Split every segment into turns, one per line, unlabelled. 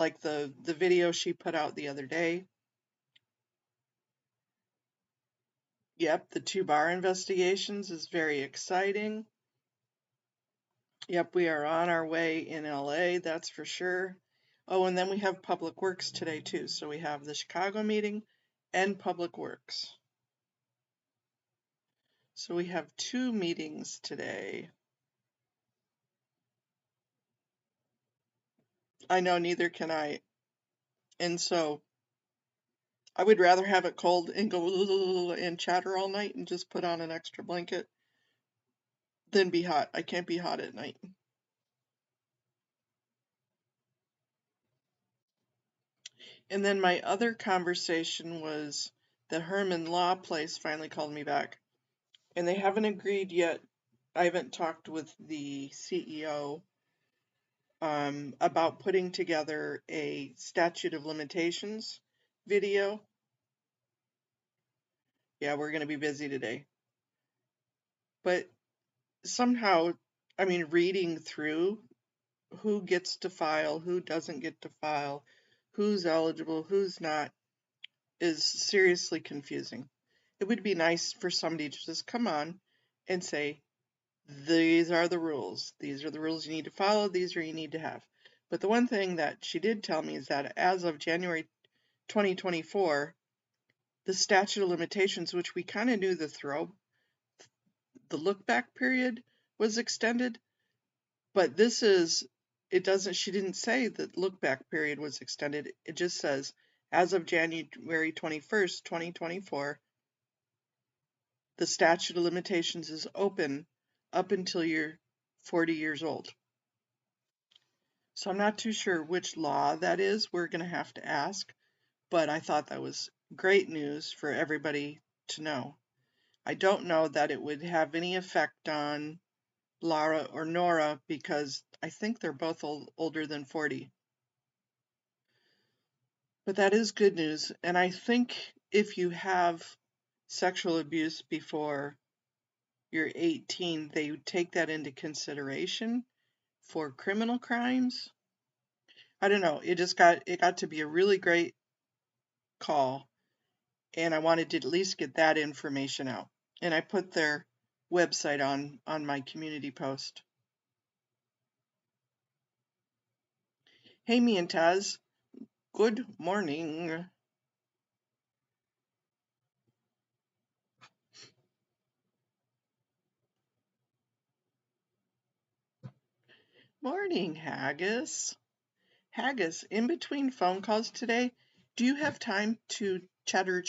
like the video she put out the other day. Yep, the 2 bar investigations is very exciting. Yep, we are on our way in LA, that's for sure. Oh, and then we have Public Works today too. So we have the Chicago meeting and Public Works. So we have 2 meetings today. I know, neither can I. And so I would rather have it cold and go and chatter all night and just put on an extra blanket than be hot. I can't be hot at night. And then my other conversation was the Herman Law Place finally called me back. And they haven't agreed yet. I haven't talked with the CEO about putting together a statute of limitations video. Yeah, we're going to be busy today. But somehow, I mean, reading through who gets to file, who doesn't get to file, who's eligible, who's not, is seriously confusing. It would be nice for somebody to just come on and say, these are the rules. These are the rules you need to follow. These are you need to have. But the one thing that she did tell me is that as of January 2024, the statute of limitations, which we kind of knew the look back period was extended, but she didn't say that look back period was extended. It just says as of January 21st, 2024, the statute of limitations is open up until you're 40 years old. So I'm not too sure which law that is. We're going to have to ask, but I thought that was great news for everybody to know. I don't know that it would have any effect on Lara or Nora because I think they're both older than 40. But that is good news. And I think if you have sexual abuse before you're 18, they take that into consideration for criminal crimes. I don't know. It got to be a really great call, and I wanted to at least get that information out. And I put their website on my community post. Hey, me and Taz. Good morning. Morning, Haggis. Haggis, in between phone calls today, do you have time to chatter?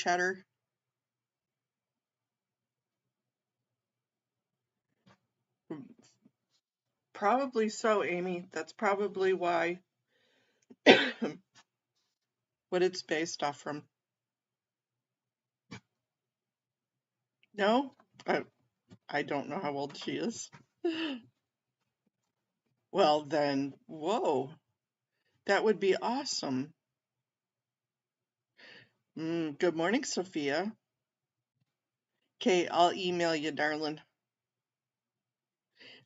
Probably so, Amy. That's probably why what it's based off from. No? I don't know how old she is. Well, then, whoa. That would be awesome. Good morning, Sophia. Okay, I'll email you, darling.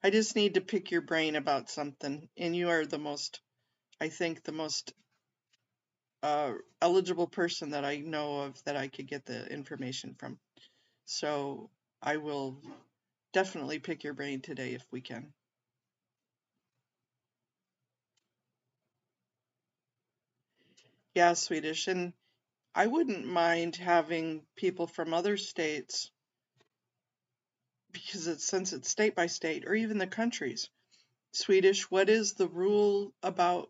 I just need to pick your brain about something, and you are I think, the most eligible person that I know of that I could get the information from. So I will definitely pick your brain today if we can. Yeah, Swedish, and I wouldn't mind having people from other states because since it's state by state or even the countries. Swedish, what is the rule about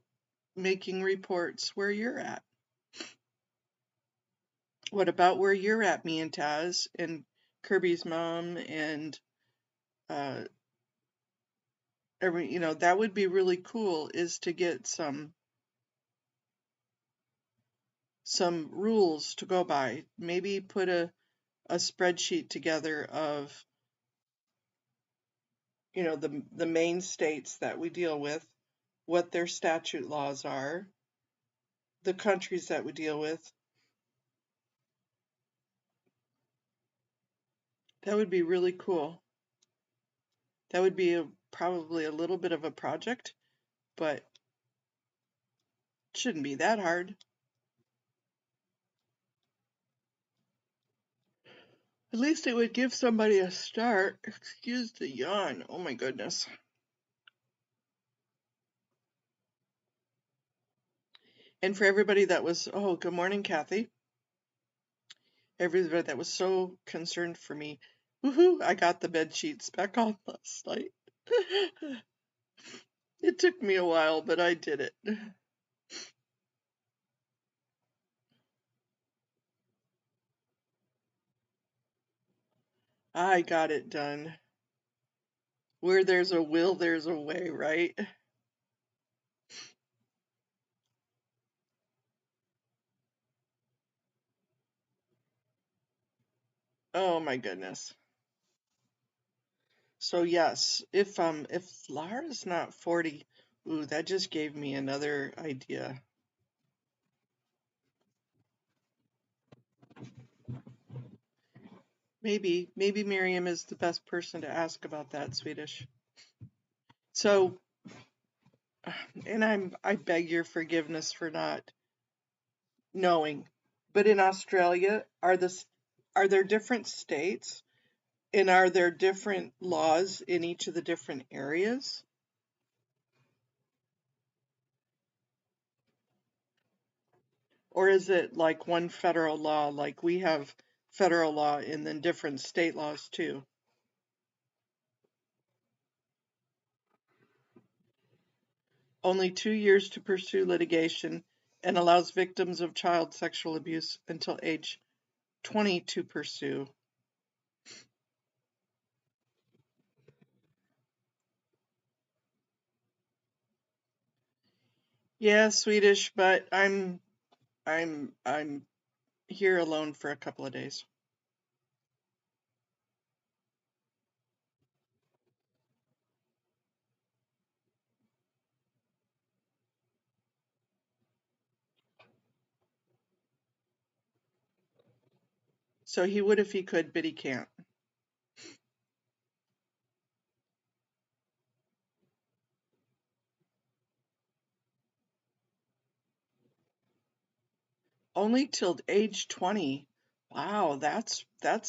making reports where you're at? What about where you're at, me and Taz and Kirby's mom and that would be really cool, is to get some rules to go by. Maybe put a spreadsheet together of the main states that we deal with, what their statute laws are, the countries that we deal with. That would be really cool. That would be probably a little bit of a project, but Shouldn't be that hard. At least it would give somebody a start. Excuse the yawn. Oh my goodness. And for everybody that was, oh, good morning, Kathy. Everybody that was so concerned for me. Woohoo, I got the bed sheets back on last night. It took me a while, but I did it. I got it done. Where there's a will, there's a way, right? Oh my goodness. So yes, if Lara's not 40, ooh, that just gave me another idea. Maybe Miriam is the best person to ask about that, Swedish. So, and I beg your forgiveness for not knowing, but in Australia, are there different states, and are there different laws in each of the different areas? Or is it like one federal law, like we have federal law and then different state laws too? Only 2 years to pursue litigation and allows victims of child sexual abuse until age 20 to pursue. Yeah, Swedish, but I'm here alone for a couple of days. So he would if he could, but he can't. Only till age 20. Wow, that's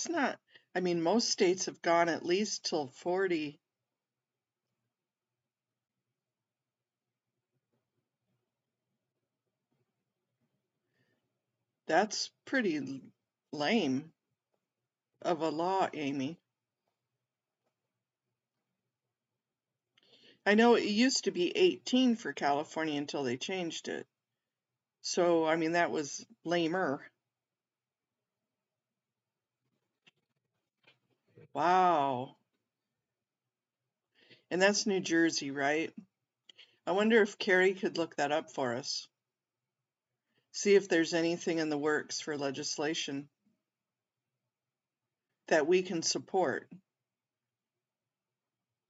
not, I mean, most states have gone at least till 40. That's pretty lame of a law, Amy. I know it used to be 18 for California until they changed it. So, I mean, that was lamer. Wow. And that's New Jersey, right? I wonder if Carrie could look that up for us. See if there's anything in the works for legislation that we can support,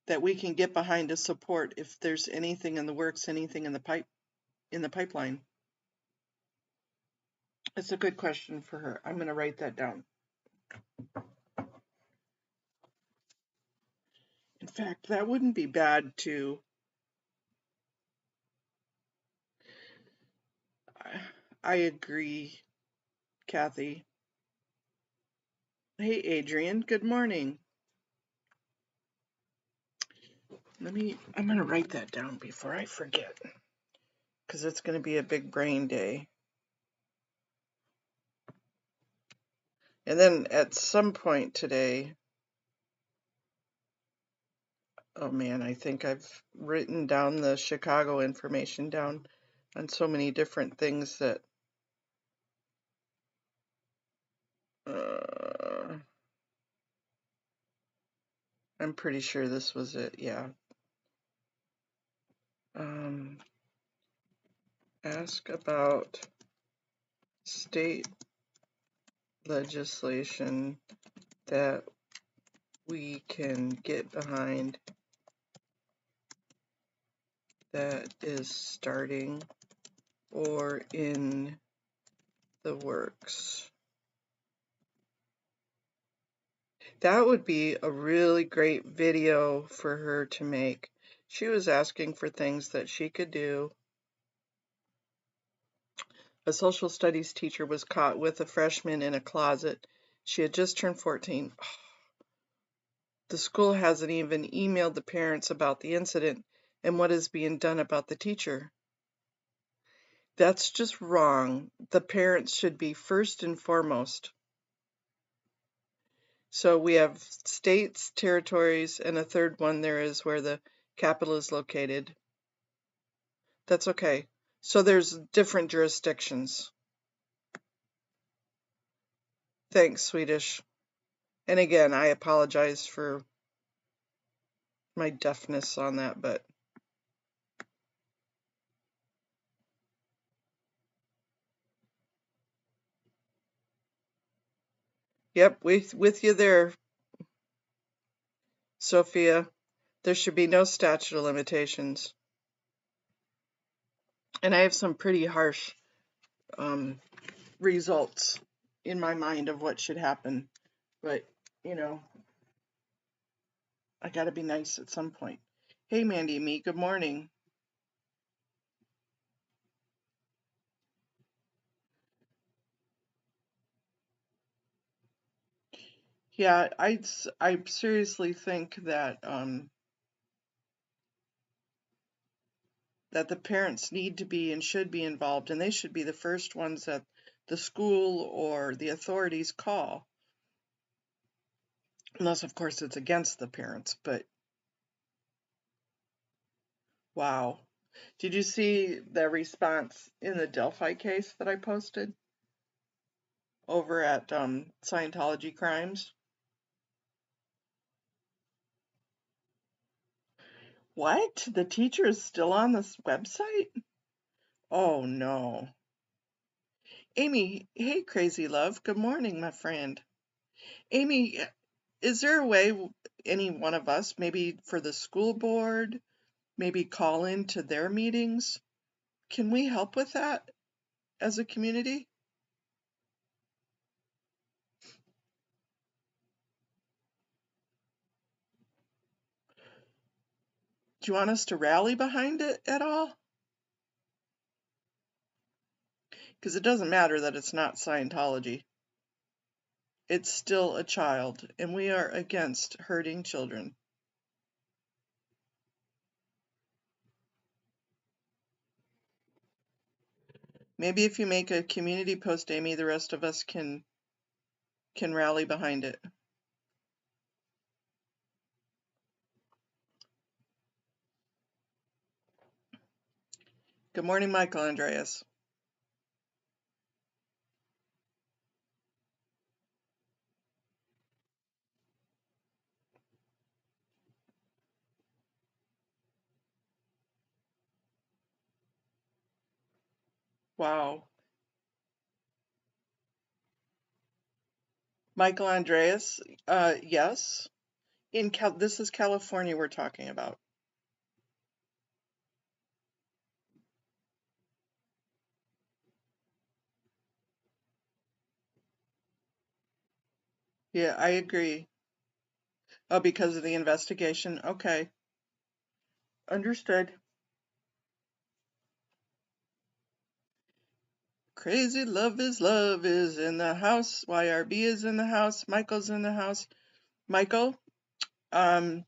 that we can get behind to support if there's anything in the works, anything in the pipeline. It's a good question for her. I'm going to write that down. In fact, that wouldn't be bad to. I agree, Kathy. Hey, Adrian, good morning. I'm going to write that down before I forget, because it's going to be a big brain day. And then at some point today, oh man, I think I've written down the Chicago information down on so many different things that I'm pretty sure this was it, yeah. Ask about state legislation that we can get behind that is starting or in the works. That would be a really great video for her to make. She was asking for things that she could do. A social studies teacher was caught with a freshman in a closet. She had just turned 14. The school hasn't even emailed the parents about the incident and what is being done about the teacher. That's just wrong. The parents should be first and foremost. So we have states, territories, and a third one there is where the capital is located. That's okay. So there's different jurisdictions. Thanks, Swedish. And again, I apologize for my deafness on that, but yep, with you there, Sophia. There should be no statute of limitations. And I have some pretty harsh results in my mind of what should happen. But, you know, I gotta be nice at some point. Hey, Mandy and me, good morning. Yeah, I seriously think that that the parents need to be and should be involved, and they should be the first ones that the school or the authorities call. Unless, of course, it's against the parents, but wow. Did you see the response in the Delphi case that I posted over at Scientology Crimes? What? The teacher is still on this website? Oh no. Amy, hey, crazy love. Good morning, my friend. Amy, is there a way any one of us, maybe for the school board, maybe call into their meetings? Can we help with that as a community? Do you want us to rally behind it at all? Because it doesn't matter that it's not Scientology. It's still a child, and we are against hurting children. Maybe if you make a community post, Amy, the rest of us can rally behind it. Good morning, Michael Andreas. Wow. Michael Andreas, yes. This is California we're talking about. Yeah, I agree. Oh, because of the investigation. Okay. Understood. Crazy love is in the house. YRB is in the house. Michael's in the house. Michael, that's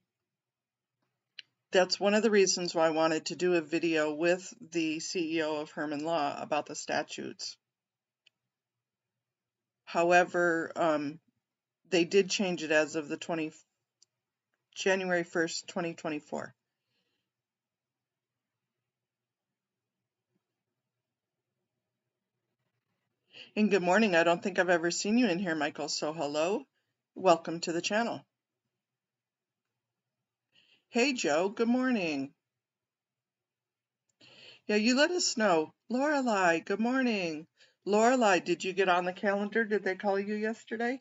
one of the reasons why I wanted to do a video with the CEO of Herman Law about the statutes. However, they did change it as of the January 1st, 2024. And good morning. I don't think I've ever seen you in here, Michael. So hello. Welcome to the channel. Hey, Joe. Good morning. Yeah, you let us know. Lorelei, good morning. Lorelei, did you get on the calendar? Did they call you yesterday?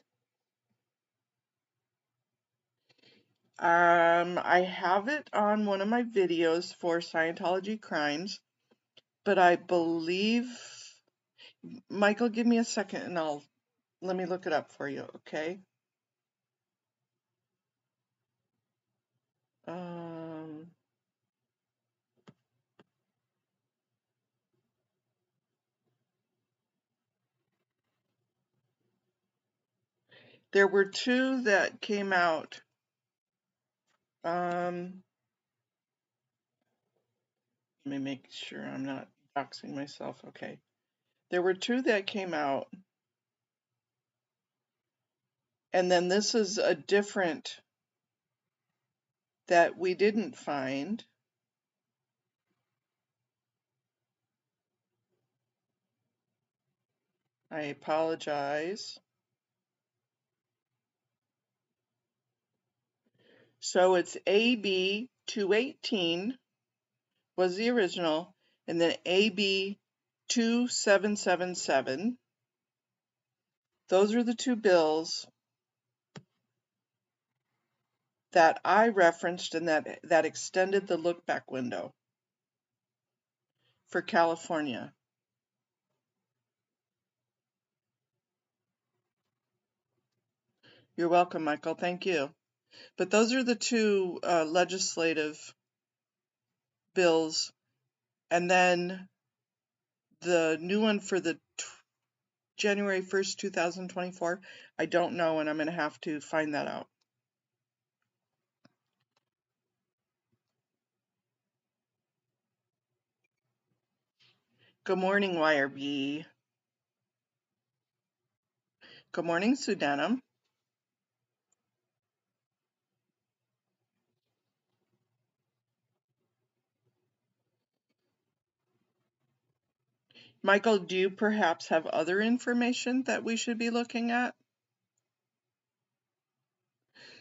I have it on one of my videos for Scientology Crimes, but I believe, Michael, give me a second and let me look it up for you, okay? Um, There were two that came out. Let me make sure I'm not doxing myself. Okay. There were two that came out. And then this is a different that we didn't find. I apologize. So it's AB 218 was the original, and then AB 2777. Those are the two bills that I referenced and that extended the look back window for California. You're welcome, Michael. Thank you. But those are the two legislative bills, and then the new one for the January 1st, 2024, I don't know, and I'm going to have to find that out. Good morning, YRB. Good morning, Sudanum. Michael, do you perhaps have other information that we should be looking at?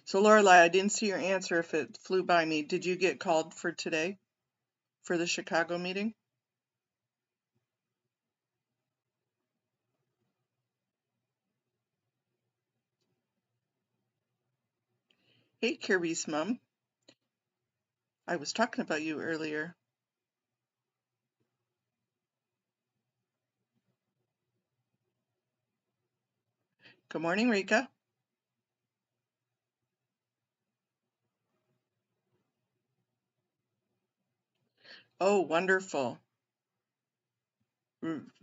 So, Lorelai, I didn't see your answer if it flew by me. Did you get called for today for the Chicago meeting? Hey, Kirby's mom. I was talking about you earlier. Good morning, Rika. Oh, wonderful.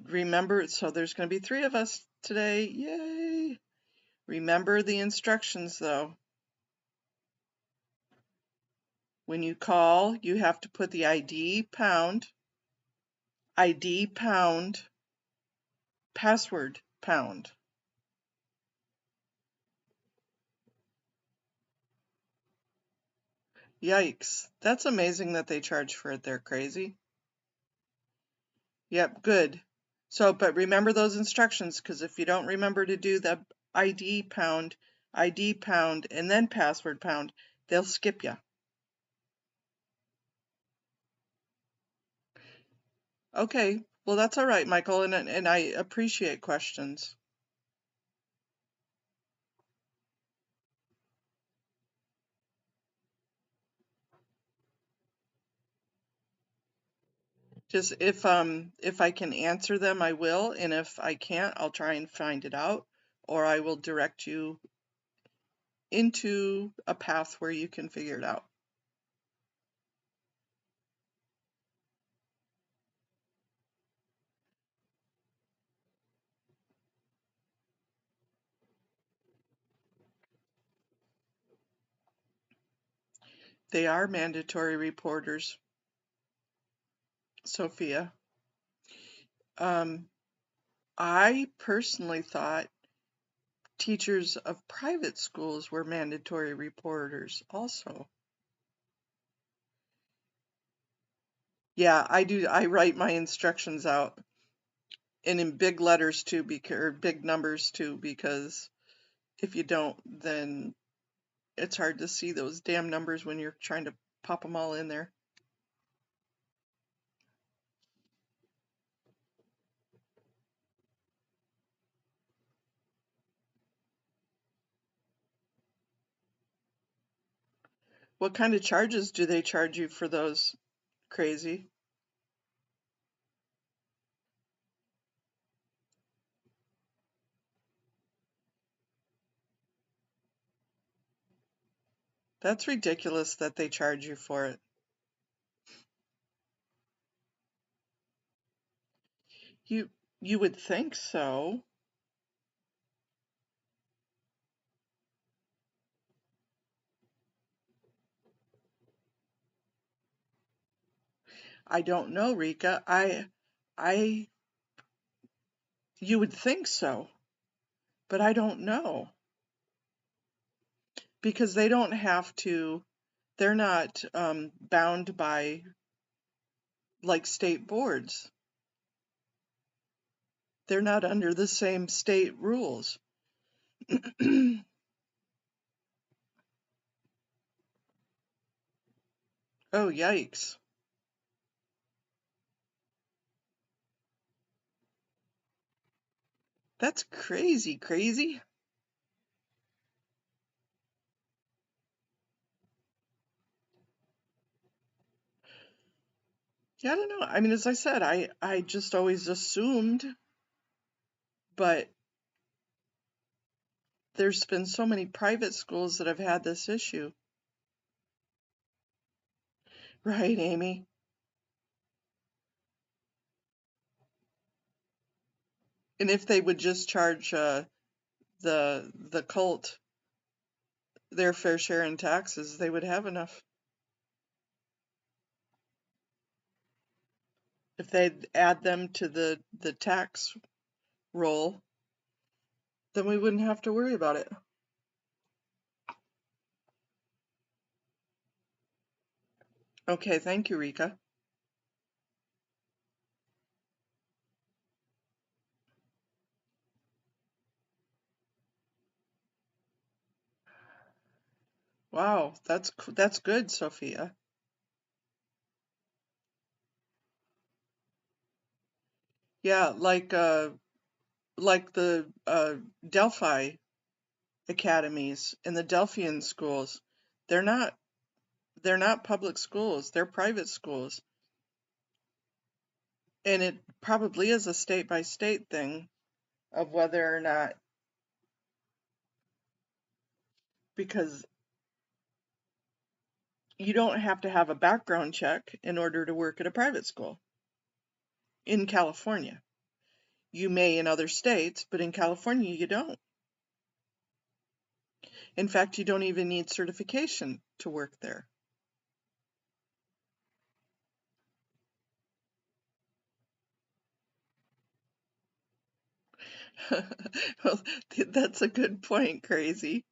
Remember, so there's going to be 3 of us today. Yay. Remember the instructions, though. When you call, you have to put the ID pound, password pound. Yikes. That's amazing that they charge for it. They're crazy. Yep, good. So, but remember those instructions, because if you don't remember to do the ID pound, and then password pound, they'll skip you. Okay, well, that's all right, Michael, and I appreciate questions. Just if I can answer them, I will, and if I can't, I'll try and find it out, or I will direct you into a path where you can figure it out. They are mandatory reporters, Sophia. I personally thought teachers of private schools were mandatory reporters also. Yeah, I do. I write my instructions out and in big letters too, or big numbers too, because if you don't, then it's hard to see those damn numbers when you're trying to pop them all in there. What kind of charges do they charge you for those? Crazy. That's ridiculous that they charge you for it. You you would think so. I don't know, Rika. I, you would think so, but I don't know because they don't have to, they're not bound by like state boards. They're not under the same state rules. Oh, yikes. That's crazy, crazy. Yeah, I don't know. I mean, as I said, I just always assumed, but there's been so many private schools that have had this issue. Right, Amy? And if they would just charge the cult their fair share in taxes, they would have enough. If they'd add them to the tax roll, then we wouldn't have to worry about it. Okay, thank you, Rika. Wow, that's good, Sophia. Yeah, like the Delphi academies and the Delphian schools. They're not they're not public schools, they're private schools. And it probably is a state by state thing of whether or not, because you don't have to have a background check in order to work at a private school in California. You may in other states, but in California you don't. In fact, you don't even need certification to work there. Well, that's a good point, Crazy.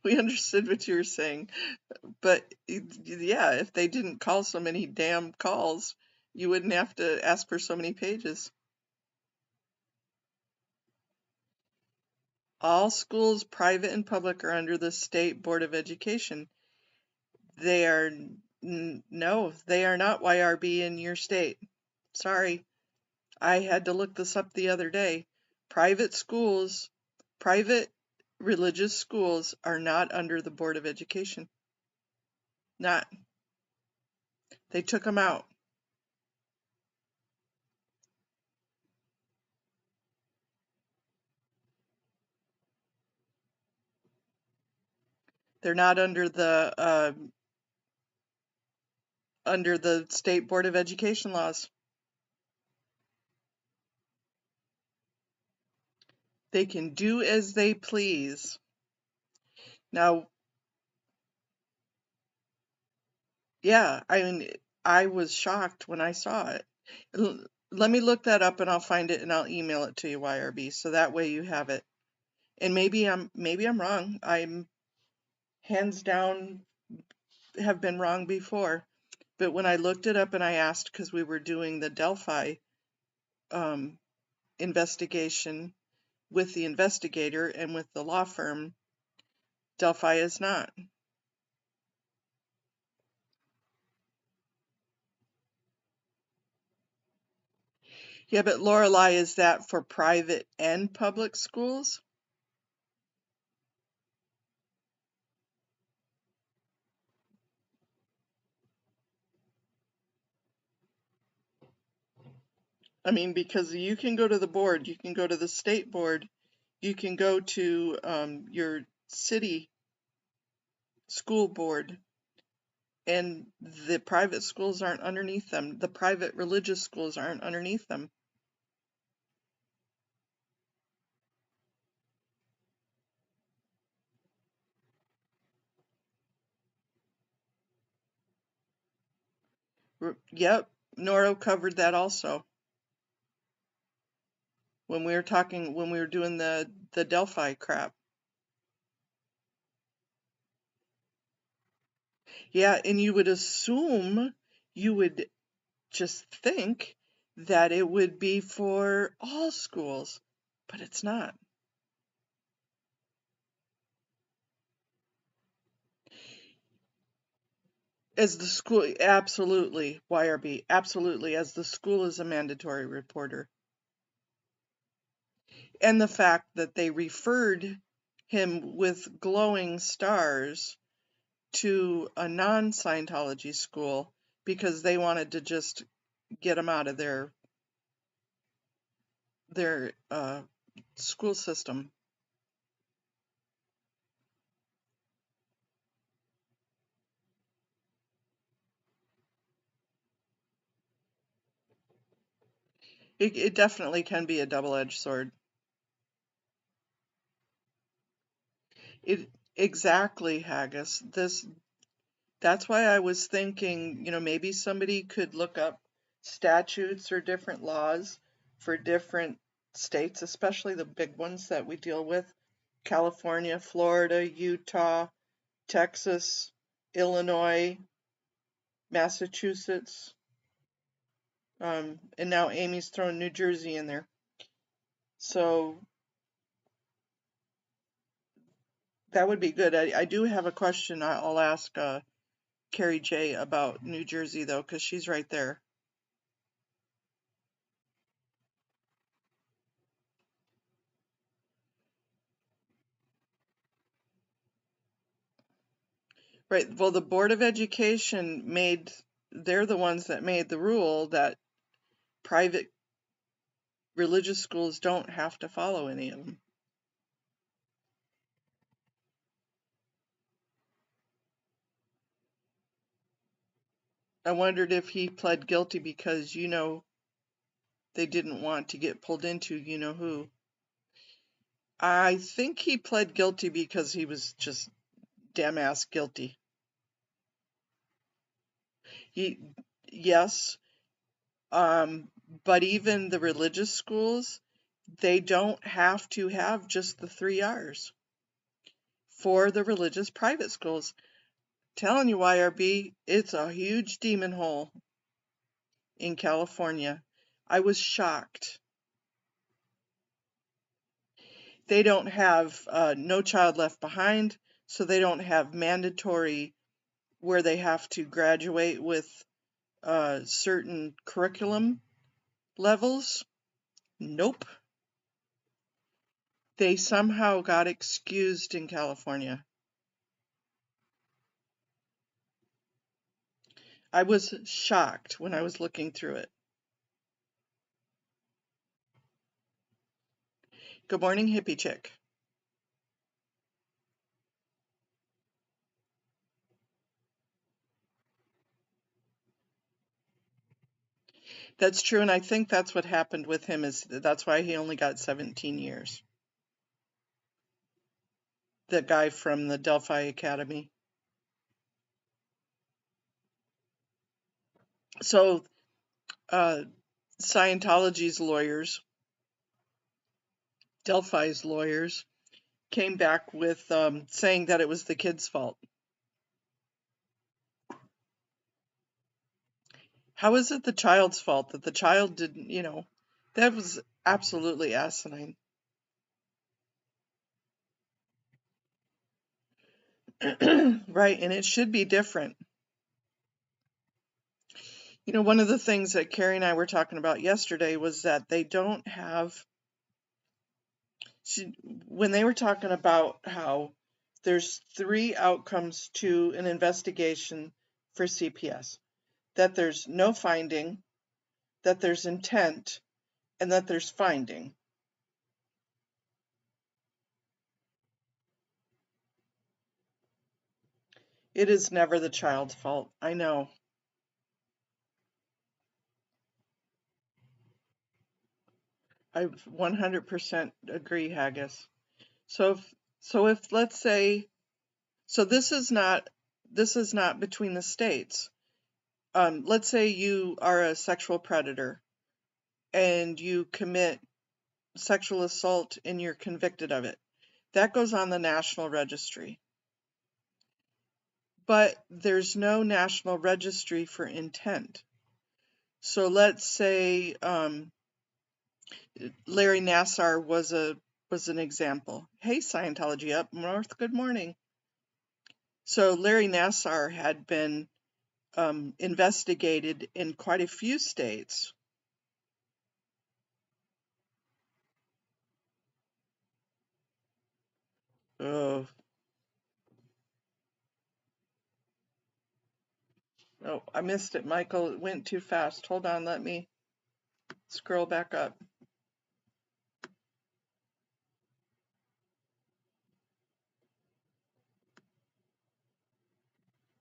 We understood what you were saying, but yeah, if they didn't call so many damn calls, you wouldn't have to ask for so many pages. All schools, private and public, are under the State Board of Education. They are, no, they are not YRB in your state. Sorry, I had to look this up the other day. Private schools, private religious schools are not under the Board of Education. Not. They took them out. They're not under the State Board of Education laws. They can do as they please. Now, yeah, I mean, I was shocked when I saw it. Let me look that up and I'll find it and I'll email it to you, YRB, so that way you have it. And maybe I'm wrong. I'm hands down have been wrong before. But when I looked it up and I asked, because we were doing the Delphi um, investigation with the investigator and with the law firm, Delphi is not. Yeah, but Lorelei, is that for private and public schools? I mean, because you can go to the board, you can go to the state board, you can go to your city school board, and the private schools aren't underneath them. The private religious schools aren't underneath them. Yep, Nora covered that also when we were talking, when we were doing the Delphi crap. Yeah, and you would assume, you would just think that it would be for all schools, but it's not. As the school, absolutely, YRB, absolutely, as the school is a mandatory reporter. And the fact that they referred him with glowing stars to a non-Scientology school because they wanted to just get him out of their school system. It definitely can be a double-edged sword. It exactly, Haggis. That's why I was thinking, maybe somebody could look up statutes or different laws for different states, especially the big ones that we deal with: California, Florida, Utah, Texas, Illinois, Massachusetts, and now Amy's thrown New Jersey in there. So that would be good. I do have a question I'll ask Carrie J about New Jersey, though, because she's right there. Right. Well, the Board of Education they're the ones that made the rule that private religious schools don't have to follow any of them. I wondered if he pled guilty because, they didn't want to get pulled into who. I think he pled guilty because he was just damn ass guilty. Yes, but even the religious schools, they don't have to have just the 3 R's for the religious private schools. Telling you, YRB, it's a huge demon hole in California. I was shocked. They don't have No Child Left Behind, so they don't have mandatory where they have to graduate with certain curriculum levels. Nope. They somehow got excused in California. I was shocked when I was looking through it. Good morning, hippie chick. That's true, and I think that's what happened with him, is that's why he only got 17 years. The guy from the Delphi Academy. So, Scientology's lawyers, Delphi's lawyers, came back with saying that it was the kid's fault. How is it the child's fault that the child didn't, that was absolutely asinine. Right, and it should be different. One of the things that Carrie and I were talking about yesterday was that they don't have, when they were talking about how there's 3 outcomes to an investigation for CPS: that there's no finding, that there's intent, and that there's finding. It is never the child's fault. I know. I 100% agree, Haggis. So if let's say, so this is not between the states. let's say you are a sexual predator and you commit sexual assault and you're convicted of it. That goes on the National Registry. But there's no National Registry for intent. So let's say Larry Nassar was an example. Hey, Scientology up north, good morning. So Larry Nassar had been investigated in quite a few states. Oh, oh, I missed it, Michael. It went too fast. Hold on, let me scroll back up.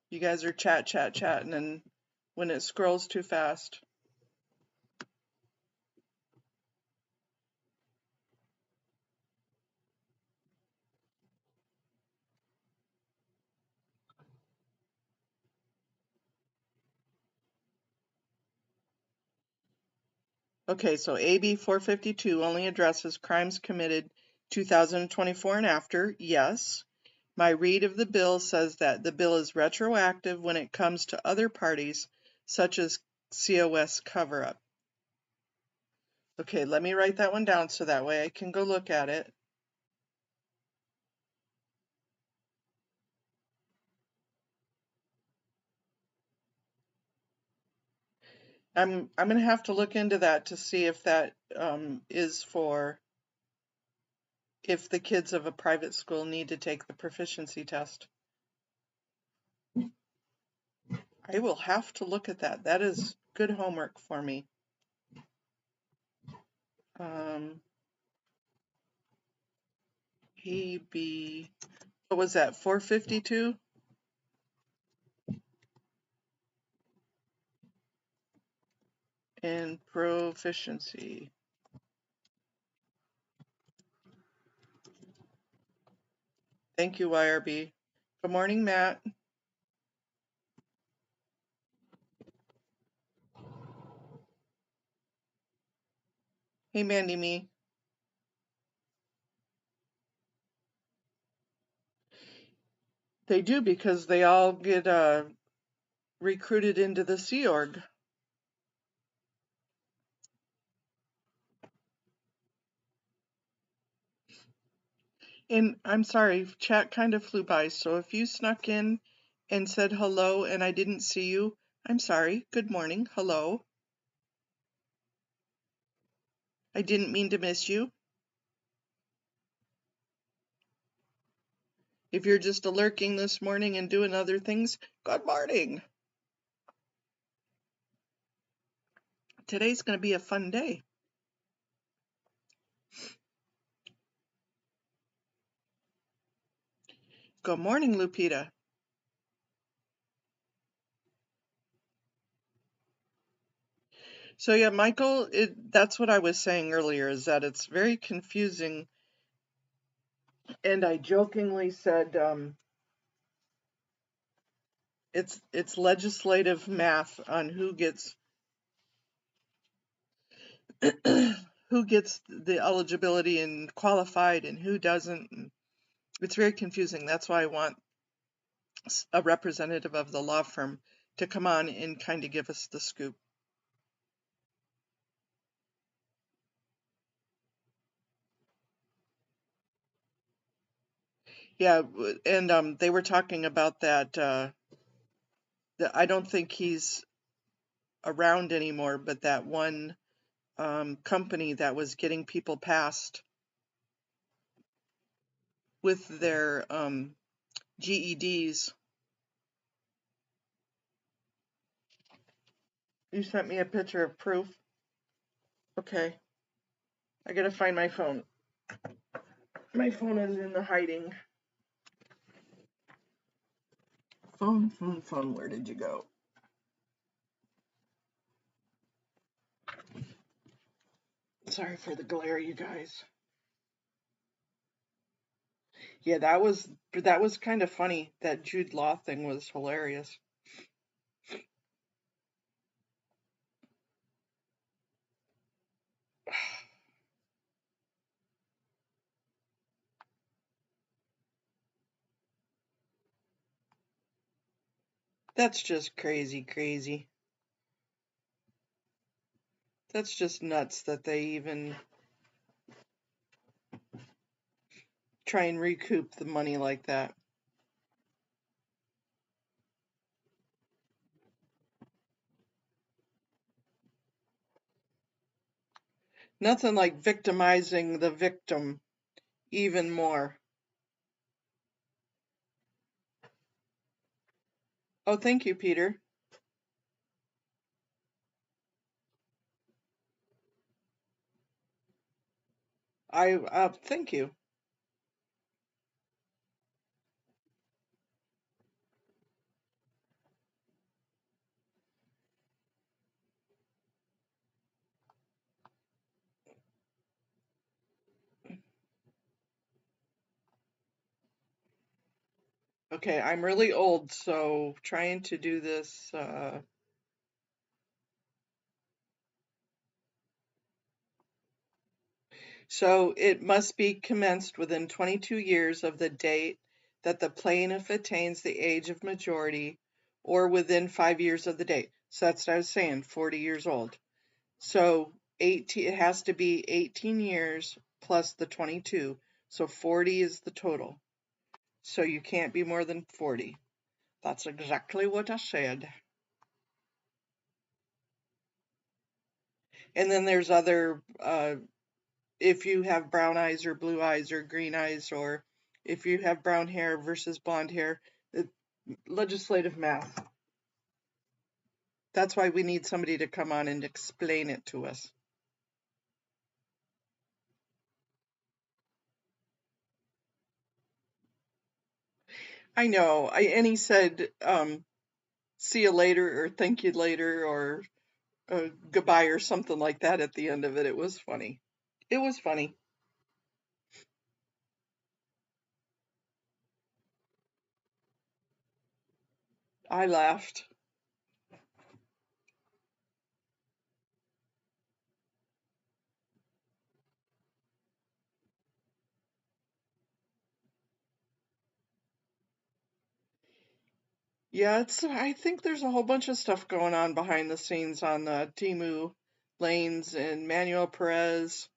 You guys are chatting, and when it scrolls too fast. Okay, so AB 452 only addresses crimes committed 2024 and after. Yes. My read of the bill says that the bill is retroactive when it comes to other parties, such as COS cover-up. Okay, let me write that one down so that way I can go look at it. I'm gonna have to look into that to see if that is for if the kids of a private school need to take the proficiency test. I will have to look at that. That is good homework for me. AB, what was that, 452? And proficiency. Thank you, YRB. Good morning, Matt. Hey, Mandy Me. They do because they all get recruited into the Sea Org. And I'm sorry, chat kind of flew by, so if you snuck in and said hello and I didn't see you, I'm sorry. Good morning. Hello. I didn't mean to miss you. If you're just a lurking this morning and doing other things, good morning. Today's going to be a fun day. Good morning, Lupita. So yeah, Michael, that's what I was saying earlier, is that it's very confusing. And I jokingly said it's legislative math on who gets who gets the eligibility and qualified and who doesn't. It's very confusing. That's why I want a representative of the law firm to come on and kind of give us the scoop. Yeah, and they were talking about that. I don't think he's around anymore, but that one company that was getting people passed with their GEDs. You sent me a picture of proof. Okay. I gotta find my phone. My phone is in the hiding. Phone, where did you go? Sorry for the glare, you guys. Yeah, that was kind of funny. That Jude Law thing was hilarious. That's just crazy, crazy. That's just nuts that they even try and recoup the money like that. Nothing like victimizing the victim even more. Oh, thank you, Peter. Thank you. Okay, I'm really old, so trying to do this. So it must be commenced within 22 years of the date that the plaintiff attains the age of majority or within 5 years of the date. So that's what I was saying, 40 years old. So 18, it has to be 18 years plus the 22. So 40 is the total. So you can't be more than 40. That's exactly what I said. And then there's other, if you have brown eyes or blue eyes or green eyes, or if you have brown hair versus blonde hair, legislative math. That's why we need somebody to come on and explain it to us. I know. And he said, see you later, or thank you later, or goodbye, or something like that at the end of it. It was funny. It was funny. I laughed. Yeah, I think there's a whole bunch of stuff going on behind the scenes on the Timu lanes and Manuel Perez.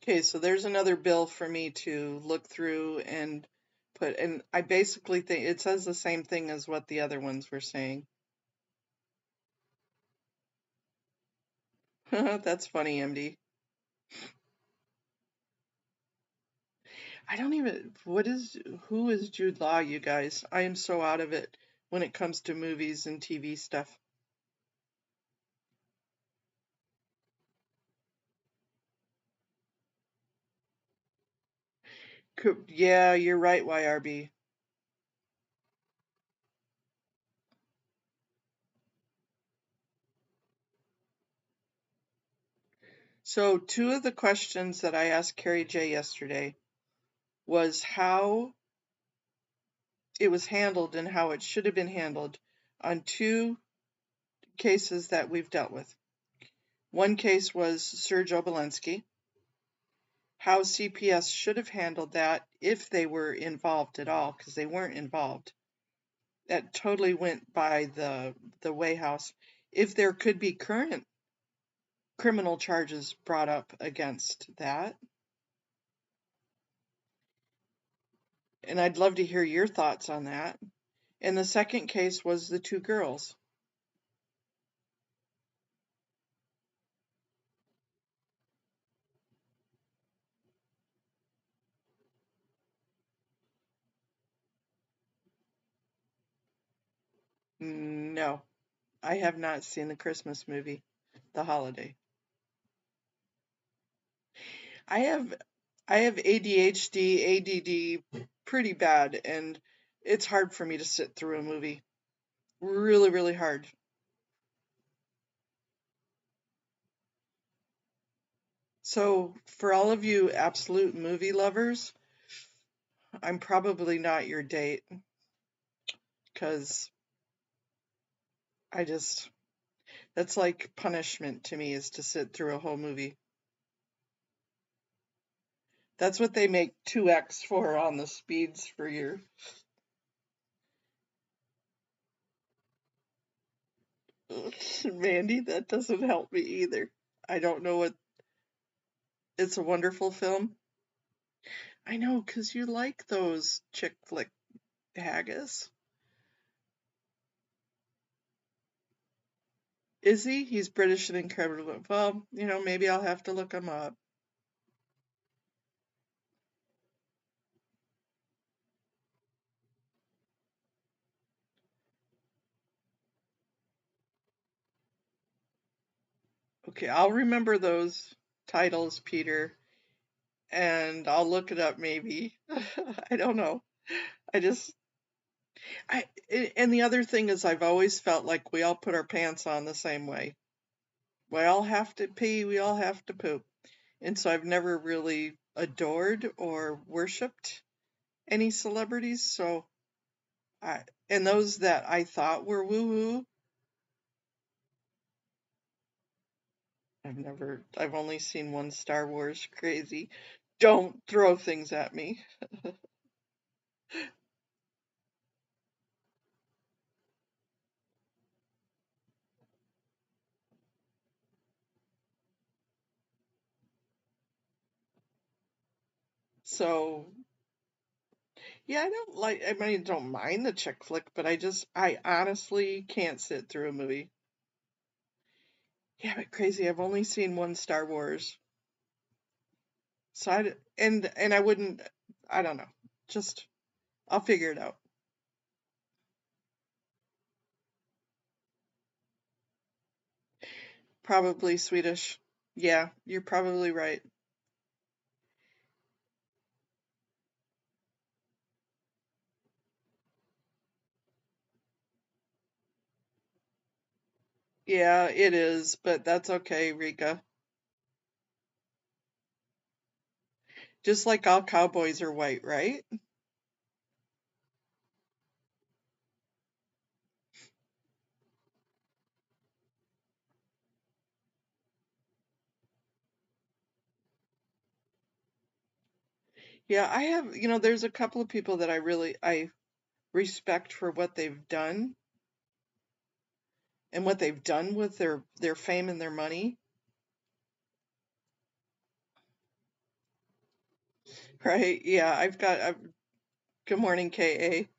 Okay, so there's another bill for me to look through and put, and I basically think it says the same thing as what the other ones were saying. That's funny, MD. I don't even, who is Jude Law, you guys? I am so out of it when it comes to movies and TV stuff. Yeah, you're right, YRB. So, two of the questions that I asked Carrie J yesterday was how it was handled and how it should have been handled on two cases that we've dealt with. One case was Sergio Obolensky, how CPS should have handled that if they were involved at all, because they weren't involved. That totally went by the Way House. If there could be current criminal charges brought up against that, and I'd love to hear your thoughts on that. And the second case was the two girls. No, I have not seen the Christmas movie, The Holiday. I have I have ADHD, ADD pretty bad, and it's hard for me to sit through a movie. Really, really hard. So, for all of you absolute movie lovers, I'm probably not your date. because I just, that's like punishment to me is to sit through a whole movie. That's what they make 2x for on the speeds for your. Mandy, that doesn't help me either. I don't know what. It's a wonderful film. I know, 'cause you like those chick flick haggis. Is he? He's British and incredible. Well, maybe I'll have to look him up. Okay, I'll remember those titles, Peter, and I'll look it up maybe. I don't know. I just and the other thing is I've always felt like we all put our pants on the same way. We all have to pee, we all have to poop. And so I've never really adored or worshipped any celebrities, so and those that I thought were woo-woo, I've only seen one Star Wars crazy. Don't throw things at me. So, yeah, I mean, I don't mind the chick flick, but I honestly can't sit through a movie. Yeah, but crazy, I've only seen one Star Wars. So and I wouldn't, I don't know. Just, I'll figure it out. Probably Swedish. Yeah, you're probably right. Yeah, it is, but that's okay, Rika. Just like all cowboys are white, right? Yeah, there's a couple of people that I respect for what they've done and what they've done with their fame and their money, right? Yeah, good morning, KA.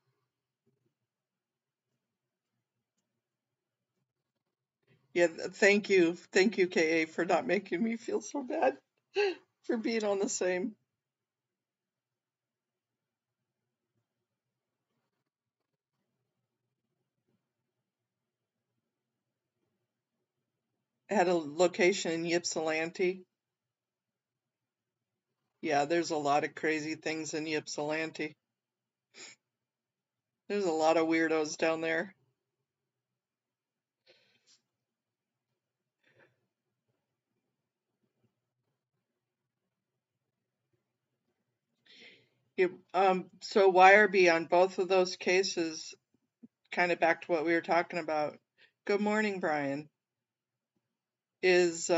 Yeah, thank you, KA, for not making me feel so bad for being on the same. Had a location in Ypsilanti. Yeah, there's a lot of crazy things in Ypsilanti. There's a lot of weirdos down there. So YRB on both of those cases, kind of back to what we were talking about. Good morning, Brian. Is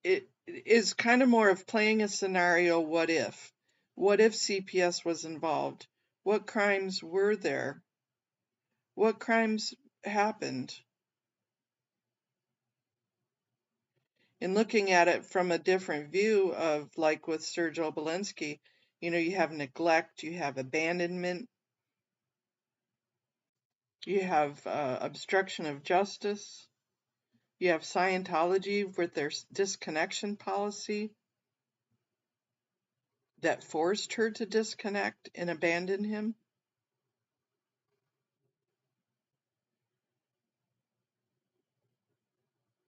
it is kind of more of playing a scenario. What if? What if CPS was involved? What crimes were there? What crimes happened? And looking at it from a different view of like with Sergio Obolensky, you have neglect, you have abandonment, you have obstruction of justice, you have Scientology with their disconnection policy that forced her to disconnect and abandon him.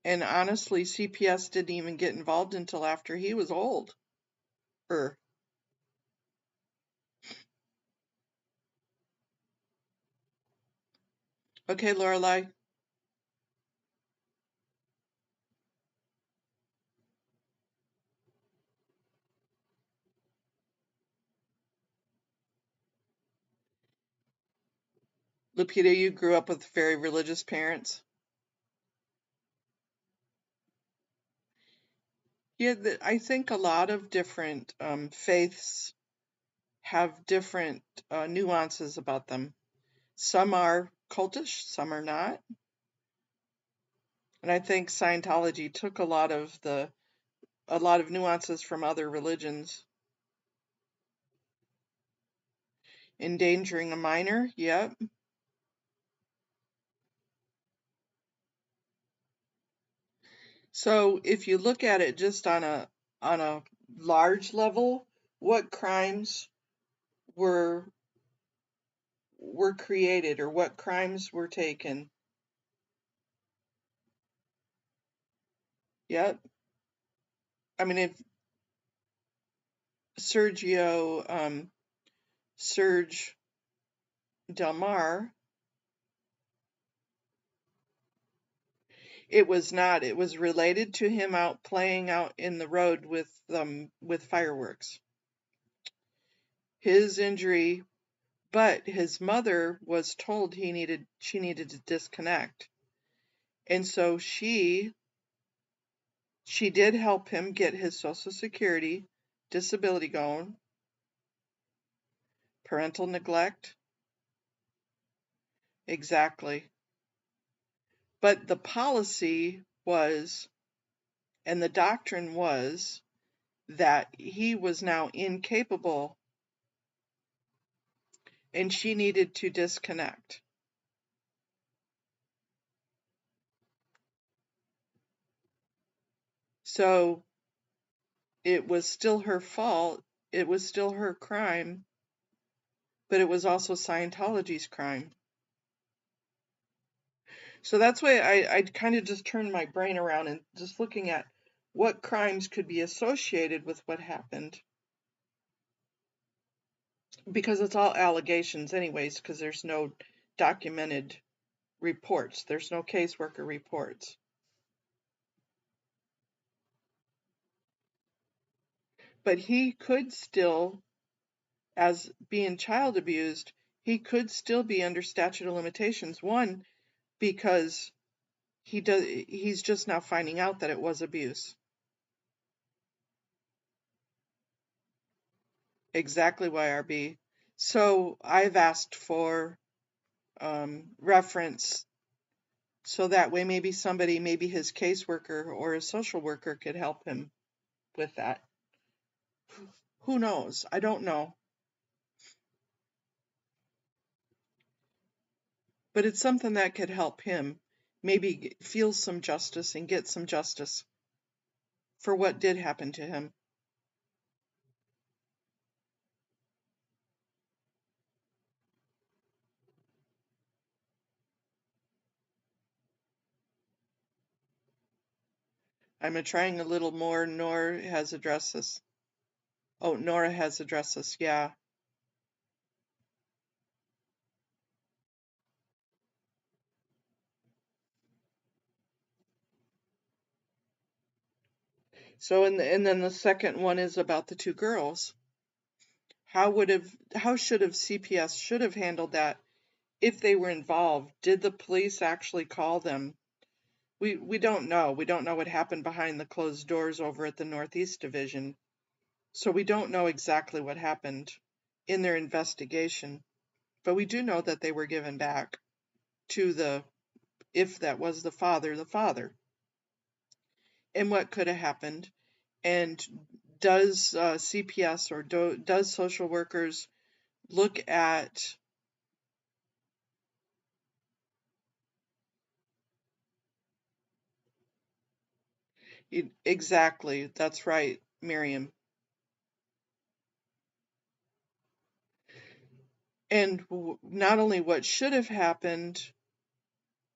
And honestly, CPS didn't even get involved until after he was old. Er, okay, Lorelai. Lupita, you grew up with very religious parents. Yeah, I think a lot of different faiths have different nuances about them. Some are cultish, some are not. And I think Scientology took a lot of nuances from other religions. Endangering a minor, yep. So if you look at it just on a large level, what crimes were created or what crimes were taken? Yep. I mean, if Sergio Serge Del Mar, it was not. It was related to him out playing out in the road with fireworks. His injury, but his mother was told she needed to disconnect. And so she did help him get his Social Security disability going, parental neglect. Exactly. But the policy was, and the doctrine was, that he was now incapable and she needed to disconnect. So it was still her fault, it was still her crime, but it was also Scientology's crime. So that's why I kind of just turned my brain around and just looking at what crimes could be associated with what happened. Because it's all allegations anyways, because there's no documented reports. There's no caseworker reports. But he could still, as being child abused, he could still be under statute of limitations. One, because he's just now finding out that it was abuse. Exactly, YRB. So I've asked for reference so that way maybe somebody, maybe his caseworker or his social worker could help him with that. Who knows? I don't know. But it's something that could help him maybe feel some justice and get some justice for what did happen to him. I'm trying a little more. Nora has addressed this. Oh, Nora has addressed this, yeah. So, and then the second one is about the two girls. How should have CPS should have handled that if they were involved? Did the police actually call them? We don't know. We don't know what happened behind the closed doors over at the Northeast Division. So we don't know exactly what happened in their investigation. But we do know that they were given back to if that was the father, the father. And what could have happened? And does CPS or does social workers look at exactly? That's right, Miriam. And not only what should have happened,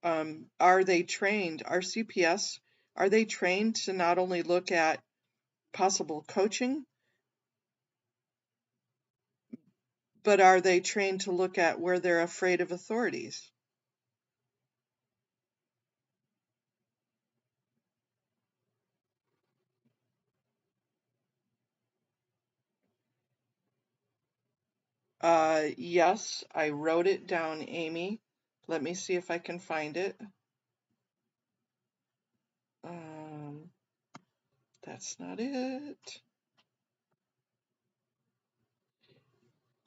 are they trained? Are CPS, are they trained to not only look at possible coaching, but are they trained to look at where they're afraid of authorities? Yes, I wrote it down, Amy. Let me see if I can find it. Um, that's not it.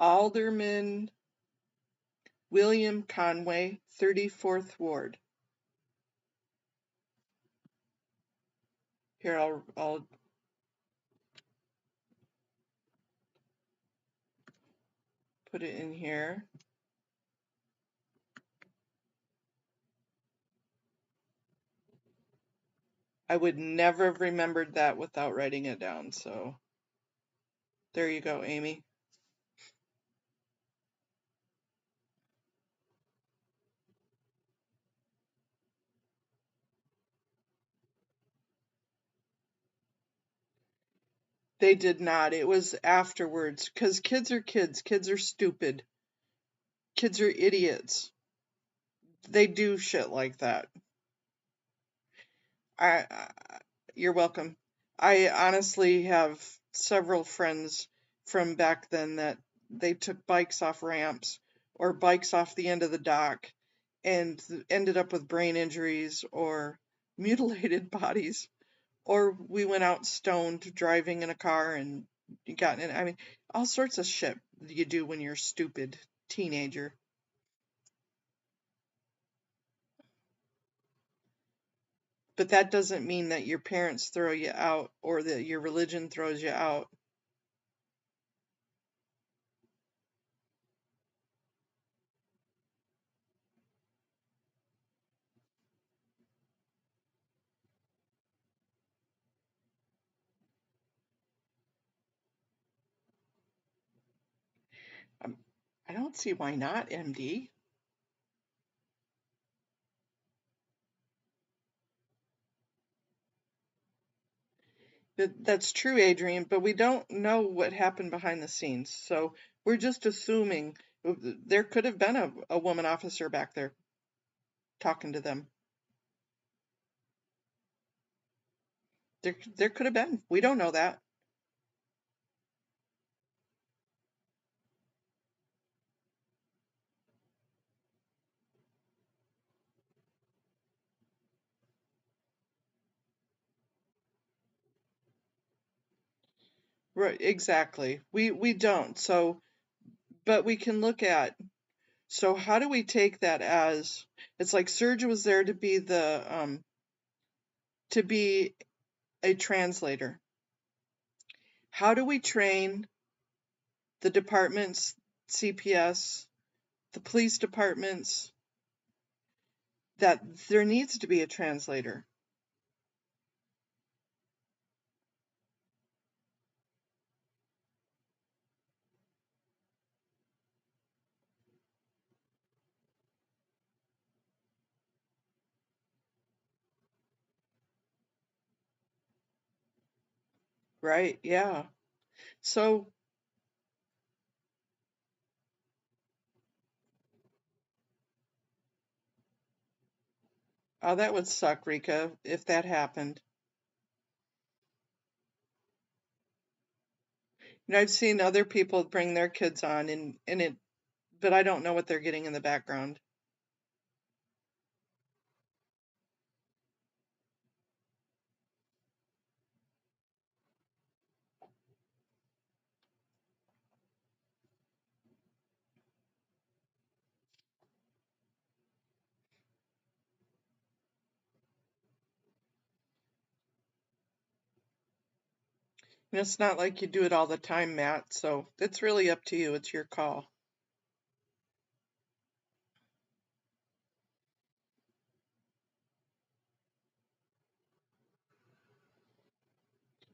Alderman William Conway, 34th Ward. Here, I'll put it in here. I would never have remembered that without writing it down, so there you go, Amy. They did not. It was afterwards, because kids are kids. Kids are stupid. Kids are idiots. They do shit like that. You're welcome. I honestly have several friends from back then that they took bikes off ramps or bikes off the end of the dock and ended up with brain injuries or mutilated bodies. Or we went out stoned driving in a car and got in. I mean, all sorts of shit you do when you're a stupid teenager. But that doesn't mean that your parents throw you out or that your religion throws you out. Um, I don't see why not, MD. That's true, Adrian, but we don't know what happened behind the scenes. So we're just assuming there could have been a woman officer back there talking to them. There could have been. We don't know that. Right, exactly. We don't. So, but we can look at, so how do we take that as, it's like Serge was there to be a translator. How do we train the departments, CPS, the police departments, that there needs to be a translator? Right, yeah. So, oh, that would suck, Rika, if that happened. You know, I've seen other people bring their kids on and it, but I don't know what they're getting in the background. And it's not like you do it all the time, Matt, so it's really up to you. It's your call.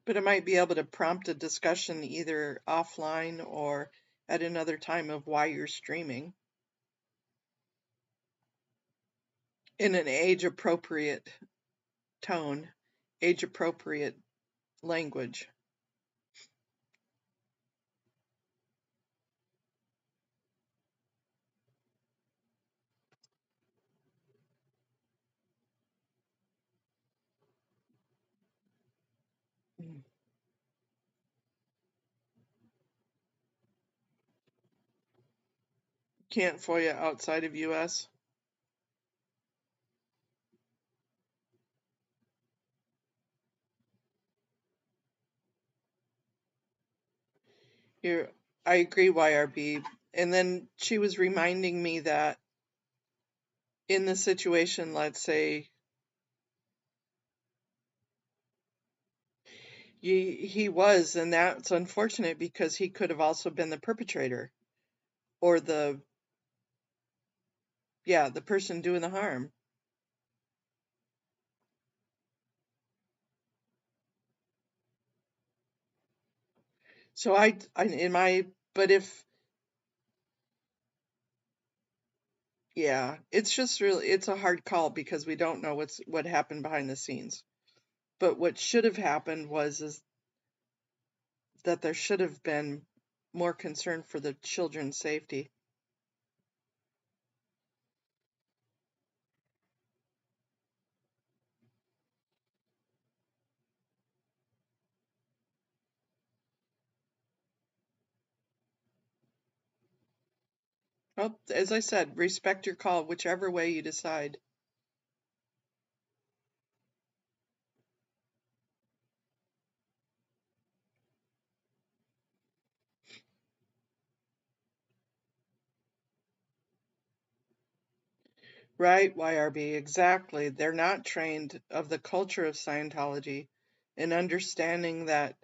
But it might be able to prompt a discussion either offline or at another time of why you're streaming in an age appropriate tone, age appropriate language. Mm. Can't FOIA outside of US. You're, I agree, YRB. And then she was reminding me that in the situation, let's say he was, and that's unfortunate because he could have also been the perpetrator or the person doing the harm. So in my, but if, yeah, it's just really, it's a hard call because we don't know what happened behind the scenes. But what should have happened is that there should have been more concern for the children's safety. Well, as I said, respect your call, whichever way you decide. Right, YRB, exactly. They're not trained of the culture of Scientology and understanding that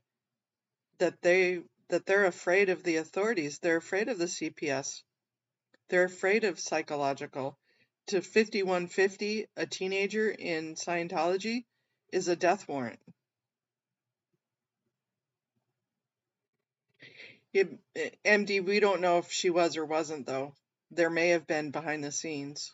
they're afraid of the authorities. They're afraid of the CPS. They're afraid of psychological. To 5150, a teenager in Scientology is a death warrant. MD, we don't know if she was or wasn't, though. There may have been behind the scenes.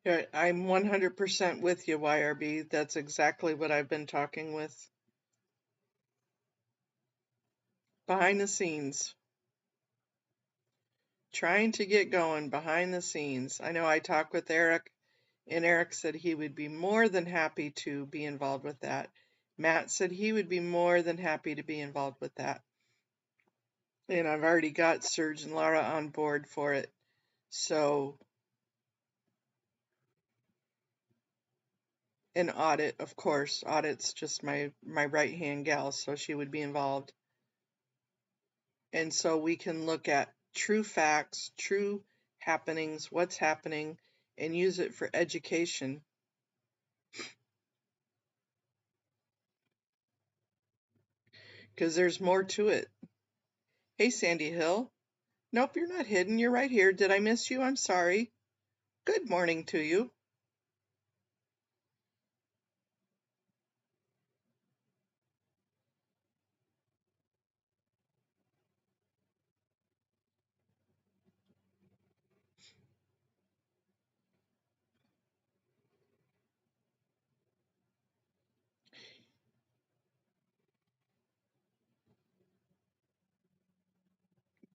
Yeah, I'm 100% with you, YRB. That's exactly what I've been talking with. Behind the scenes. Trying to get going behind the scenes. I know I talked with Eric, and Eric said he would be more than happy to be involved with that. Matt said he would be more than happy to be involved with that. And I've already got Serge and Laura on board for it. So, an audit, of course. Audit's just my right-hand gal, so she would be involved. And so we can look at true facts, true happenings, what's happening, and use it for education. Because there's more to it. Hey, Sandy Hill. Nope, you're not hidden. You're right here. Did I miss you? I'm sorry. Good morning to you.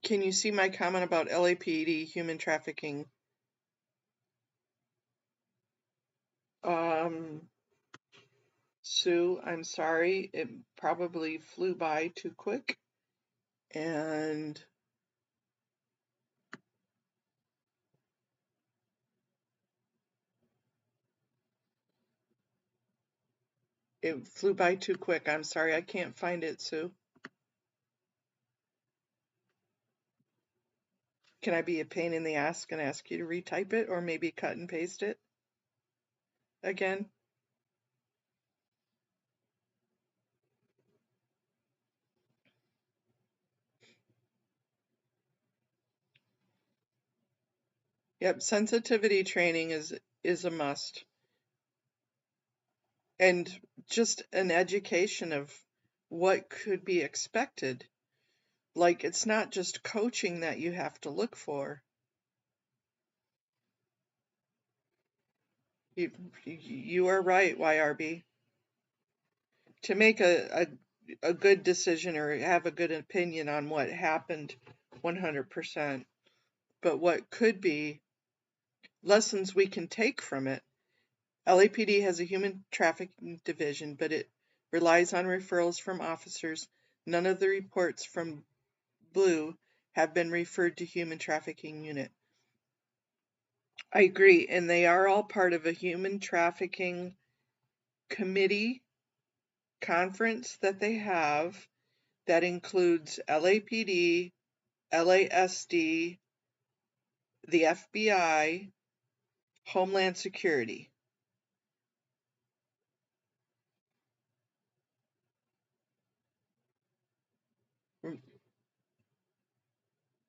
Can you see my comment about LAPD human trafficking? Um, Sue, I'm sorry. It probably flew by too quick. And it flew by too quick. I'm sorry. I can't find it, Sue. Can I be a pain in the ass and ask you to retype it or maybe cut and paste it again? Yep, sensitivity training is a must. And just an education of what could be expected. Like, it's not just coaching that you have to look for. You are right, YRB. To make a good decision or have a good opinion on what happened 100%. but what could be lessons we can take from it. LAPD has a human trafficking division, but it relies on referrals from officers. None of the reports from Blue have been referred to human trafficking unit. I agree, and they are all part of a human trafficking committee conference that they have that includes LAPD, LASD, the FBI, Homeland Security.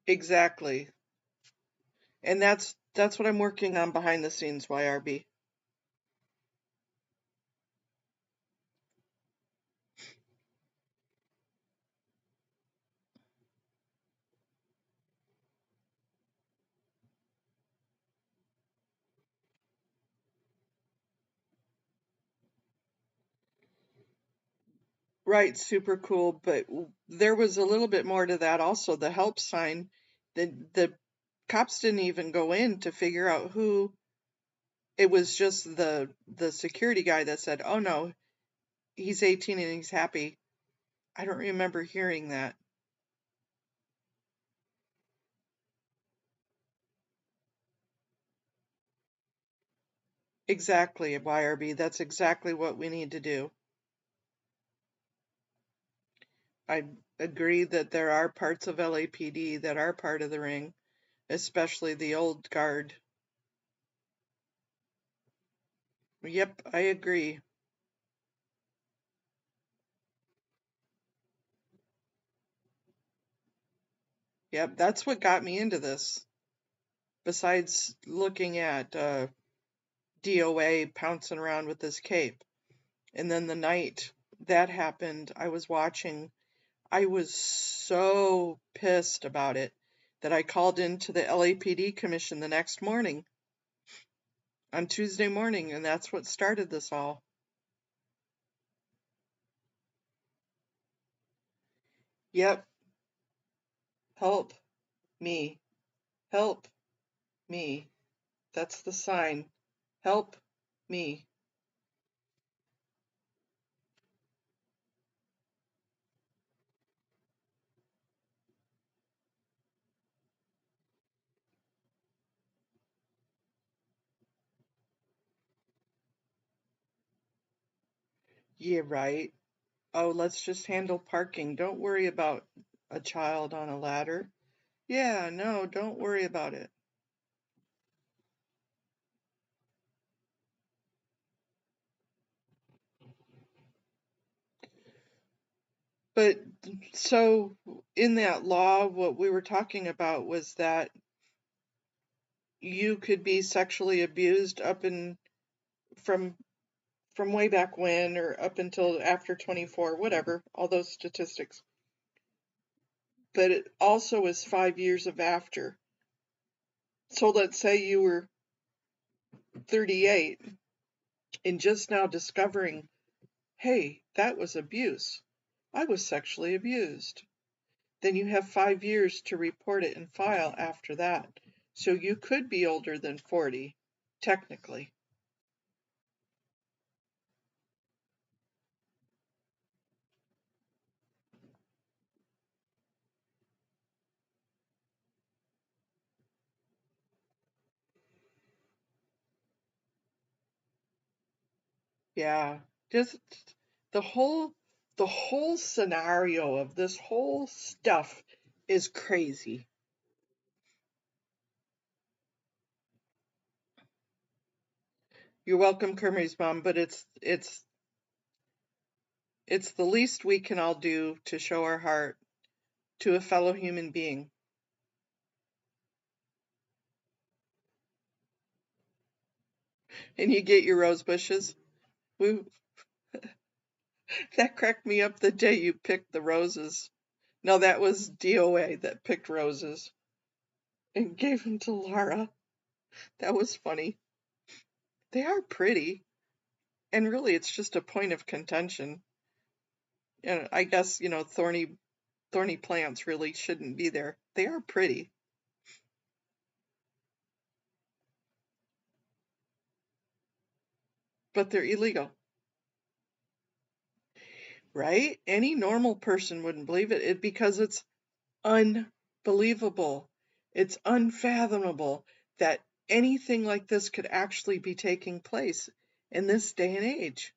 Exactly. And that's what I'm working on behind the scenes, YRB. Right, super cool, but there was a little bit more to that also. The help sign, the cops didn't even go in to figure out who. It was just the security guy that said, "Oh no, he's 18 and he's happy." I don't remember hearing that. Exactly, YRB. That's exactly what we need to do. I agree that there are parts of LAPD that are part of the ring, especially the old guard. Yep, I agree. Yep, that's what got me into this. Besides looking at DOA pouncing around with this cape. And then the night that happened, I was watching. I was so pissed about it that I called into the LAPD commission the next morning, on Tuesday morning, and that's what started this all. Yep, help me, help me. That's the sign. Help me. Yeah, right. Oh, let's just handle parking. Don't worry about a child on a ladder. Yeah, no, don't worry about it. But so in that law, what we were talking about was that you could be sexually abused up in from from way back when or up until after 24, whatever, all those statistics. But it also is 5 years of after. So let's say you were 38 and just now discovering, hey, that was abuse. I was sexually abused. Then you have 5 years to report it and file after that. So you could be older than 40, technically. Yeah, just the whole the whole scenario of this whole stuff is crazy. You're welcome, Kermie's mom, but it's the least we can all do to show our heart to a fellow human being. And you get your rose bushes. We That cracked me up the day you picked the roses. No, that was DOA that picked roses and gave them to Laura. That was funny. They are pretty, and really it's just a point of contention. And I guess, thorny plants really shouldn't be there. They are pretty. but they're illegal, right? Any normal person wouldn't believe it because it's unbelievable. It's unfathomable that anything like this could actually be taking place in this day and age.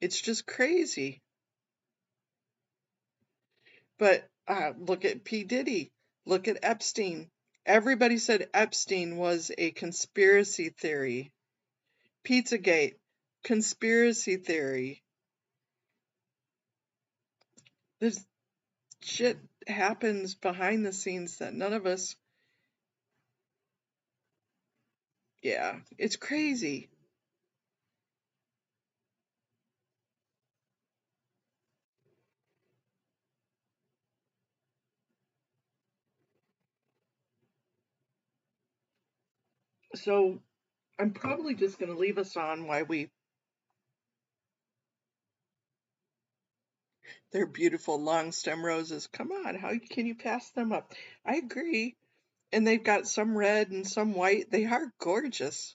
It's just crazy. But look at P. Diddy. Look at Epstein. Everybody said Epstein was a conspiracy theory. Pizzagate, conspiracy theory. This shit happens behind the scenes that none of us, yeah, it's crazy. So I'm probably just going to leave us on why they're beautiful long stem roses. Come on, how can you pass them up? I agree. And they've got some red and some white. They are gorgeous.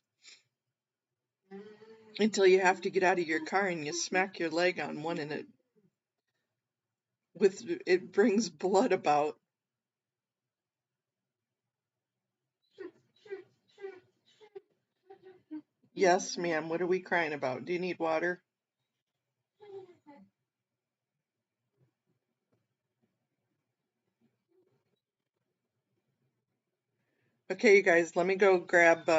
Until you have to get out of your car and you smack your leg on one and it brings blood about. Yes, ma'am. What are we crying about? Do you need water? Okay, you guys, let me go grab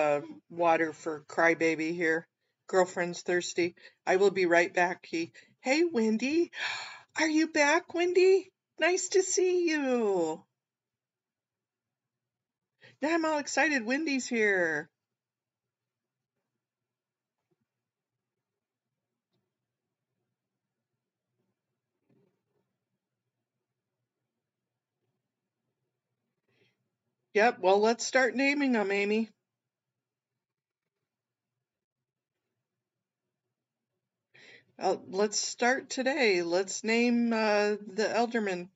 water for Crybaby here. Girlfriend's thirsty. I will be right back. Hey, Wendy. Are you back, Wendy? Nice to see you. Now I'm all excited. Wendy's here. Yep, well, let's start naming them, Amy. Let's start today. Let's name the Elderman.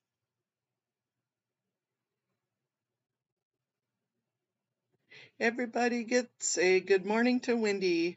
Everybody gets a good morning to Wendy.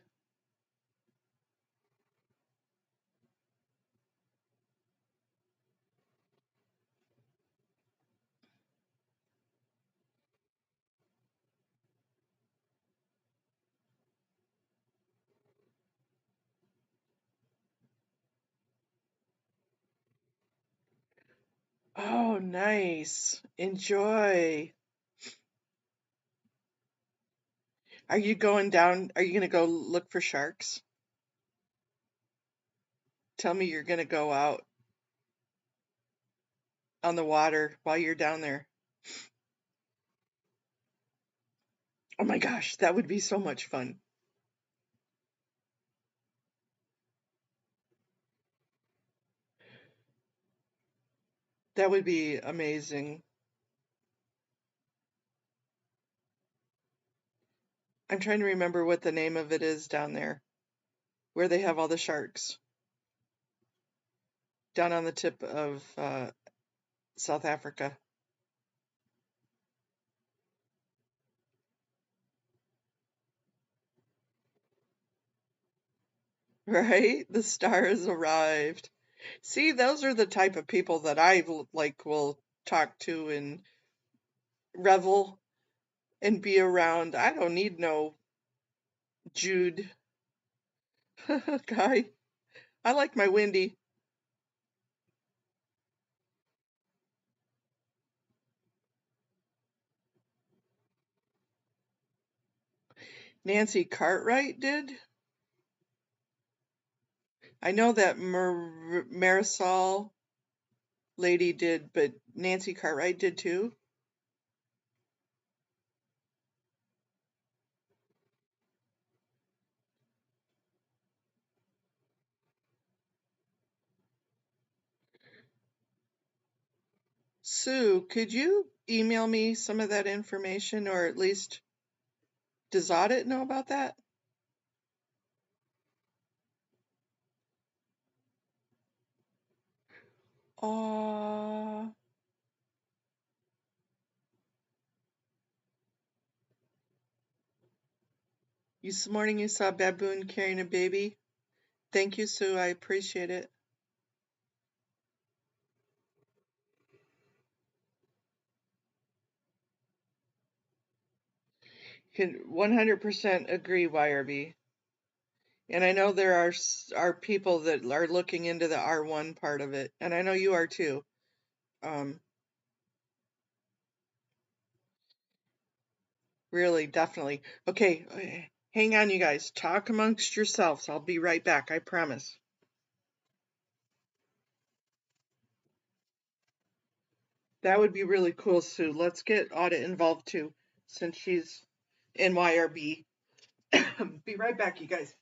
Oh, nice. Enjoy. Are you going down? Are you going to go look for sharks? Tell me you're going to go out on the water while you're down there. Oh my gosh, that would be so much fun. That would be amazing. I'm trying to remember what the name of it is down there, where they have all the sharks. Down on the tip of South Africa. Right? The star has arrived. See, those are the type of people that I like will talk to and revel and be around. I don't need no Jude guy. I like my Wendy. Nancy Cartwright did. I know that Marisol lady did, but Nancy Cartwright did too. Sue, could you email me some of that information, or at least does Audit know about that? This morning you saw Baboon carrying a baby. Thank you, Sue. I appreciate it. Can 100% agree, YRB. And I know there are people that are looking into the R1 part of it, and I know you are too. Um, Really, definitely. Okay, hang on, you guys. Talk amongst yourselves. I'll be right back. I promise. That would be really cool, Sue. Let's get Audit involved too, since she's in YRB. Be right back, you guys.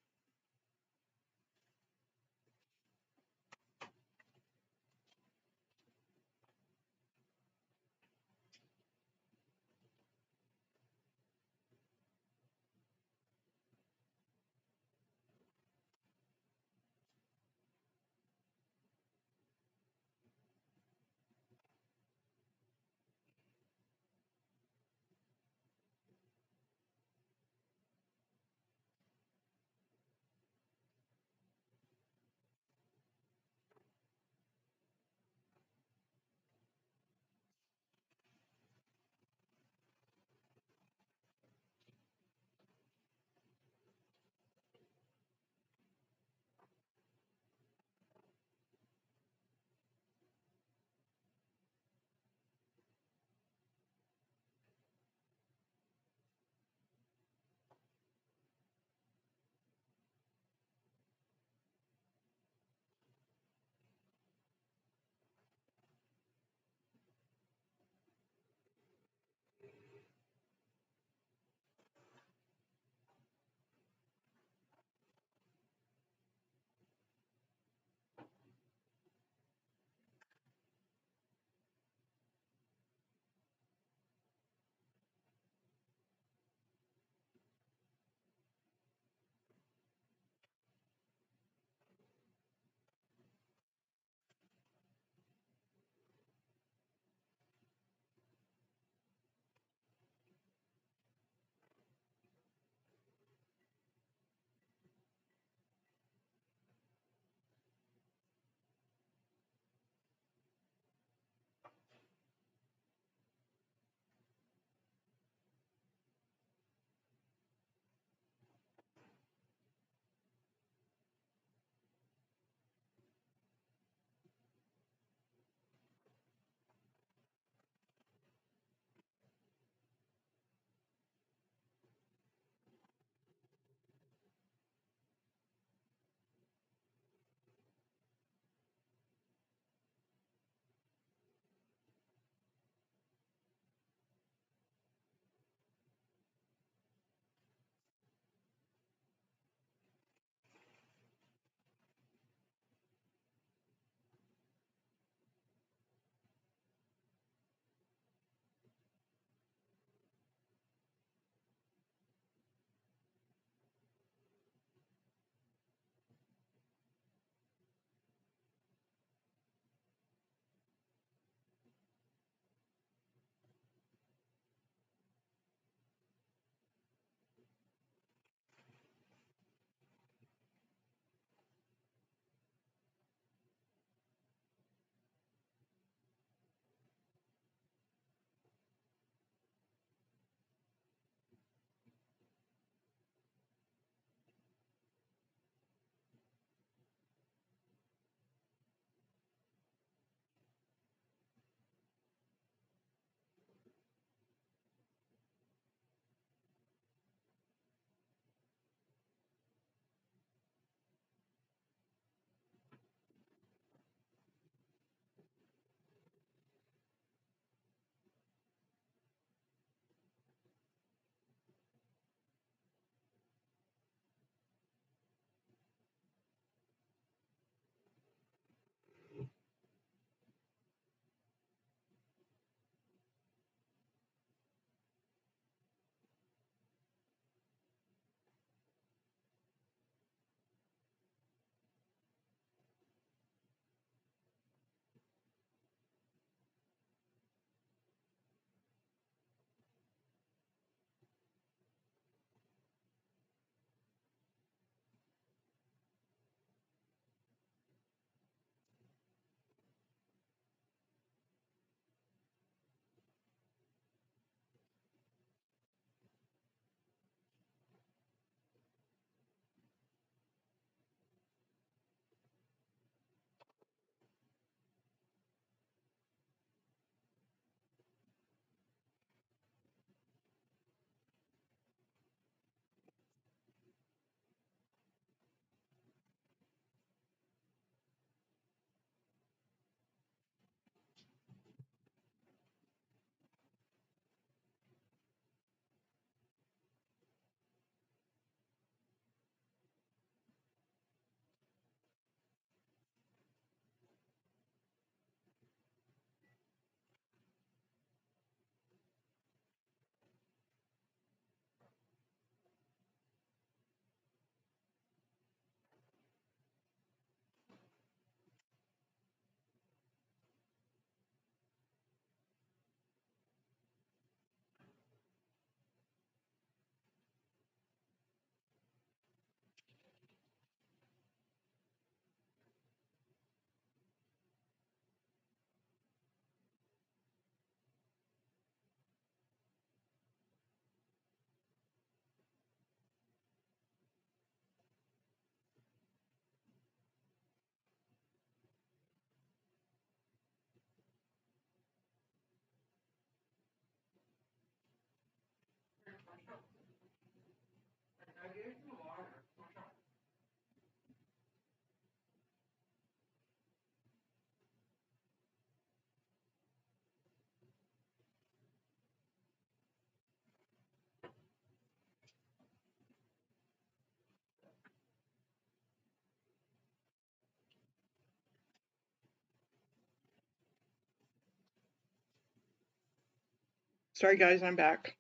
Sorry guys, I'm back.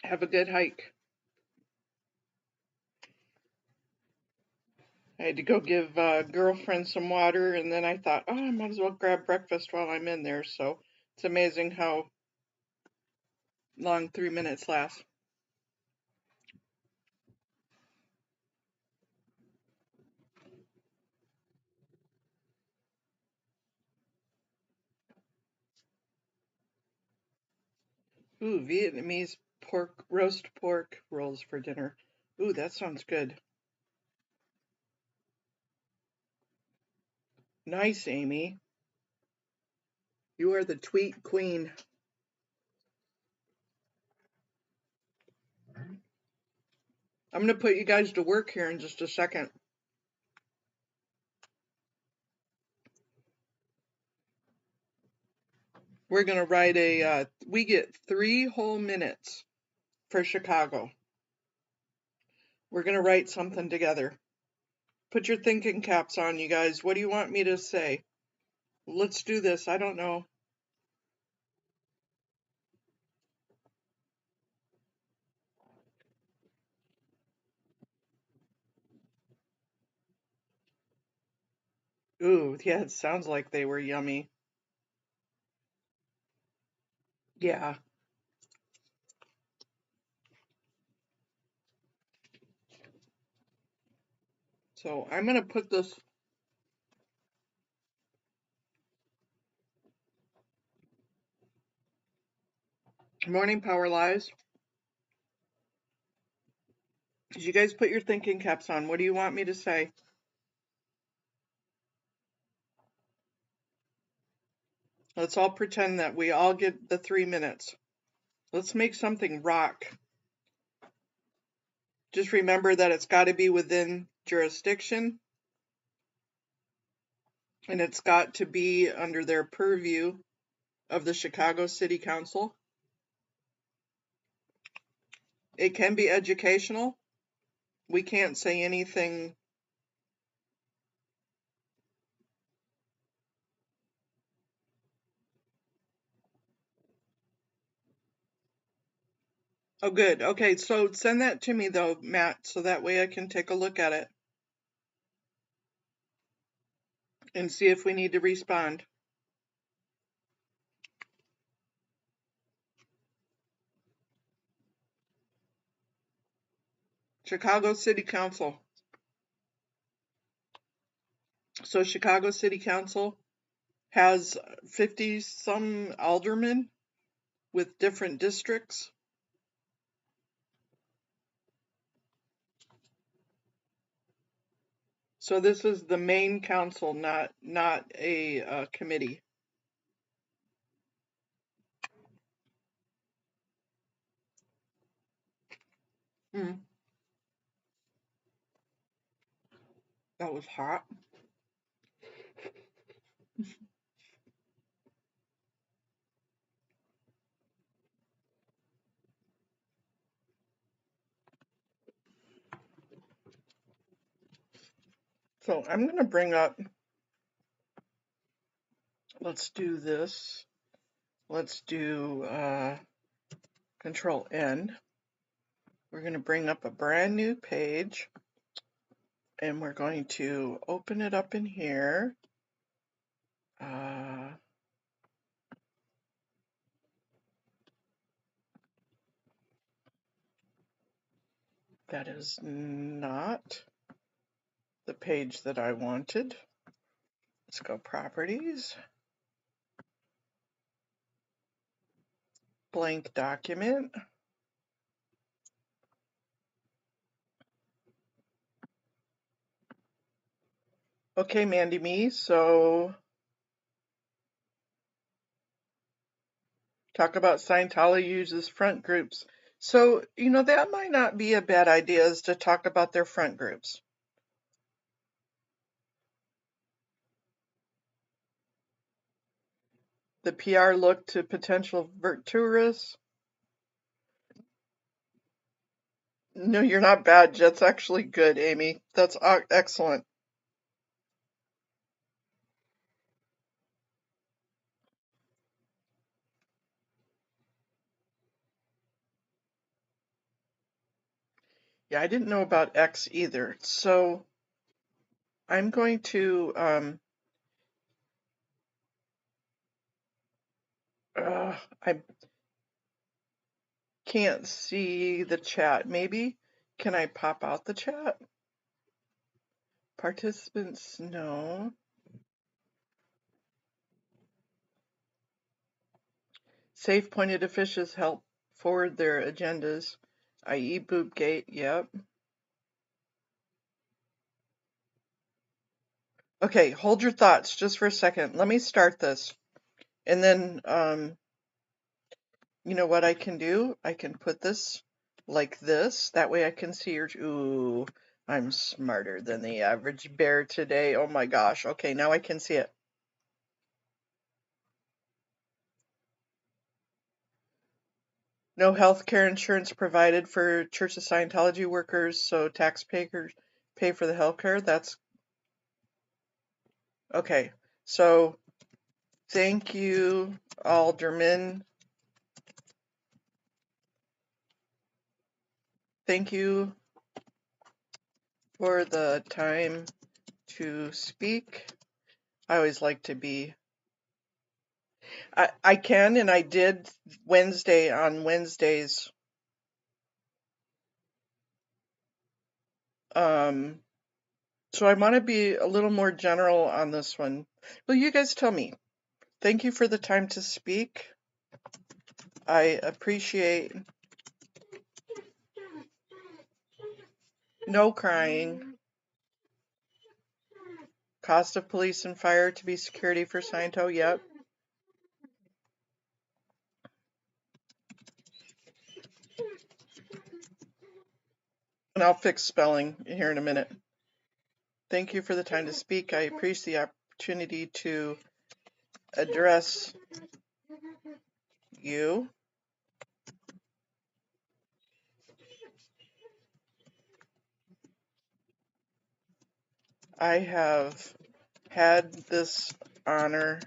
Have a good hike. I had to go give girlfriend some water, and then I thought, oh, I might as well grab breakfast while I'm in there. So it's amazing how long 3 minutes last. Ooh, Vietnamese roast pork rolls for dinner. Ooh, that sounds good. Nice, Amy. You are the tweet queen. I'm going to put you guys to work here in just a second. We're going to write we get 3 whole minutes for Chicago. We're going to write something together. Put your thinking caps on, you guys. What do you want me to say? Let's do this. I don't know. Ooh, yeah, it sounds like they were yummy. Yeah. So I'm going to put this. Morning Power Lies. Did you guys put your thinking caps on? What do you want me to say? Let's all pretend that we all get the 3 minutes. Let's make something rock. Just remember that it's got to be within jurisdiction, and it's got to be under their purview of the Chicago City Council. It can be educational. We can't say anything. Oh, good. Okay, so send that to me though, Matt, so that way I can take a look at it and see if we need to respond. Chicago City Council. So Chicago City Council has 50 some aldermen with different districts. So this is the main council, not a committee. That was hot. So I'm going to bring up, let's do this. Let's do Control N. We're going to bring up a brand new page, and we're going to open it up in here. That is not the page that I wanted. Let's go Properties. Blank document. Okay, Mandy Me, so talk about Scientology uses front groups. So, that might not be a bad idea, is to talk about their front groups. The PR look to potential tourists. No, you're not bad. That's actually good, Amy. That's excellent. Yeah, I didn't know about X either. So I'm going to, I can't see the chat. Maybe, can I pop out the chat? Participants, no. Safe pointed officials help forward their agendas, i.e. Boopgate, yep. Okay, hold your thoughts just for a second. Let me start this. And then, you know what I can do? I can put this like this. That way I can see your, ooh, I'm smarter than the average bear today. Oh my gosh. Okay, now I can see it. No health care insurance provided for Church of Scientology workers, so taxpayers pay for the health care. That's okay. So thank you, Alderman. Thank you for the time to speak. I always like to be, I can, and I did on Wednesdays. So I want to be a little more general on this one. Well, you guys tell me. Thank you for the time to speak. I appreciate no crying. Cost of police and fire to be security for Sciento, yep. And I'll fix spelling here in a minute. Thank you for the time to speak. I appreciate the opportunity to address you. I have had this honor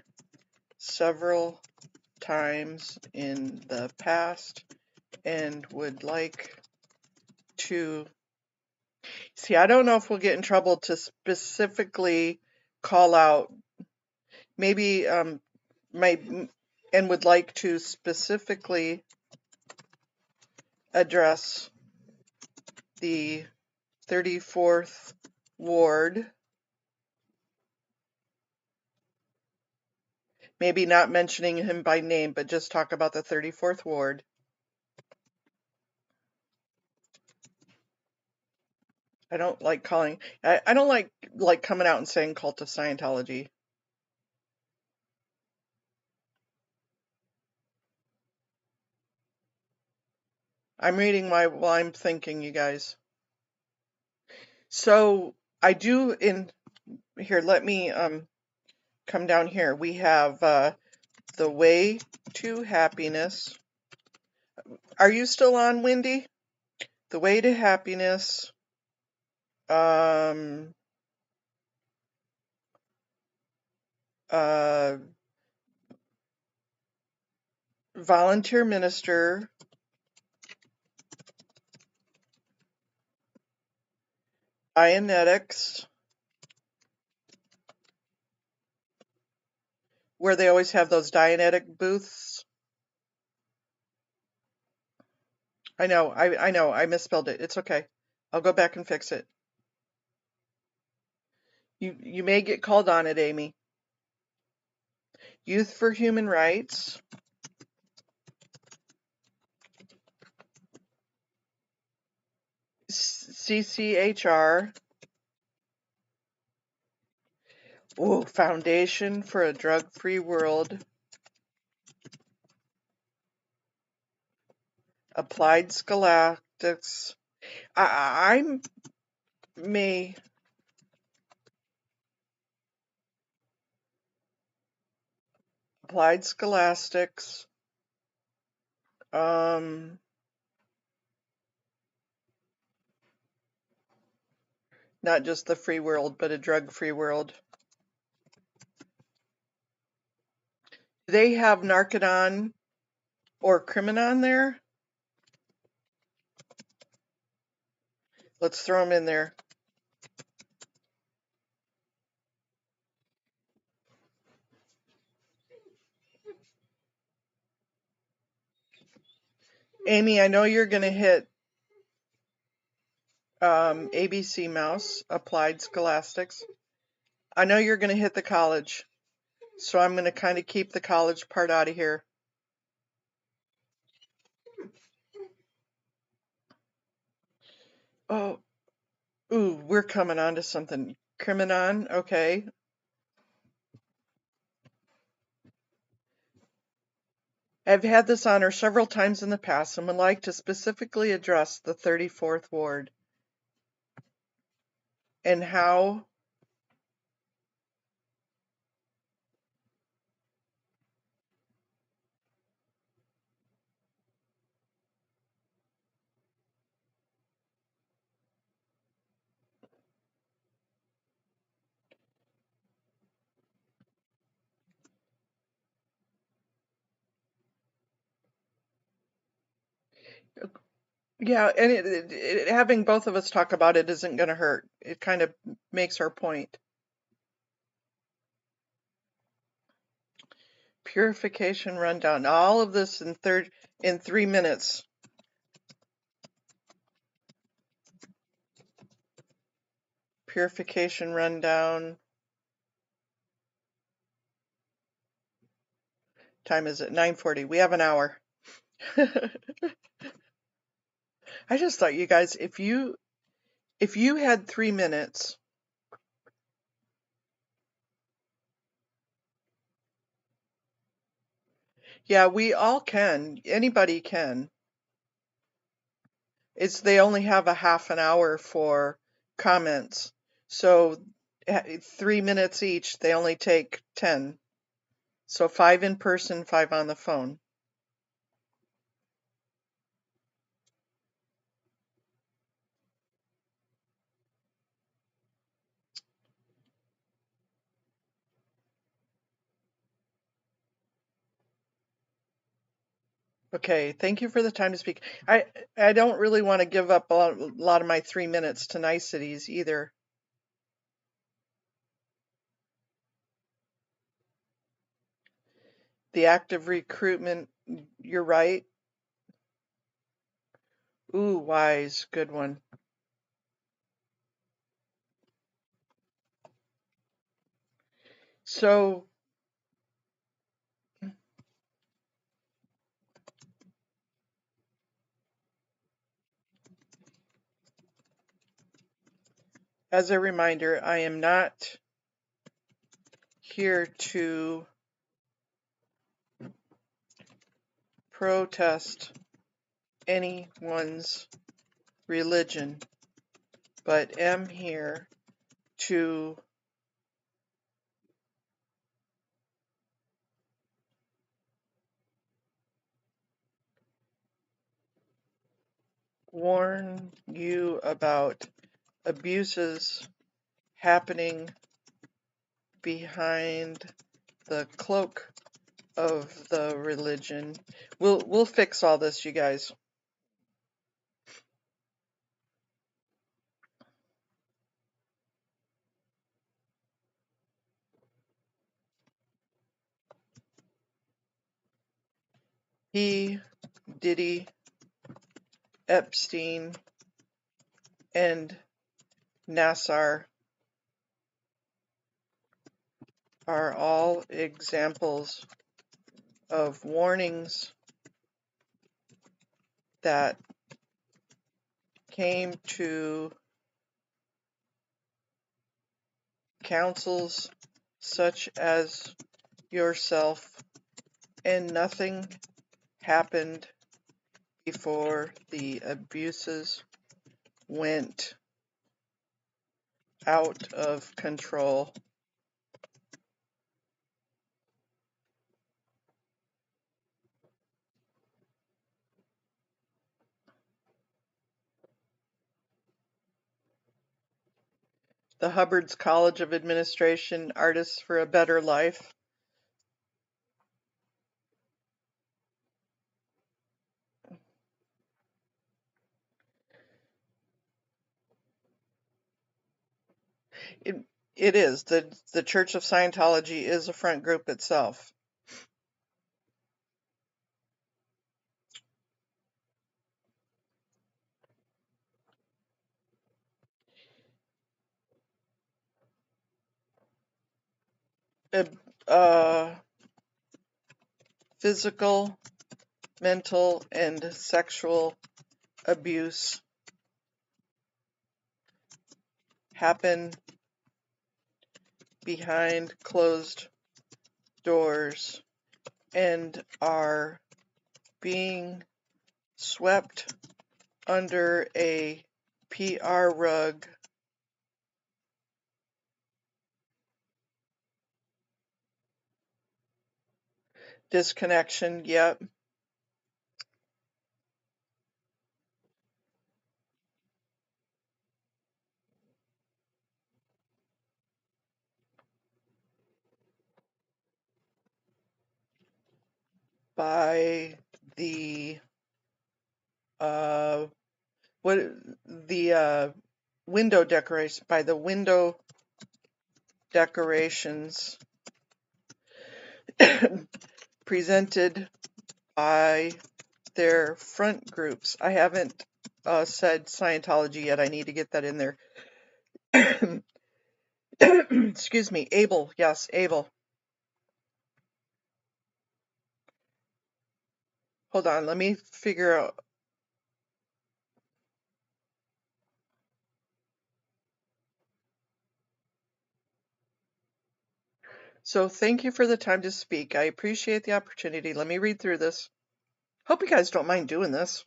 several times in the past and would like to see. I don't know if we'll get in trouble to specifically call out, maybe and would like to specifically address the 34th Ward, maybe not mentioning him by name, but just talk about the 34th Ward. I don't like calling, I don't like coming out and saying cult of Scientology. I'm reading while I'm thinking, you guys. So I do here, let me come down here. We have The Way to Happiness. Are you still on, Wendy? The Way to Happiness. Volunteer Minister. Dianetics. Where they always have those Dianetic booths. I know, I misspelled it. It's okay. I'll go back and fix it. You may get called on it, Amy. Youth for Human Rights. CCHR. Ooh, Foundation for a Drug-Free World. Applied Scholastics. I may. Applied Scholastics. Not just the free world, but a drug-free world. They have Narcodon or Criminon there? Let's throw them in there. Amy, I know you're going to hit ABC Mouse, Applied Scholastics. I know you're going to hit the college, so I'm going to kind of keep the college part out of here. Oh, ooh, we're coming on to something. Criminon, okay. I've had this honor several times in the past and would like to specifically address the 34th Ward and how yeah, and having both of us talk about it isn't going to hurt. It kind of makes our point. Purification rundown. All of this in 3 minutes. Purification rundown. Time is it? 9:40. We have an hour. I just thought, you guys, if you had 3 minutes, yeah, we all can. Anybody can. It's they only have a half an hour for comments. So 3 minutes each, they only take 10. So 5 in person, 5 on the phone. Okay, thank you for the time to speak. I don't really want to give up a lot of my 3 minutes to niceties either. The active recruitment, you're right. Ooh, wise, good one. So, as a reminder, I am not here to protest anyone's religion, but am here to warn you about abuses happening behind the cloak of the religion. We'll fix all this, you guys. He, Diddy, Epstein, and Nassar are all examples of warnings that came to councils such as yourself, and nothing happened before the abuses went out of control. The Hubbard's College of Administration, Artists for a Better Life. It, it is. The Church of Scientology is a front group itself. Uh, uh, Physical, mental, and sexual abuse happen behind closed doors and are being swept under a PR rug. Disconnection, yep. By the uh what the window decoration, by the window decorations presented by their front groups. I haven't said Scientology yet. I need to get that in there. Excuse me, Able. Yes, Able. Hold on, let me figure out. So thank you for the time to speak. I appreciate the opportunity. Let me read through this. Hope you guys don't mind doing this.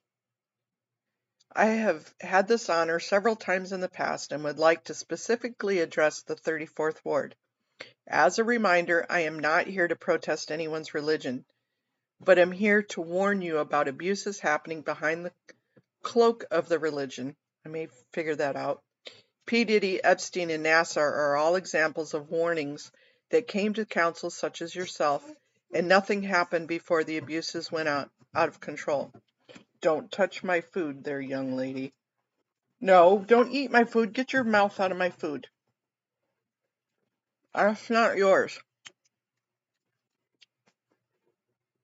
I have had this honor several times in the past and would like to specifically address the 34th Ward. As a reminder, I am not here to protest anyone's religion, but am here to warn you about abuses happening behind the cloak of the religion. I may figure that out. P. Diddy, Epstein, and Nassar are all examples of warnings that came to councils such as yourself, and nothing happened before the abuses went out of control. Don't touch my food there, young lady. No, don't eat my food. Get your mouth out of my food. That's not yours.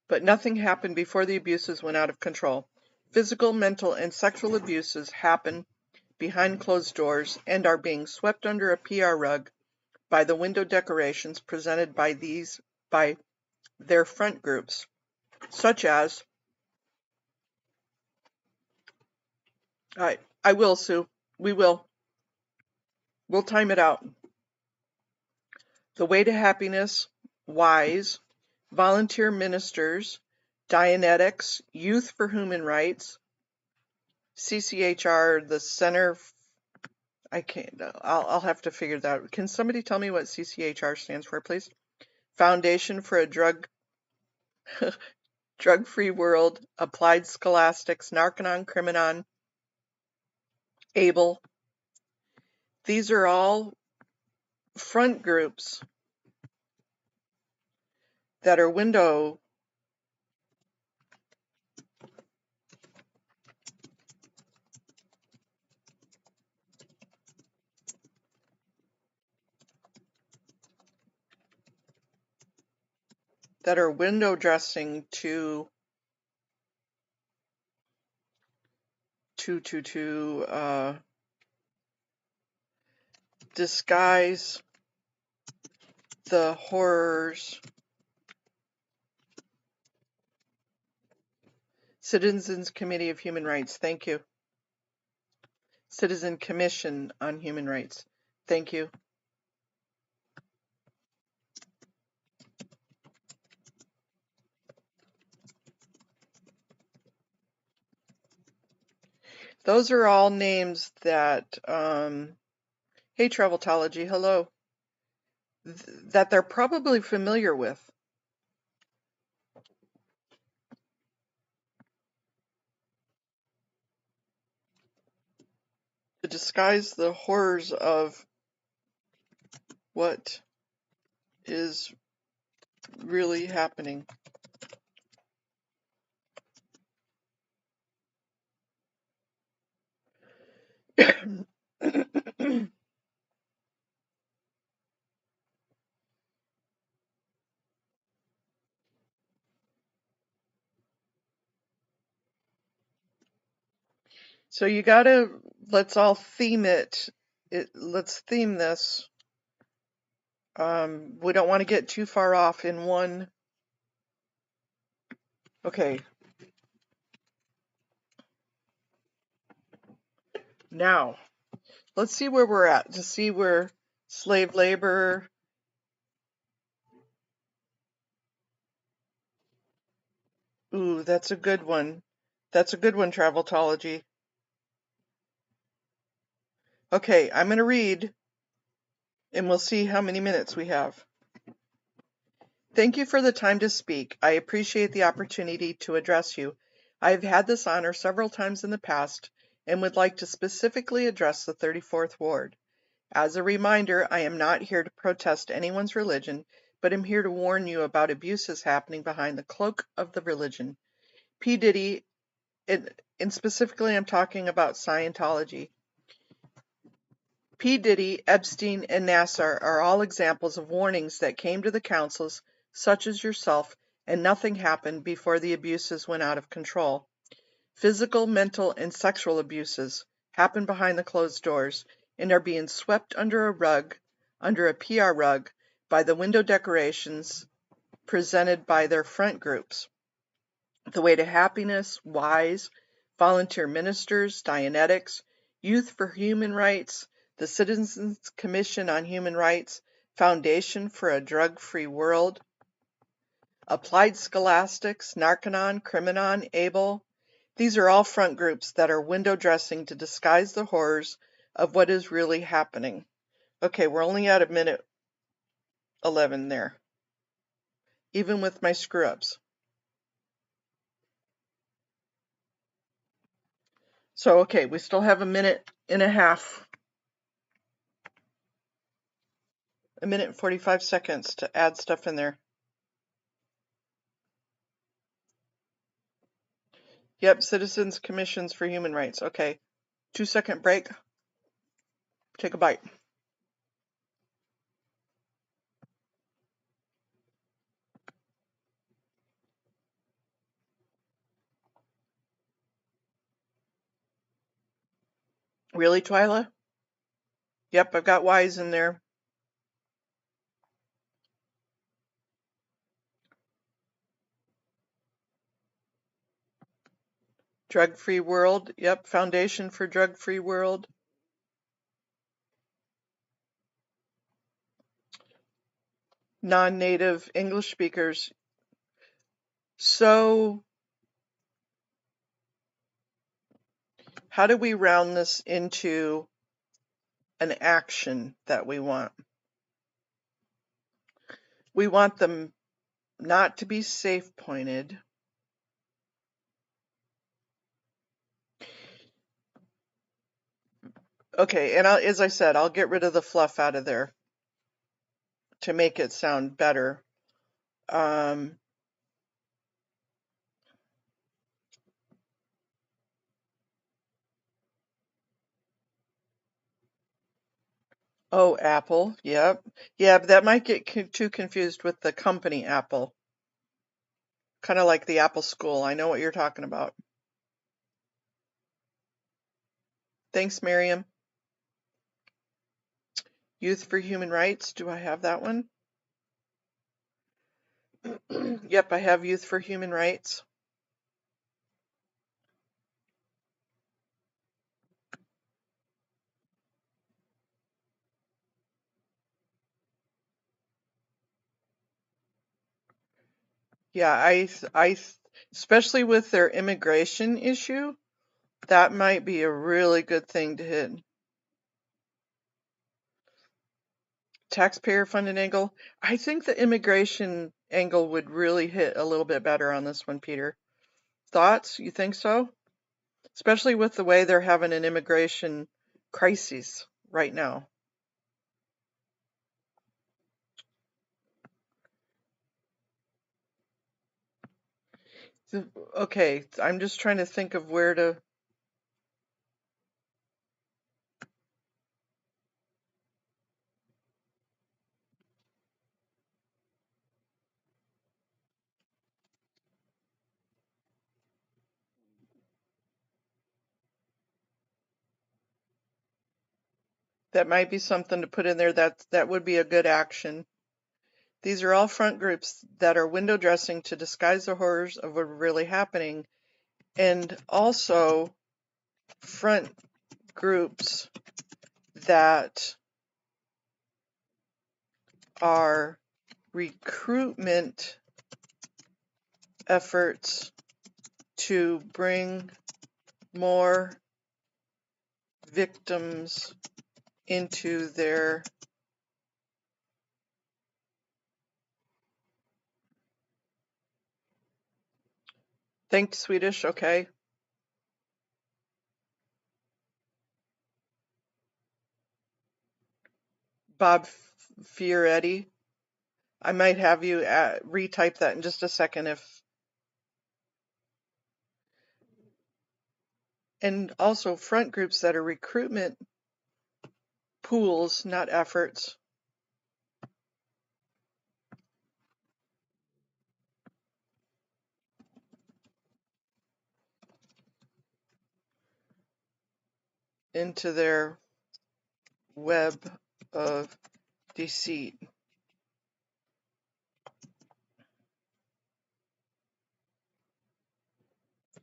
But nothing happened before the abuses went out of control. Physical, mental, and sexual abuses happen behind closed doors and are being swept under a PR rug by the window decorations presented by their front groups, such as I will, Sue. We will. We'll time it out. The Way to Happiness, WISE, Volunteer Ministers, Dianetics, Youth for Human Rights, CCHR, the Center. I can't. I'll have to figure that out. Can somebody tell me what CCHR stands for, please? Foundation for a Drug-Free World, Applied Scholastics, Narconon, Criminon, ABLE. These are all front groups that are window dressing to disguise the horrors. Citizens Committee of Human Rights, thank you. Citizen Commission on Human Rights, thank you. Those are all names that, hey Traveltology, hello, that they're probably familiar with. To disguise the horrors of what is really happening. So you gotta, let's all theme it. Let's theme this. We don't want to get too far off in one. Okay. Now, let's see where we're at to see where slave labor. Ooh, that's a good one. That's a good one, Traveltology. Okay, I'm going to read and we'll see how many minutes we have. Thank you for the time to speak. I appreciate the opportunity to address you. I have had this honor several times in the past and would like to specifically address the 34th Ward. As a reminder, I am not here to protest anyone's religion, but am here to warn you about abuses happening behind the cloak of the religion. P. Diddy, and specifically I'm talking about Scientology. P. Diddy, Epstein, and Nassar are all examples of warnings that came to the councils, such as yourself, and nothing happened before the abuses went out of control. Physical, mental, and sexual abuses happen behind the closed doors and are being swept under a PR rug, by the window decorations presented by their front groups. The Way to Happiness, WISE, Volunteer Ministers, Dianetics, Youth for Human Rights, the Citizens Commission on Human Rights, Foundation for a Drug-Free World, Applied Scholastics, Narconon, Criminon, ABLE. These are all front groups that are window dressing to disguise the horrors of what is really happening. Okay, we're only at a minute 11 there, even with my screw-ups. So, okay, we still have a minute and a half, a minute and 45 seconds to add stuff in there. Yep, Citizens Commissions for Human Rights. Okay, 2-second break. Take a bite. Really, Twyla? Yep, I've got Wise in there. Drug-Free World. Yep, Foundation for Drug-Free World. Non-native English speakers. So, how do we round this into an action that we want? We want them not to be safe pointed. Okay, and as I said, I'll get rid of the fluff out of there to make it sound better. Oh, Apple. Yep. Yeah, but that might get too confused with the company Apple. Kind of like the Apple School. I know what you're talking about. Thanks, Miriam. Youth for Human Rights. Do I have that one? Yep, I have Youth for Human Rights. Yeah, especially with their immigration issue, that might be a really good thing to hit. Taxpayer funded angle. I think the immigration angle would really hit a little bit better on this one, Peter. Thoughts? You think so? Especially with the way they're having an immigration crisis right now. Okay, I'm just trying to think of where to. That might be something to put in there. That would be a good action. These are all front groups that are window dressing to disguise the horrors of what are really happening, and also front groups that are recruitment efforts to bring more victims into their think Swedish, okay. Bob Fioretti. I might have you retype that in just a second if. And also front groups that are recruitment pools, not efforts. Into their web of deceit.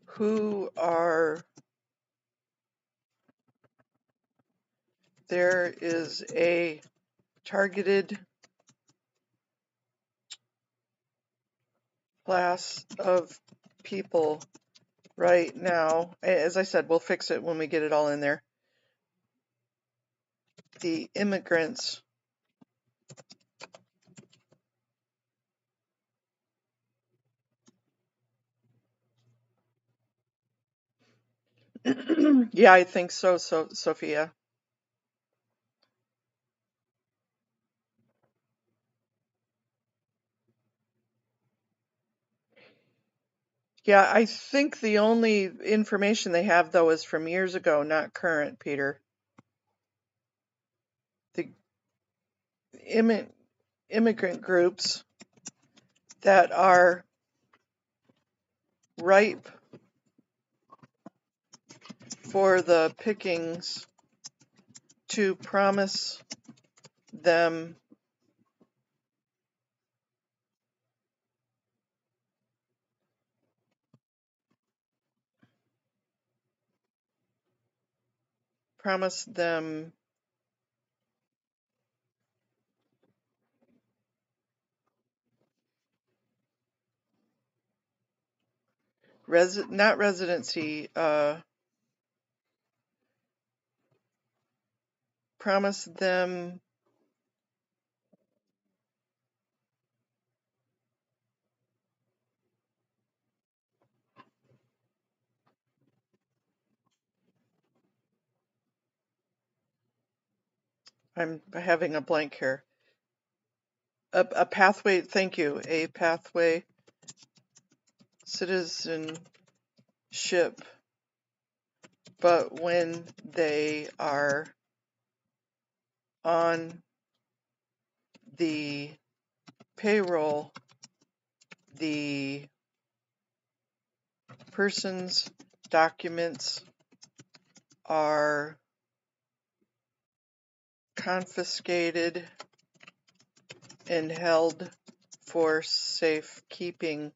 Who are, there is a targeted class of people right now. As I said, we'll fix it when we get it all in there. The immigrants yeah, I think so, Sophia. Yeah, I think the only information they have, though, is from years ago, not current, Peter. The immigrant groups that are ripe for the pickings to promise them not residency, promise them I'm having a blank here. A pathway, thank you, a pathway citizenship, but when they are on the payroll, the person's documents are confiscated and held for safekeeping.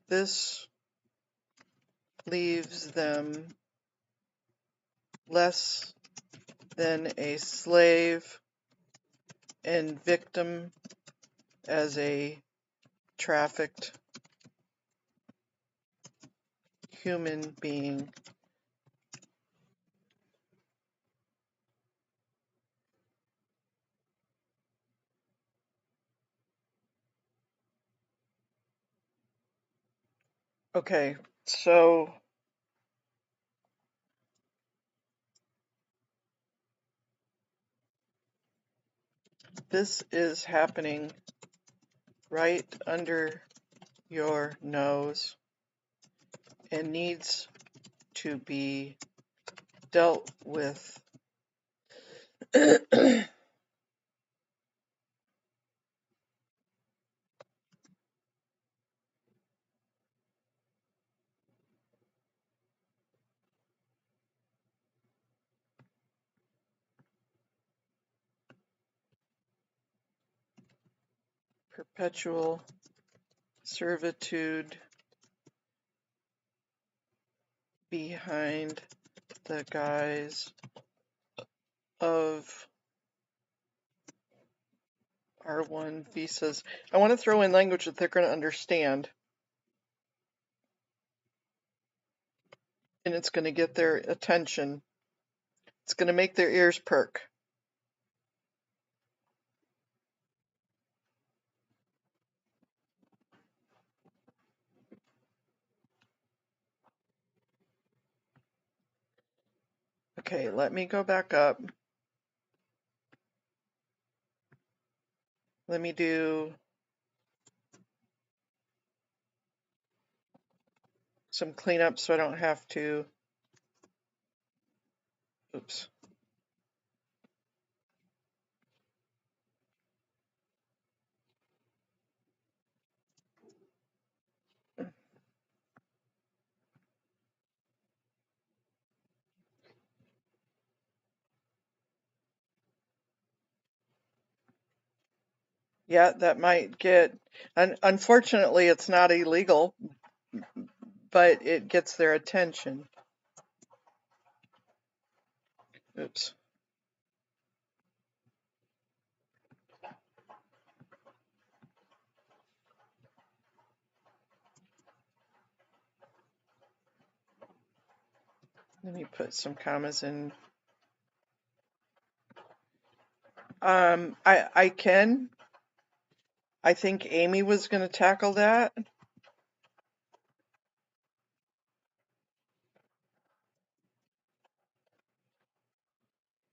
This leaves them less than a slave and victim as a trafficked human being. Okay, so this is happening right under your nose and needs to be dealt with. perpetual servitude behind the guise of R1 visas. I want to throw in language that they're going to understand, and it's going to get their attention. It's going to make their ears perk. Okay, let me go back up. Let me do some cleanup so I don't have to. Oops. Yeah, that might get, unfortunately, it's not illegal, but it gets their attention. Oops. Let me put some commas in. I can. I think Amy was going to tackle that.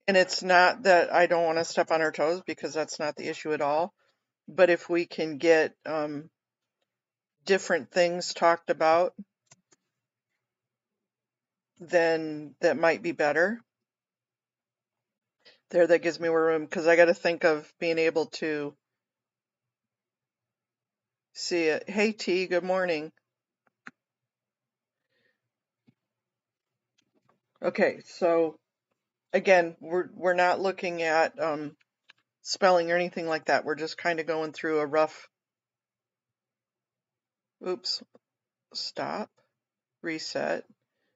And it's not that I don't want to step on her toes, because that's not the issue at all. But if we can get different things talked about, then that might be better. There, that gives me more room, because I got to think of being able to see it. Hey T, good morning. Okay, so again, we're not looking at spelling or anything like that. We're just kind of going through a rough. Oops, stop, reset.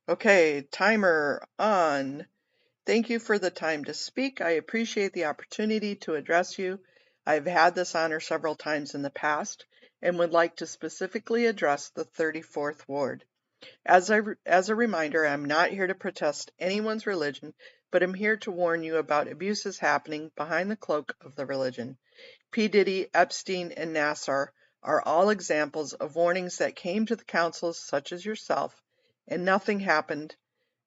Okay, timer on. Thank you for the time to speak. I appreciate the opportunity to address you. I've had this honor several times in the past and would like to specifically address the 34th Ward. As a reminder, I'm not here to protest anyone's religion, but I'm here to warn you about abuses happening behind the cloak of the religion. P. Diddy, Epstein, and Nassar are all examples of warnings that came to the councils such as yourself, and nothing happened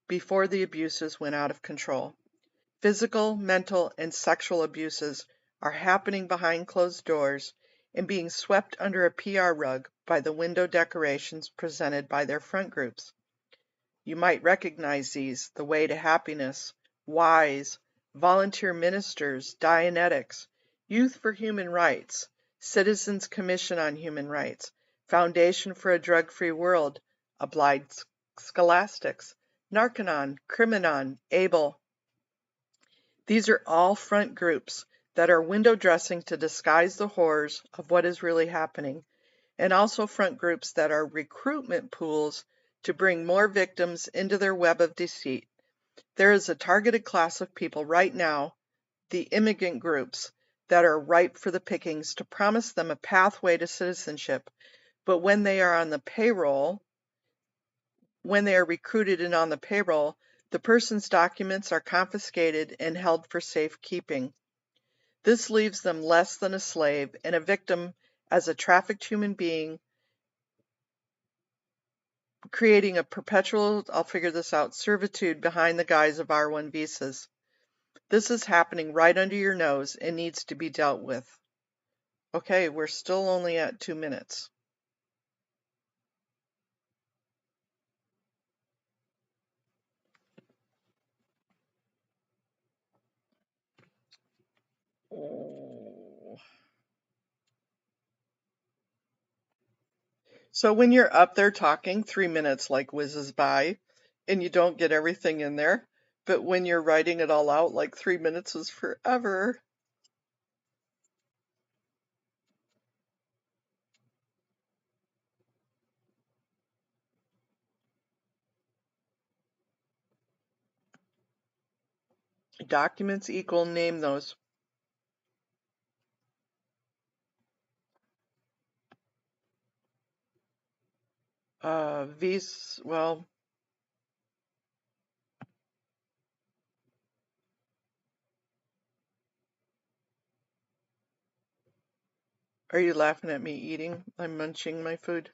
before the abuses went out of control. Physical, mental, and sexual abuses are happening behind closed doors and being swept under a PR rug by the window decorations presented by their front groups. You might recognize these: The Way to Happiness, WISE, Volunteer Ministers, Dianetics, Youth for Human Rights, Citizens Commission on Human Rights, Foundation for a Drug-Free World, Applied Scholastics, Narcanon, Criminon, ABLE. These are all front groups that are window dressing to disguise the horrors of what is really happening, and also front groups that are recruitment pools to bring more victims into their web of deceit. There is a targeted class of people right now, the immigrant groups, that are ripe for the pickings to promise them a pathway to citizenship, but when they are on the payroll, when they are recruited and on the payroll, the person's documents are confiscated and held for safekeeping. This leaves them less than a slave and a victim as a trafficked human being, creating a perpetual, I'll figure this out, servitude behind the guise of R1 visas. This is happening right under your nose and needs to be dealt with. Okay, we're still only at 2 minutes. Oh. So when you're up there talking, 3 minutes like whizzes by and you don't get everything in there. But when you're writing it all out, like 3 minutes is forever. Documents equal, name those. Well, are you laughing at me eating? I'm munching my food.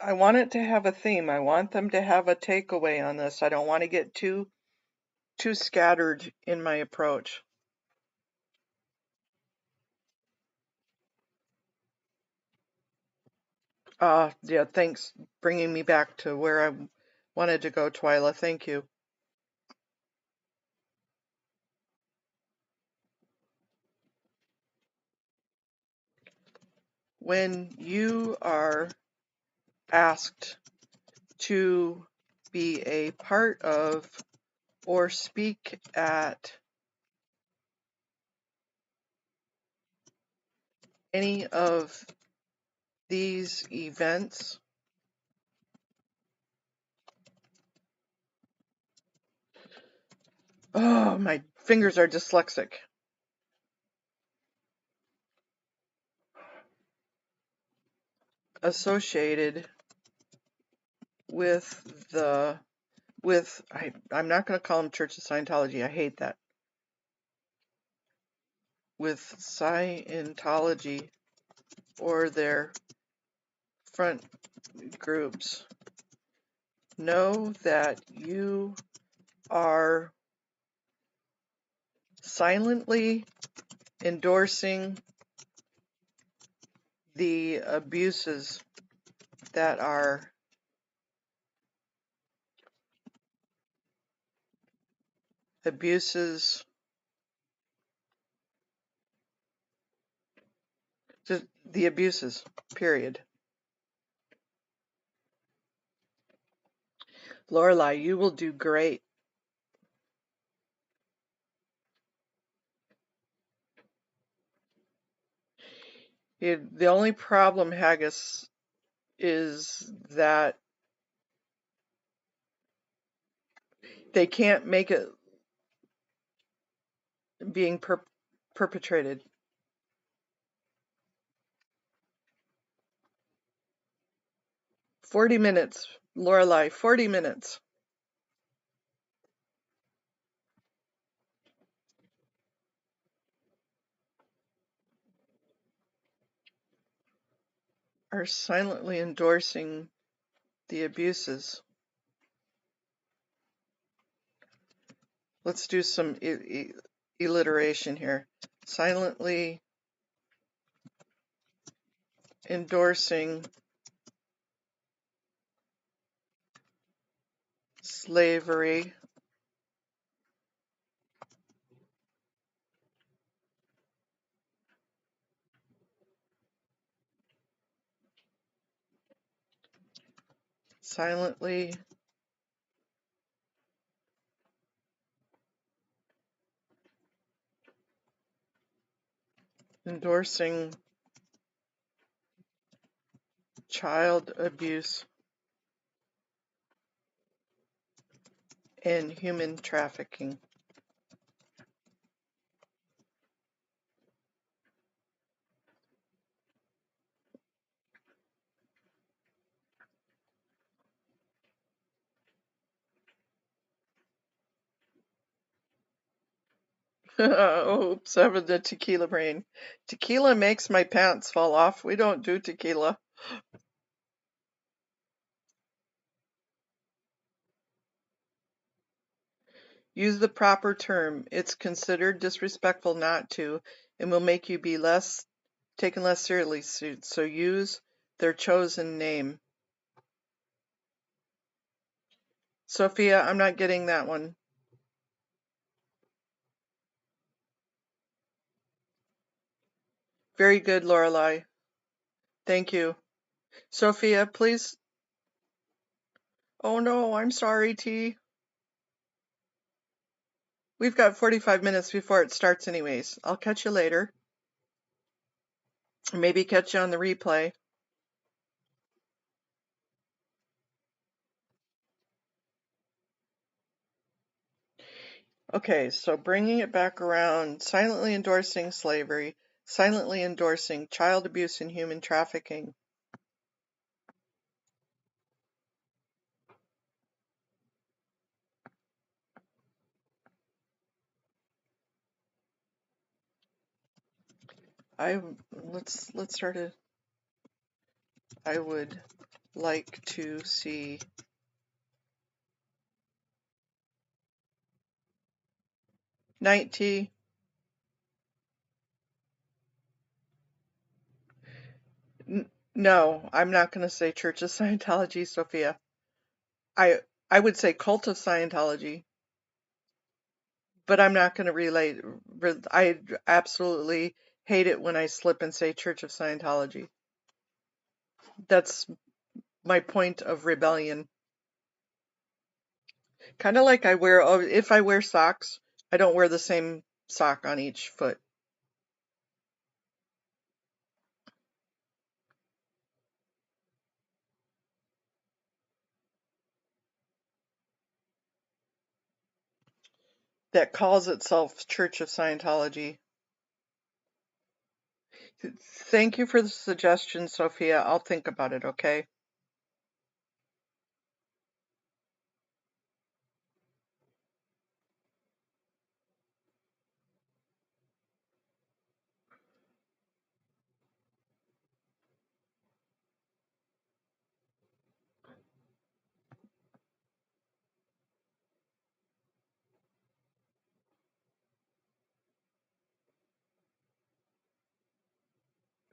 I want it to have a theme. I want them to have a takeaway on this. I don't want to get too scattered in my approach. Yeah, thanks bringing me back to where I wanted to go, Twyla. Thank you. When you are asked to be a part of or speak at any of these events, oh, my fingers are dyslexic. Associated with I'm not going to call them Church of Scientology. I hate that. With Scientology or their front groups, know that you are silently endorsing the abuses that are abuses, the abuses, period. Lorelai, you will do great. The only problem, Haggis, is that they can't make it being perpetrated. 40 minutes, Lorelai, 40 minutes. Are silently endorsing the abuses. Let's do some alliteration here. Silently endorsing slavery silently endorsing child abuse and human trafficking. Oops, I have the tequila brain. Tequila makes my pants fall off. We don't do tequila. Use the proper term. It's considered disrespectful not to, and will make you be taken less seriously. So use their chosen name. Sophia, I'm not getting that one. Very good, Lorelai. Thank you. Sophia, please. Oh no, I'm sorry, T. We've got 45 minutes before it starts anyways. I'll catch you later. Maybe catch you on the replay. Okay, so bringing it back around, silently endorsing slavery, silently endorsing child abuse and human trafficking. Let's start it. I would like to see '90. No, I'm not going to say Church of Scientology, Sophia. I I would say Cult of Scientology, but I'm not going to relate. I absolutely hate it when I slip and say Church of Scientology. That's my point of rebellion. Kind of like if I wear socks, I don't wear the same sock on each foot. That calls itself Church of Scientology. Thank you for the suggestion, Sophia. I'll think about it, okay?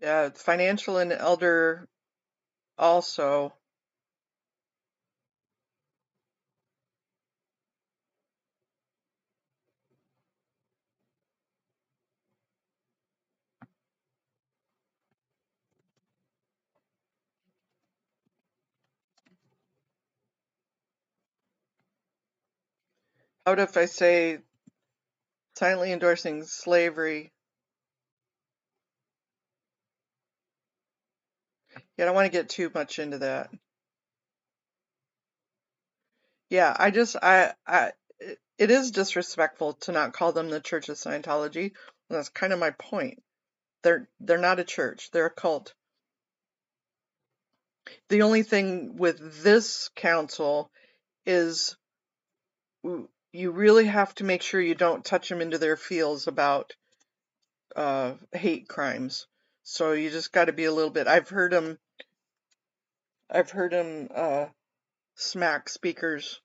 Yeah, financial and elder also. How about if I say silently endorsing slavery? Yeah, I don't want to get too much into that. Yeah, it is disrespectful to not call them the Church of Scientology. And that's kind of my point. They're not a church. They're a cult. The only thing with this council is you really have to make sure you don't touch them into their feels about hate crimes. So you just got to be a little bit. I've heard them smack speakers.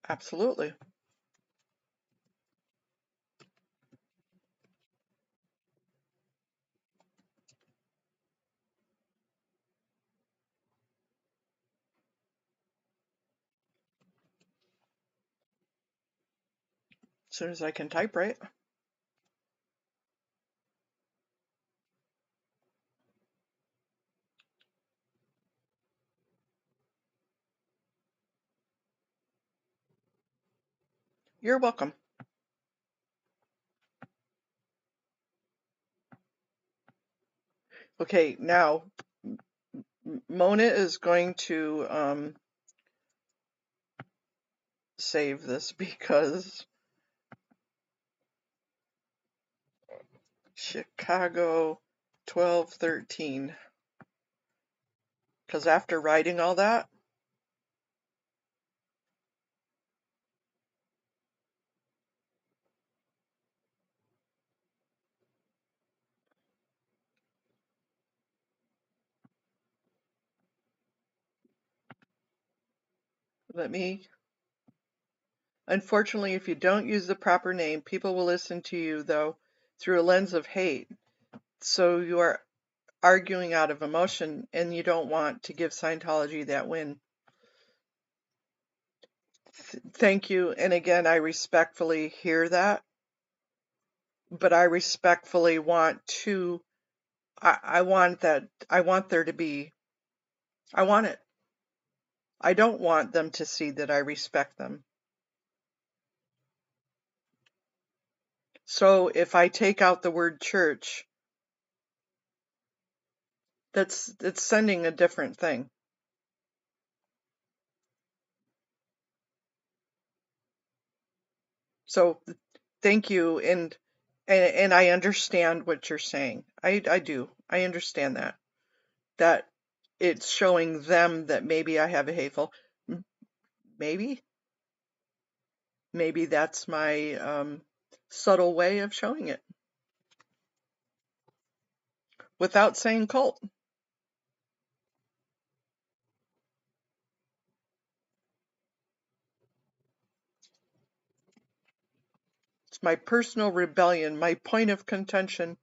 Absolutely. As soon as I can type right. You're welcome. Okay, now Mona is going to save this because Chicago 1213. Because after writing all that, let me. Unfortunately, if you don't use the proper name, people will listen to you, though, through a lens of hate. So you are arguing out of emotion, and you don't want to give Scientology that win. Thank you. And again, I respectfully hear that, but I respectfully want to, I want there to be I want it. I don't want them to see that I respect them. So if I take out the word church, it's sending a different thing. So thank you, and I understand what you're saying. I do. I understand that it's showing them that maybe I have a hateful, maybe that's my subtle way of showing it without saying cult. It's my personal rebellion, my point of contention.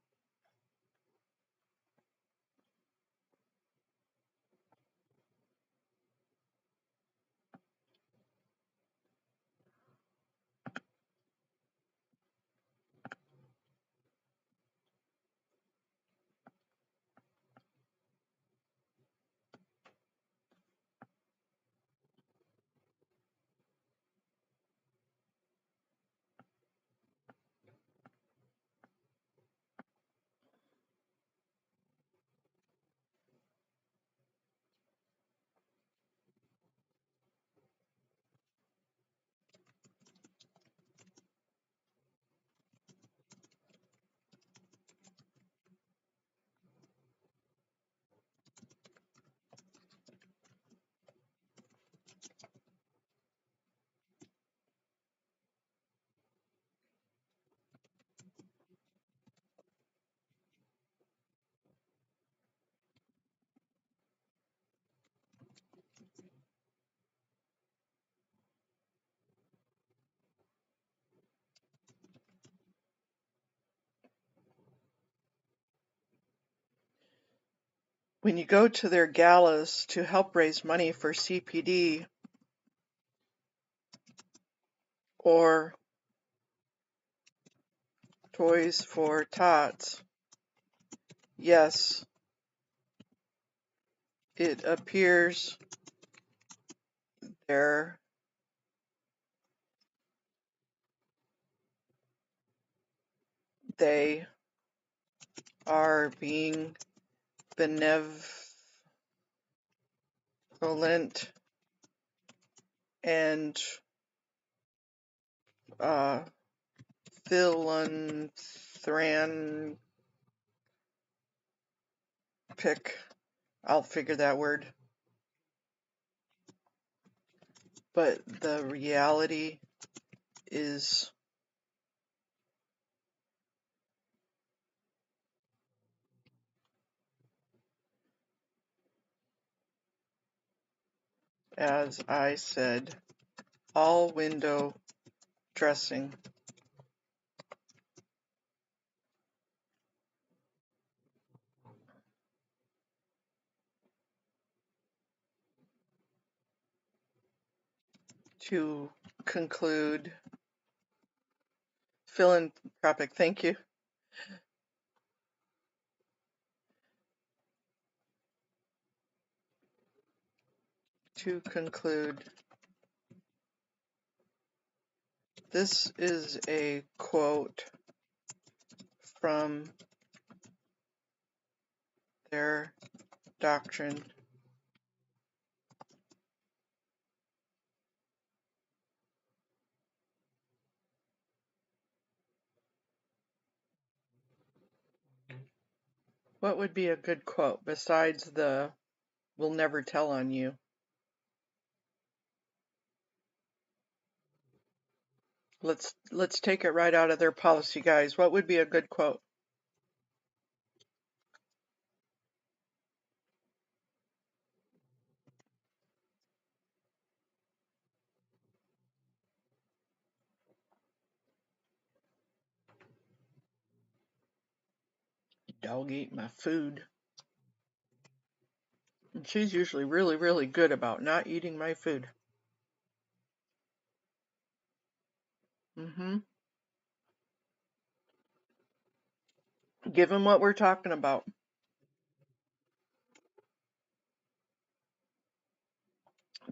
When you go to their galas to help raise money for CPD or Toys for Tots, yes, it appears there they are being benevolent and uh, philanthropic. I'll figure that word. But the reality is, as I said, all window dressing to conclude philanthropic. Thank you. To conclude, this is a quote from their doctrine. What would be a good quote besides the "we'll never tell on you"? Let's take it right out of their policy, guys. What would be a good quote? Dog eat my food. And she's usually really, really good about not eating my food. Mm-hmm. Given what we're talking about.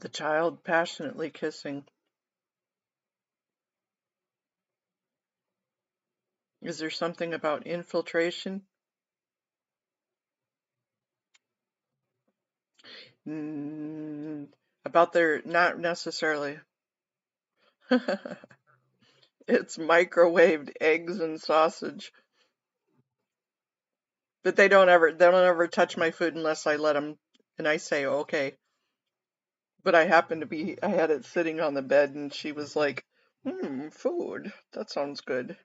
The child passionately kissing. Is there something about infiltration? Mm, about their, not necessarily. It's microwaved eggs and sausage. But they don't ever touch my food unless I let them, and I say, okay. But I had it sitting on the bed and she was like, food. That sounds good.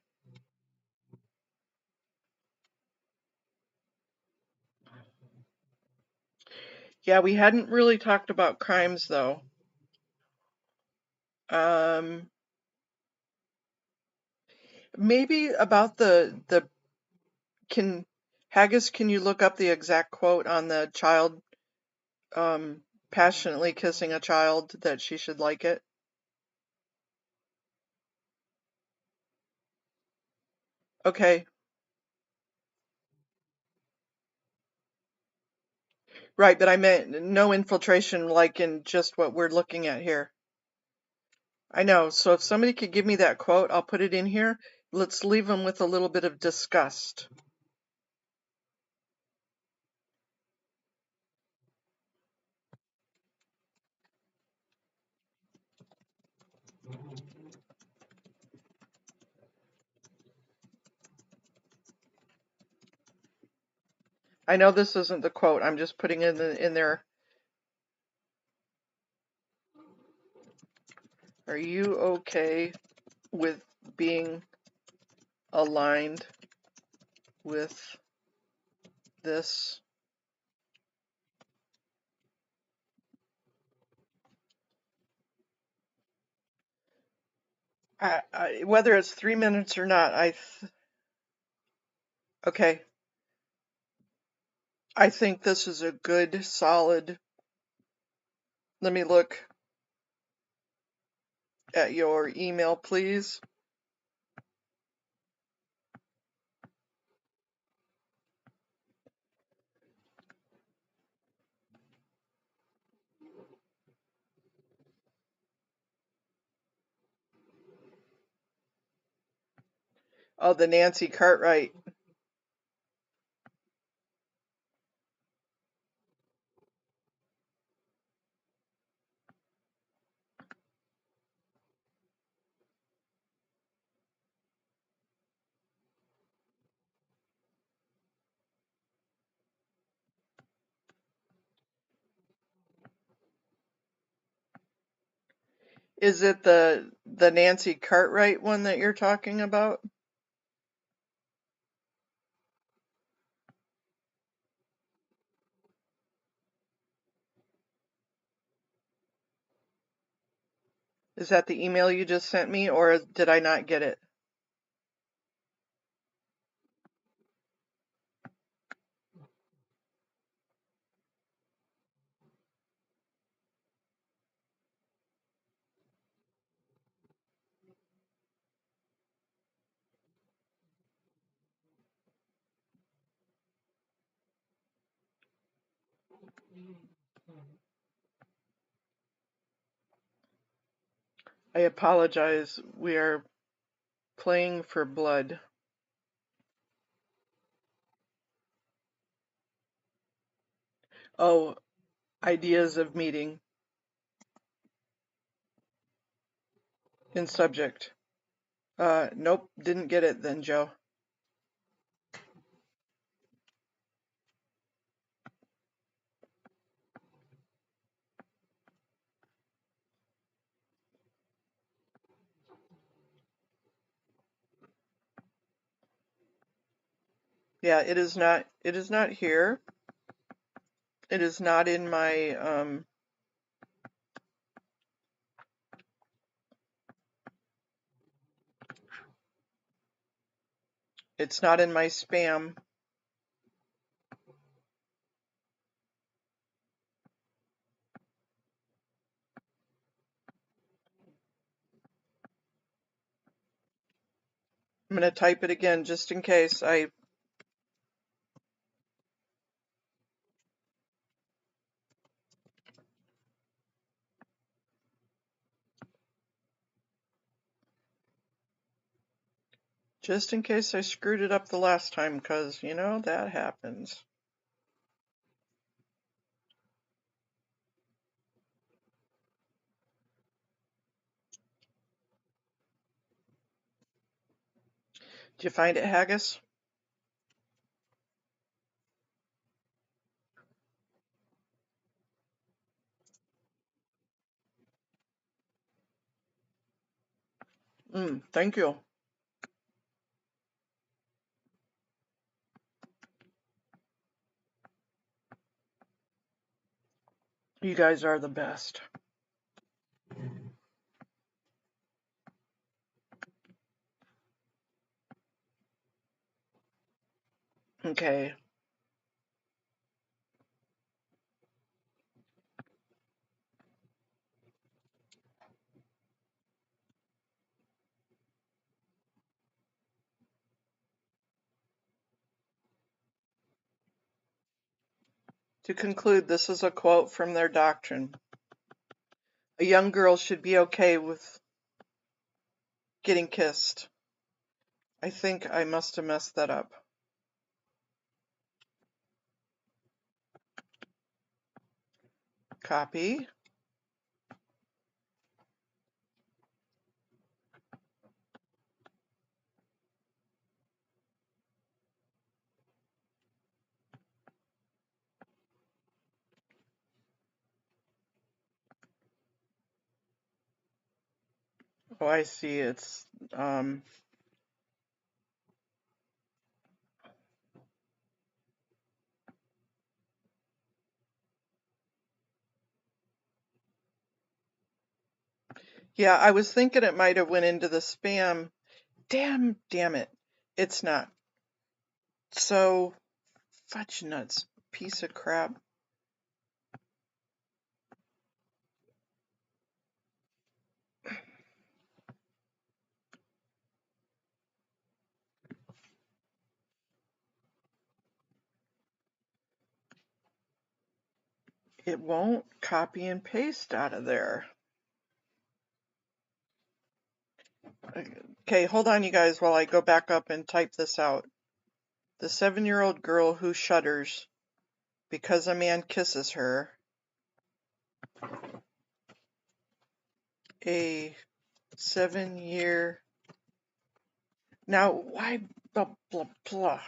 Yeah, we hadn't really talked about crimes though. Um, maybe about can, Haggis, can you look up the exact quote on the child, um, passionately kissing a child that she should like it? Okay, right, but I meant no infiltration like in just what we're looking at here. I know, so if somebody could give me that quote, I'll put it in here. Let's leave them with a little bit of disgust. I know this isn't the quote, I'm just putting it in there. Are you okay with being aligned with this? Whether it's 3 minutes or not, okay. I think this is a good, solid. Let me look at your email, please. Oh, the Nancy Cartwright. Is it the Nancy Cartwright one that you're talking about? Is that the email you just sent me, or did I not get it? I apologize. We are playing for blood. Oh, ideas of meeting in subject. Nope, didn't get it then, Joe. Yeah, it is not here. It is not in my, it's not in my spam. I'm gonna type it again just in case. Just in case I screwed it up the last time, because, you know, that happens. Did you find it, Haggis? Thank you. You guys are the best. Okay. To conclude, this is a quote from their doctrine. A young girl should be okay with getting kissed. I think I must have messed that up. Copy. Oh, I see. It's, yeah, I was thinking it might have went into the spam. Damn it. It's not. So, fudge nuts, piece of crap. It won't copy and paste out of there. Okay, hold on, you guys, while I go back up and type this out. The 7-year-old girl who shudders because a man kisses her. A 7-year. Now, why blah blah blah?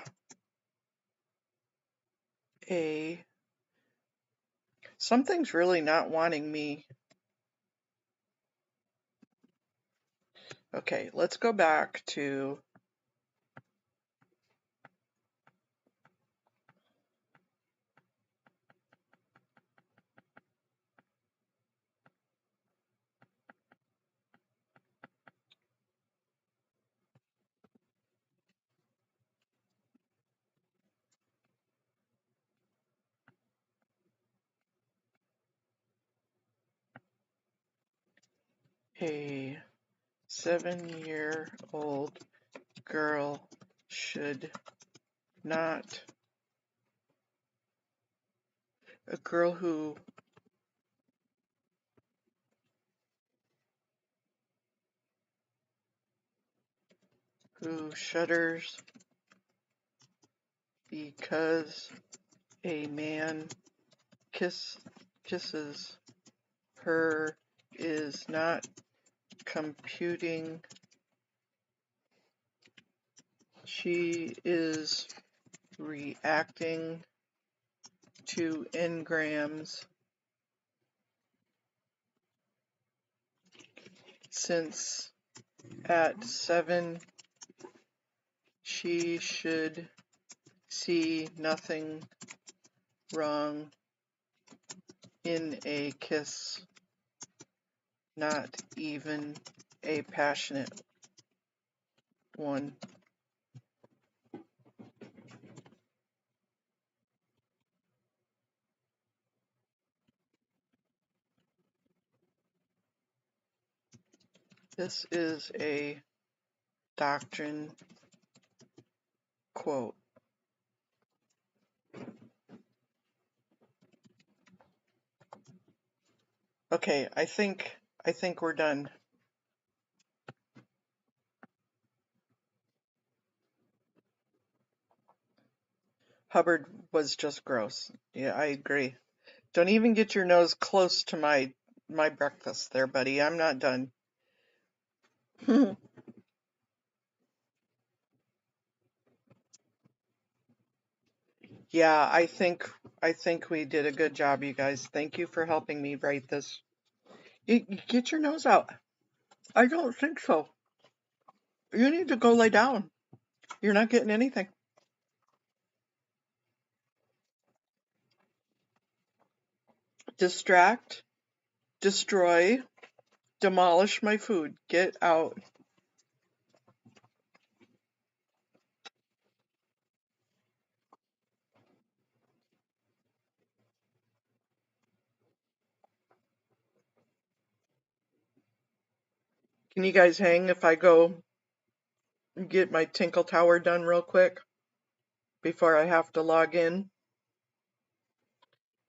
A. Something's really not wanting me. Okay, let's go back to a 7-year-old girl should not. A girl who shudders because a man kisses her is not computing. She is reacting to engrams since at 7 she should see nothing wrong in a kiss, not even a passionate one. This is a doctrine quote. Okay, I think we're done. Hubbard was just gross. Yeah, I agree. Don't even get your nose close to my breakfast there, buddy. I'm not done. Yeah, I think we did a good job, you guys. Thank you for helping me write this. You get your nose out. I don't think so. You need to go lay down. You're not getting anything. Distract, destroy, demolish my food. Get out. Can you guys hang if I go get my Tinkle Tower done real quick before I have to log in?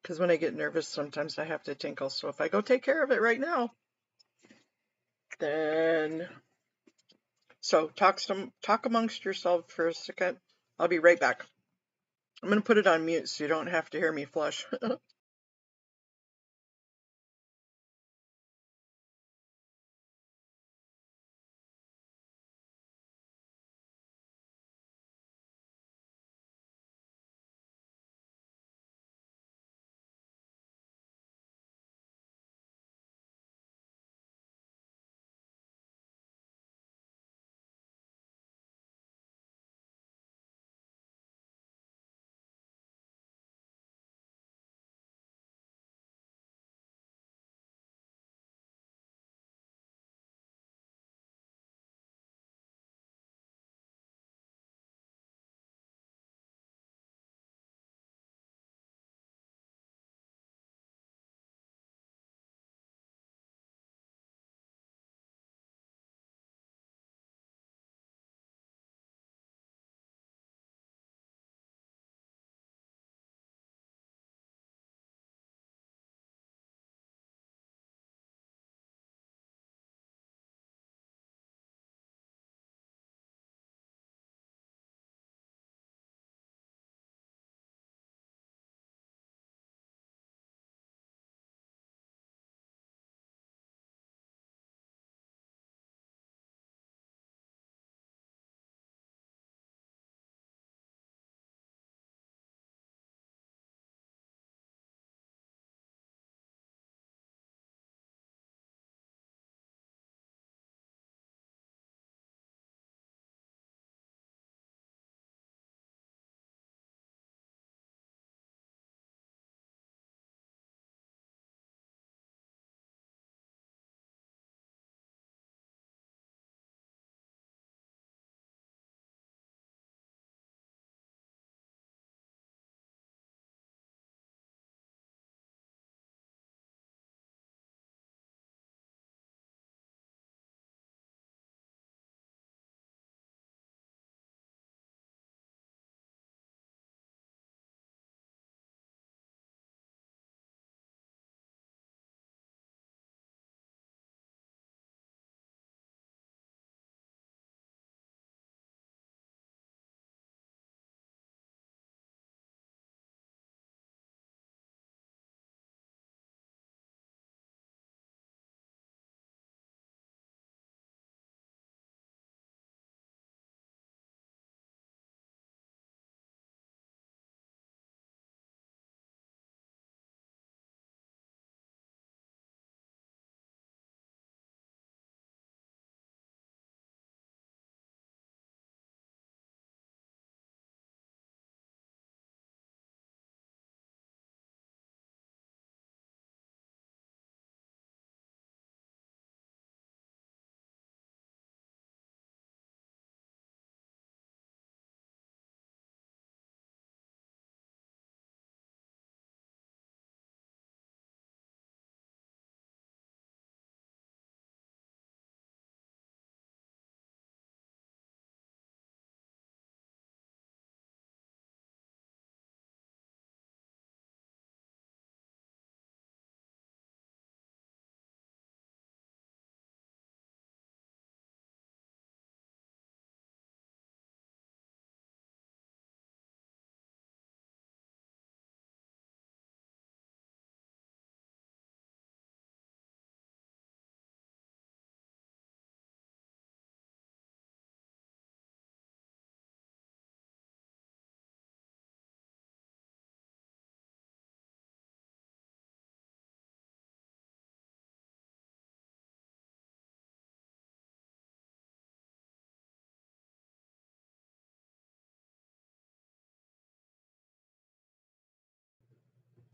Because when I get nervous, sometimes I have to tinkle. So if I go take care of it right now, then so talk amongst yourselves for a second. I'll be right back. I'm gonna put it on mute so you don't have to hear me flush.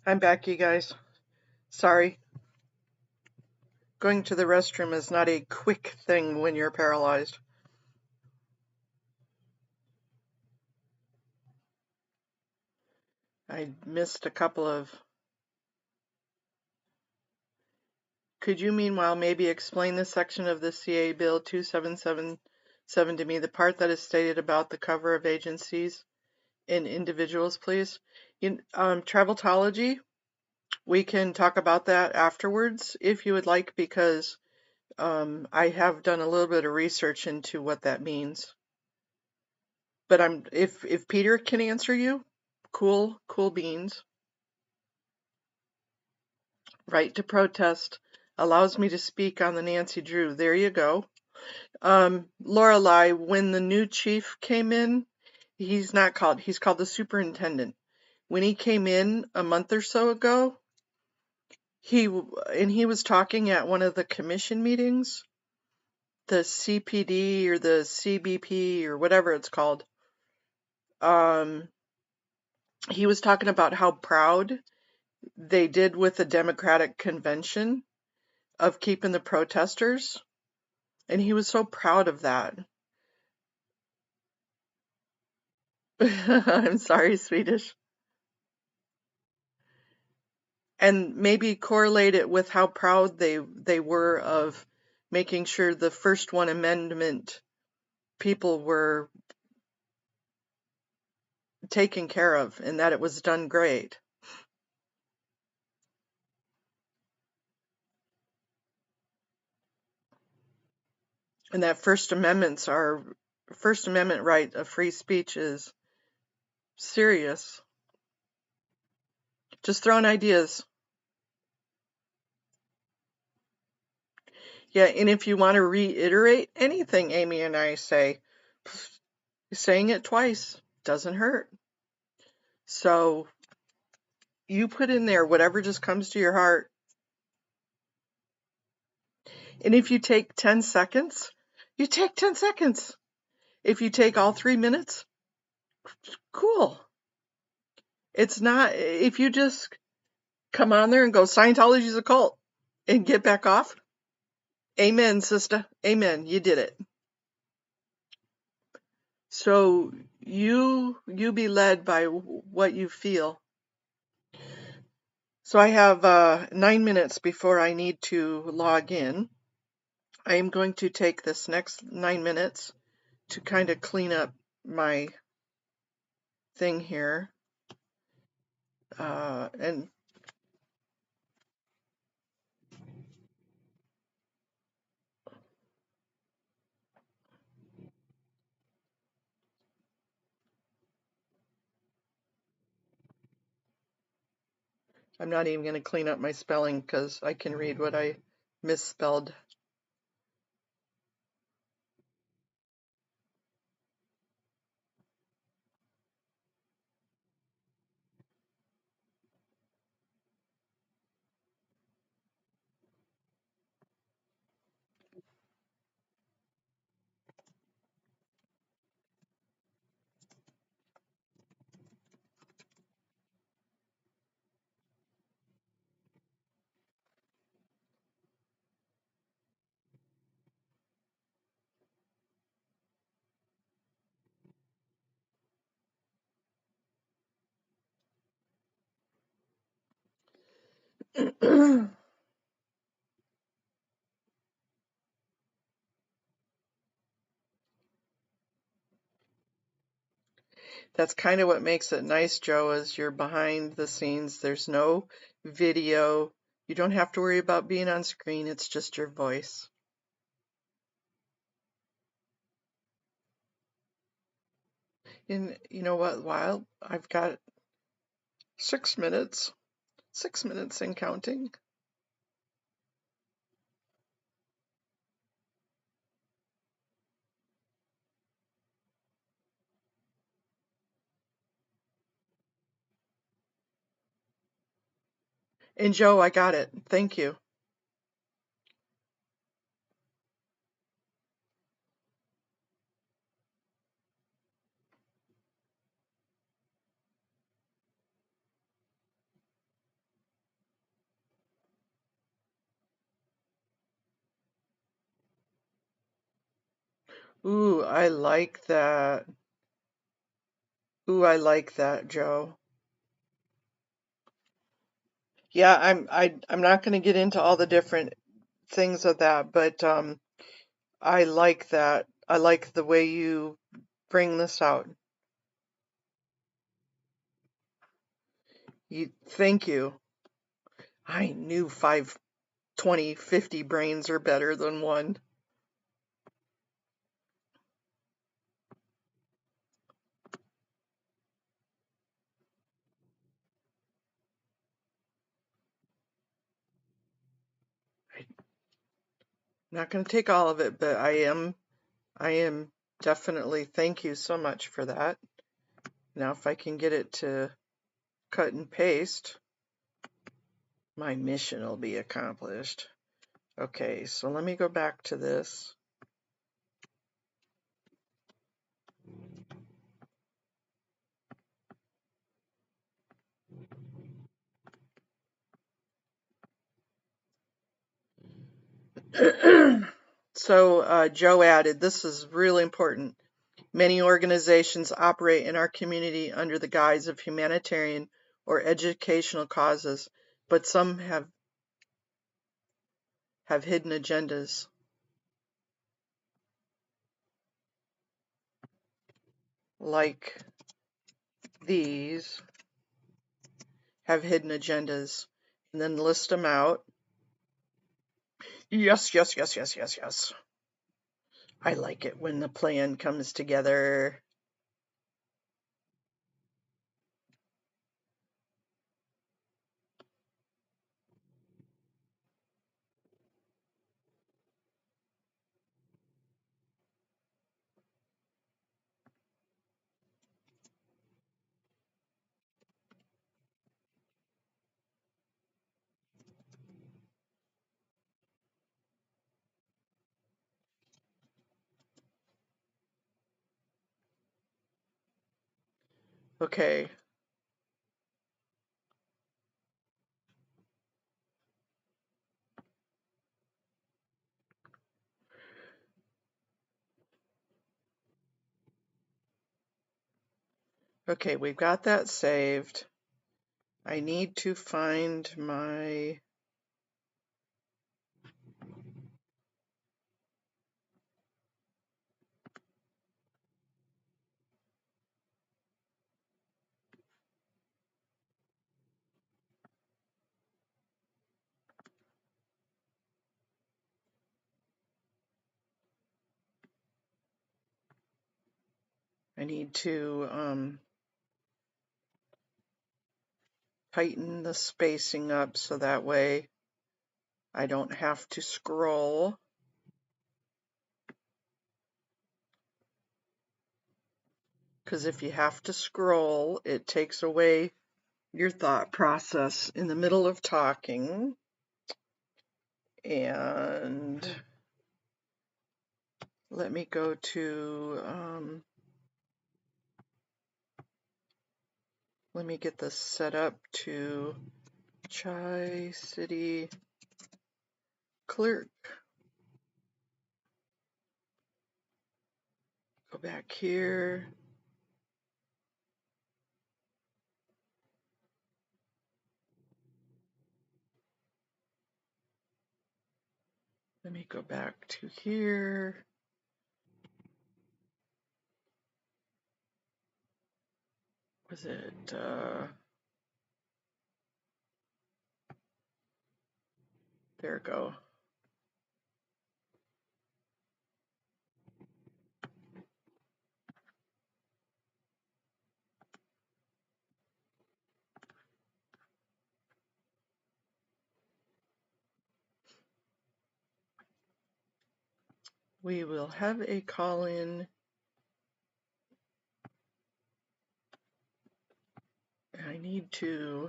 I'm back, you guys. Sorry. Going to the restroom is not a quick thing when you're paralyzed. I missed a couple of... Could you meanwhile maybe explain this section of the CA Bill 2777 to me, the part that is stated about the cover of agencies and individuals, please? Traveltology, we can talk about that afterwards if you would like, because I have done a little bit of research into what that means. But if Peter can answer you, cool beans. Right to protest allows me to speak on the Nancy Drew. There you go. Lorelei, when the new chief came in, he's called the superintendent. When he came in a month or so ago, he was talking at one of the commission meetings, the CPD or the CBP or whatever it's called. He was talking about how proud they did with the Democratic convention of keeping the protesters, and he was so proud of that. I'm sorry, Swedish. And maybe correlate it with how proud they were of making sure the first one amendment people were taken care of and that it was done great. And that First Amendment right of free speech is serious. Just throwing ideas. Yeah, and if you want to reiterate anything Amy and I say, saying it twice doesn't hurt. So you put in there whatever just comes to your heart. And if you take 10 seconds, you take 10 seconds. If you take all 3 minutes, cool. It's not, if you just come on there and go, Scientology's a cult, and get back off, amen, sister. Amen. You did it. So you be led by what you feel. So I have 9 minutes before I need to log in. I am going to take this next 9 minutes to kind of clean up my thing here. And I'm not even going to clean up my spelling because I can read what I misspelled. That's kind of what makes it nice, Joe, is you're behind the scenes. There's no video. You don't have to worry about being on screen. It's just your voice. And you know what? While I've got 6 minutes, 6 minutes and counting. And Joe, I got it. Thank you. Ooh, I like that. Ooh, I like that, Joe. Yeah, I'm not going to get into all the different things of that, but I like that. I like the way you bring this out. Thank you. I knew 5, 20, 50 brains are better than one. I'm not going to take all of it, but I am definitely, thank you so much for that. Now if I can get it to cut and paste, my mission will be accomplished. Okay, so let me go back to this. So Joe added, this is really important. Many organizations operate in our community under the guise of humanitarian or educational causes, but some have hidden agendas. Like these have hidden agendas, and then list them out. Yes, yes, yes, yes, yes, yes. I like it when the plan comes together. Okay. Okay, we've got that saved. I need to find my I need to tighten the spacing up so that way I don't have to scroll. Because if you have to scroll, it takes away your thought process in the middle of talking. And let me go to, let me get this set up to Tri-City Clerk. Go back here. Let me go back to here. Was it, there we go. We will have a call-in. I need to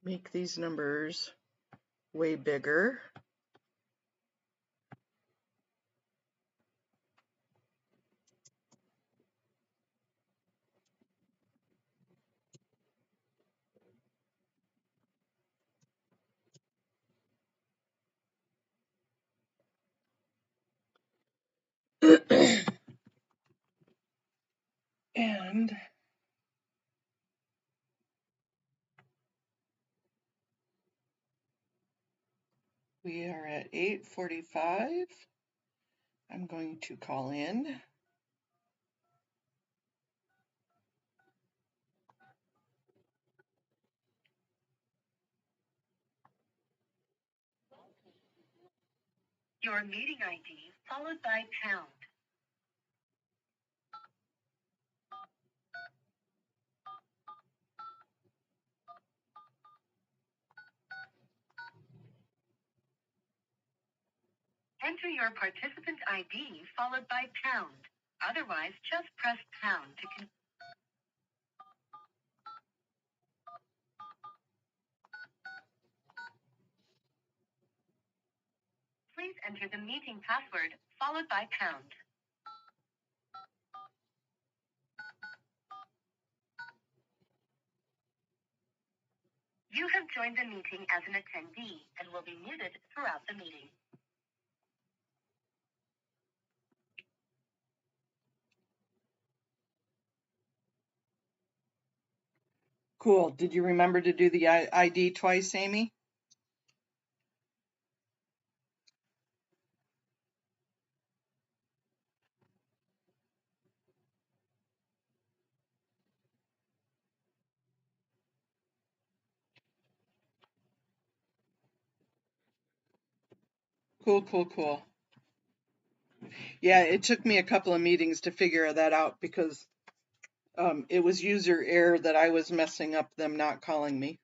make these numbers way bigger. And we are at 8:45. I'm going to call in.
Your meeting ID followed by pound. Enter your participant ID followed by pound. Otherwise, just press pound to continue. Please enter the meeting password followed by pound. You have joined the meeting as an attendee and will be muted throughout the meeting.
Cool. Did you remember to do the ID twice, Amy? Cool, cool, cool. Yeah, it took me a couple of meetings to figure that out because it was user error that I was messing up them not calling me.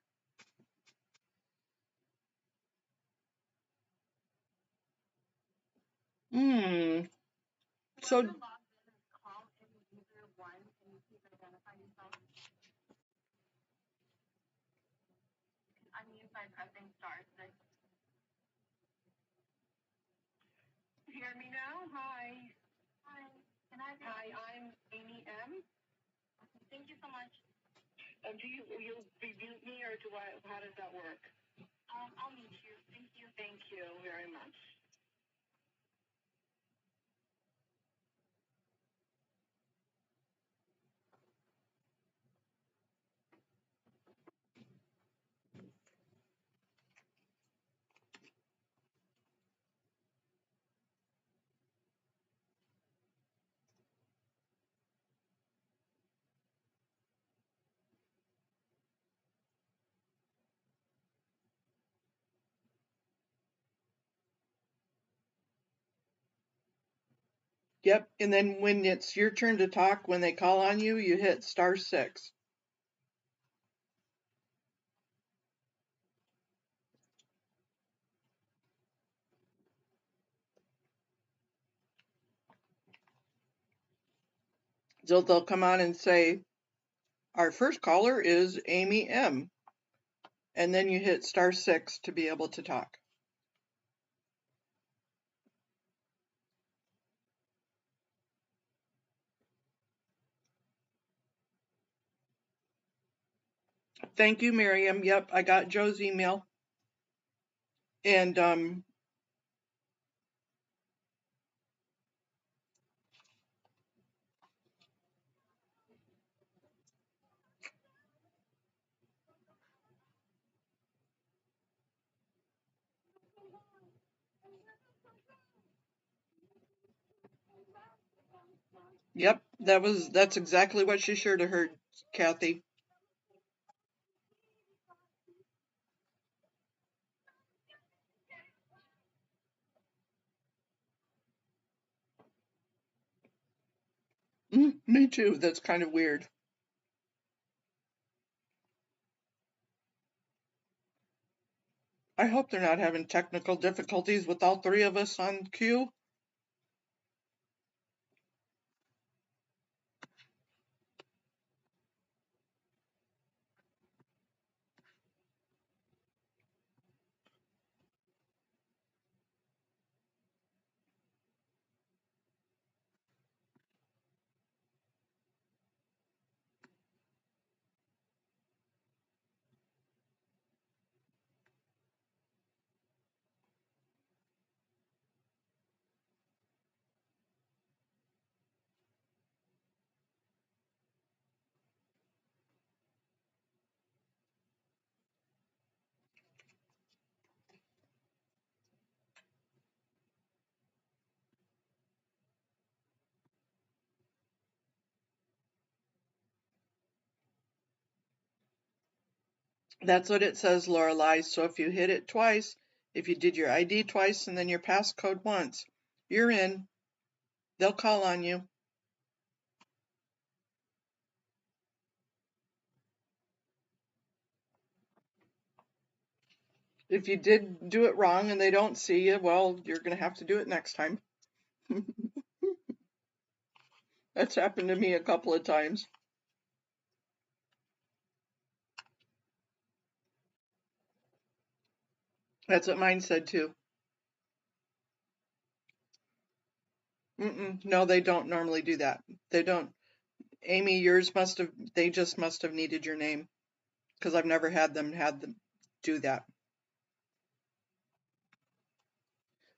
So
Unmute by pressing star 6. Hear me now? Hi. Hi. Hi, I'm Amy M. Thank you so much. Do you'll be mute me or how does that work? I'll mute you. Thank you. Thank you very much.
yep, and then when it's your turn to talk, when they call on you, you hit star 6. So they'll come on and say, our first caller is Amy M. And then you hit star 6 to be able to talk. Thank you, Miriam. Yep, I got Joe's email. And yep, that's exactly what she should have heard, Kathy. Me too. That's kind of weird. I hope they're not having technical difficulties with all three of us on queue. That's what it says, Lorelei. So if you hit it twice, if you did your ID twice and then your passcode once, you're in. They'll call on you. If you did do it wrong and they don't see you, well, you're going to have to do it next time. That's happened to me a couple of times. That's what mine said too. No, they don't normally do that. They don't. Amy, yours must have, they just must have needed your name because I've never had them do that.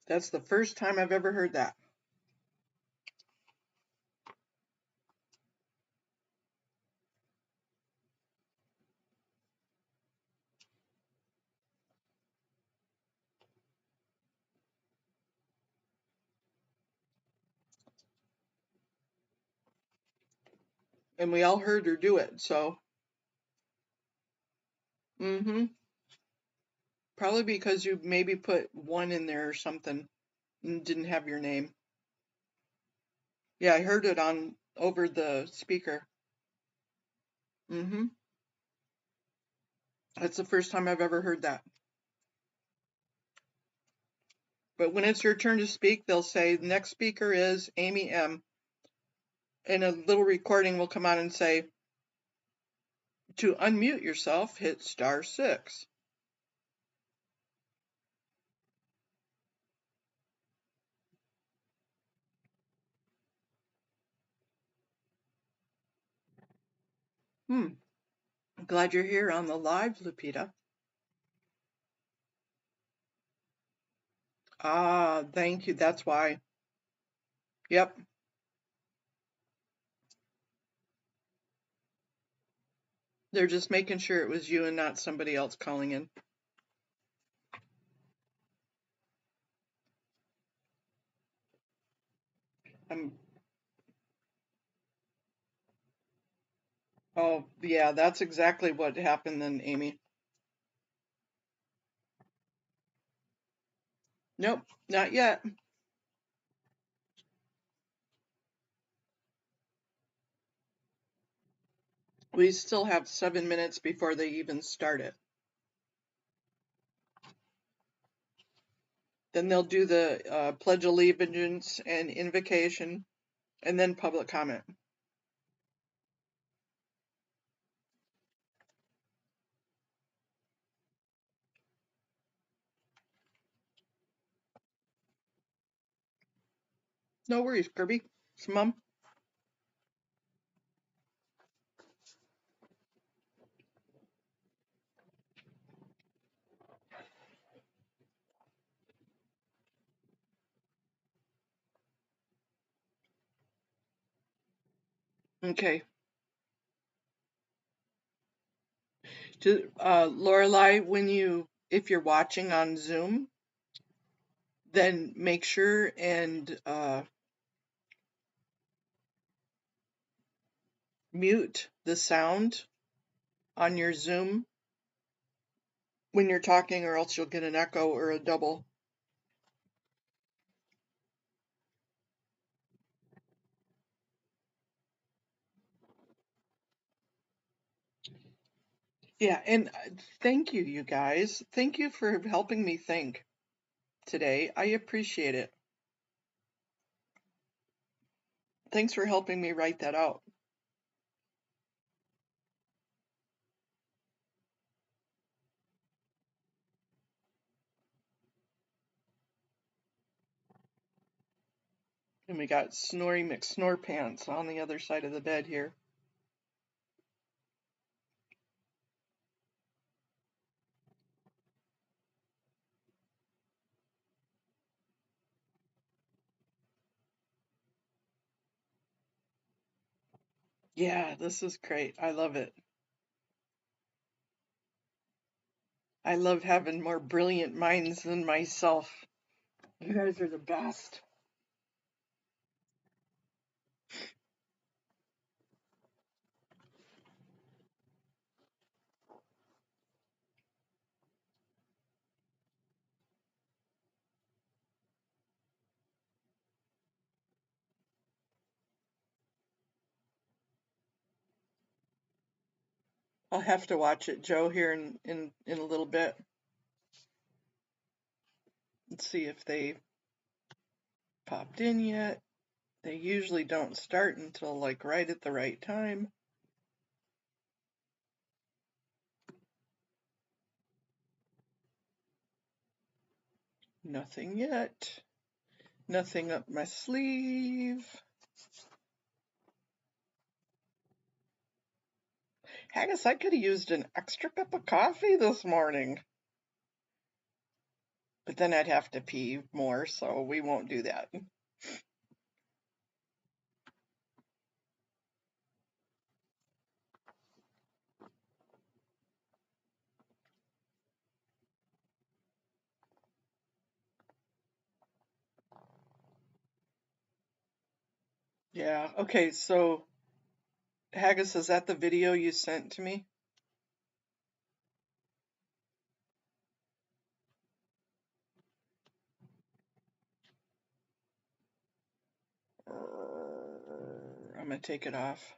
That's the first time I've ever heard that. And we all heard her do it, so. Mm-hmm. Probably because you maybe put one in there or something and didn't have your name. Yeah, I heard it on over the speaker. Mm-hmm. That's the first time I've ever heard that. But when it's your turn to speak, they'll say, the next speaker is Amy M. And a little recording will come on and say, to unmute yourself, hit *6. I'm glad you're here on the live, Lupita. Ah, thank you. That's why. Yep. They're just making sure it was you and not somebody else calling in. Oh, yeah, that's exactly what happened then, Amy. Nope, not yet. We still have 7 minutes before they even start it. Then they'll do the Pledge of Allegiance and invocation, and then public comment. No worries, Kirby. It's Mom. Okay. Lorelei, if you're watching on Zoom, then make sure and mute the sound on your Zoom when you're talking, or else you'll get an echo or a double. Yeah, and thank you, you guys. Thank you for helping me think today. I appreciate it. Thanks for helping me write that out. And we got Snorri McSnorpants on the other side of the bed here. Yeah, this is great. I love it. I love having more brilliant minds than myself. You guys are the best. I'll have to watch it, Joe, here in a little bit. Let's see if they popped in yet. They usually don't start until like right at the right time. Nothing yet. Nothing up my sleeve. Haggis, I could have used an extra cup of coffee this morning. But then I'd have to pee more, so we won't do that. Yeah, okay, so Haggis, is that the video you sent to me? I'm gonna take it off.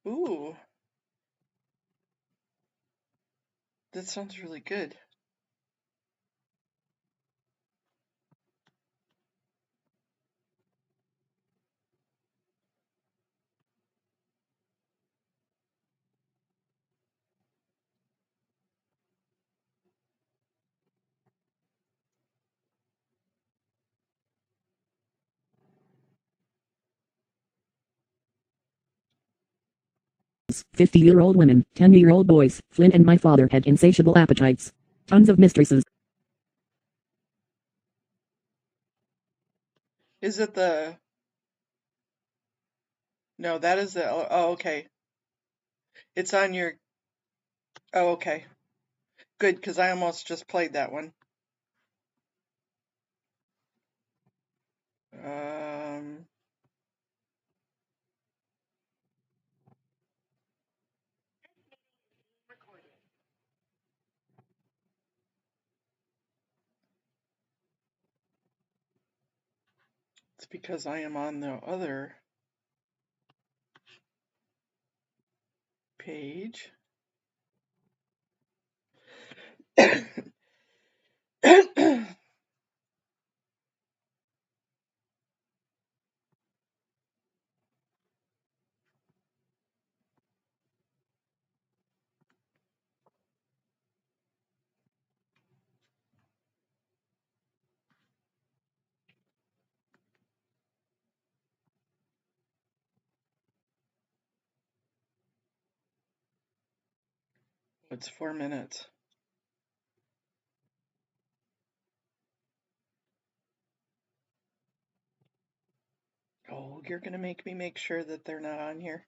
Ooh, that sounds really good.
Husbands, 50-year-old women, 10-year-old boys, Flynn and my father had insatiable appetites. Tons of mistresses.
Is it the... No, that is the... Oh, okay. It's on your... Oh, okay. Good, because I almost just played that one. Um... It's because I am on the other page. It's 4 minutes. Oh, you're gonna make me make sure that they're not on here.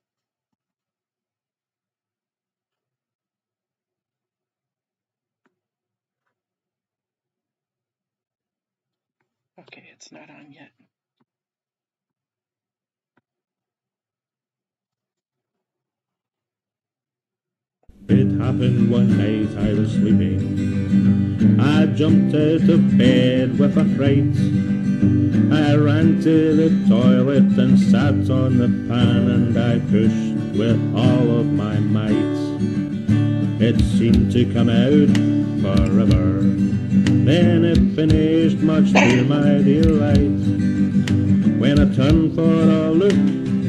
Okay, it's not on yet.
It happened one night I was sleeping. I jumped out of bed with a fright. I ran to the toilet and sat on the pan and I pushed with all of my might. It seemed to come out forever. Then it finished much to my delight. When I turned for a look,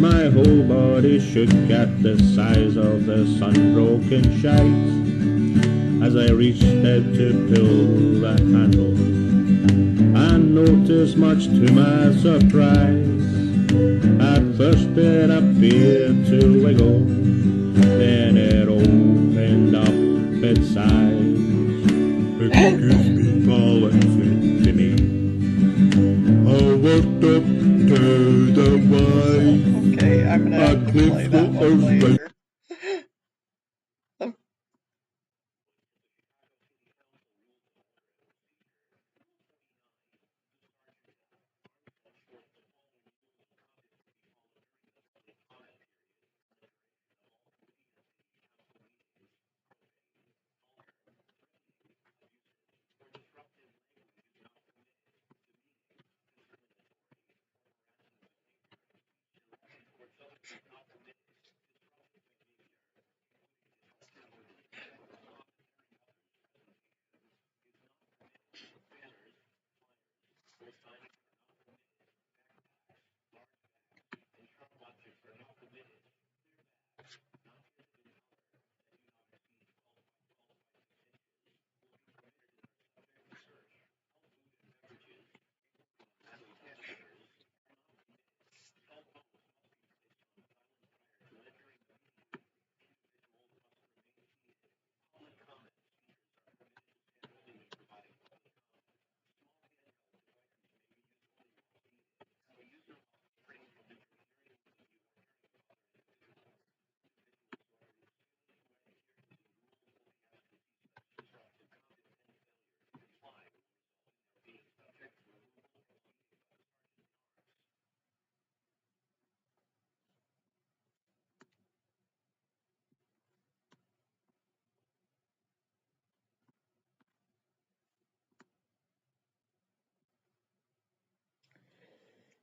my whole body shook at the size of the sun-broken shite. As I reached out to pull the handle, I noticed much to my surprise. At first it appeared to wiggle, then it opened up its size. Excuse me, Paul, and said to me, I walked up to the wife.
Okay, I'm gonna have to play that one later.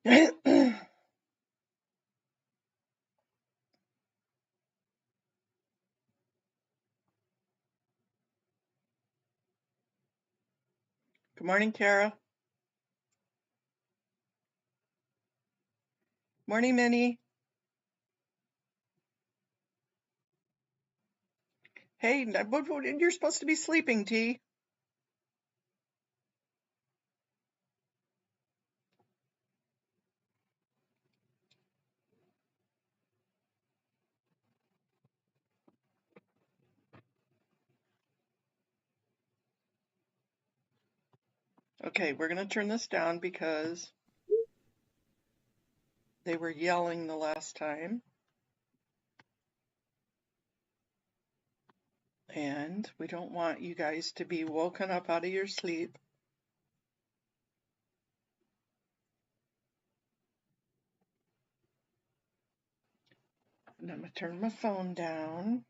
Good morning, Kara. Morning, Minnie. Hey, you're supposed to be sleeping, T. Okay, we're going to turn this down because they were yelling the last time. And we don't want you guys to be woken up out of your sleep. And I'm going to turn my phone down.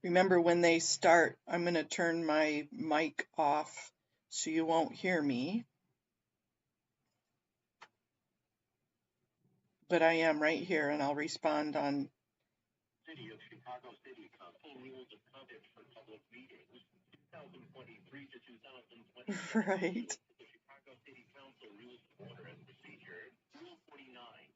Remember, when they start, I'm going to turn my mic off so you won't hear me. But I am right here, and I'll respond on.
City of Chicago City Council Rules of Conduct for Public Meetings, 2023 to 2020.
Right.
The Chicago City Council Rules of Order and Procedure, Rule 49.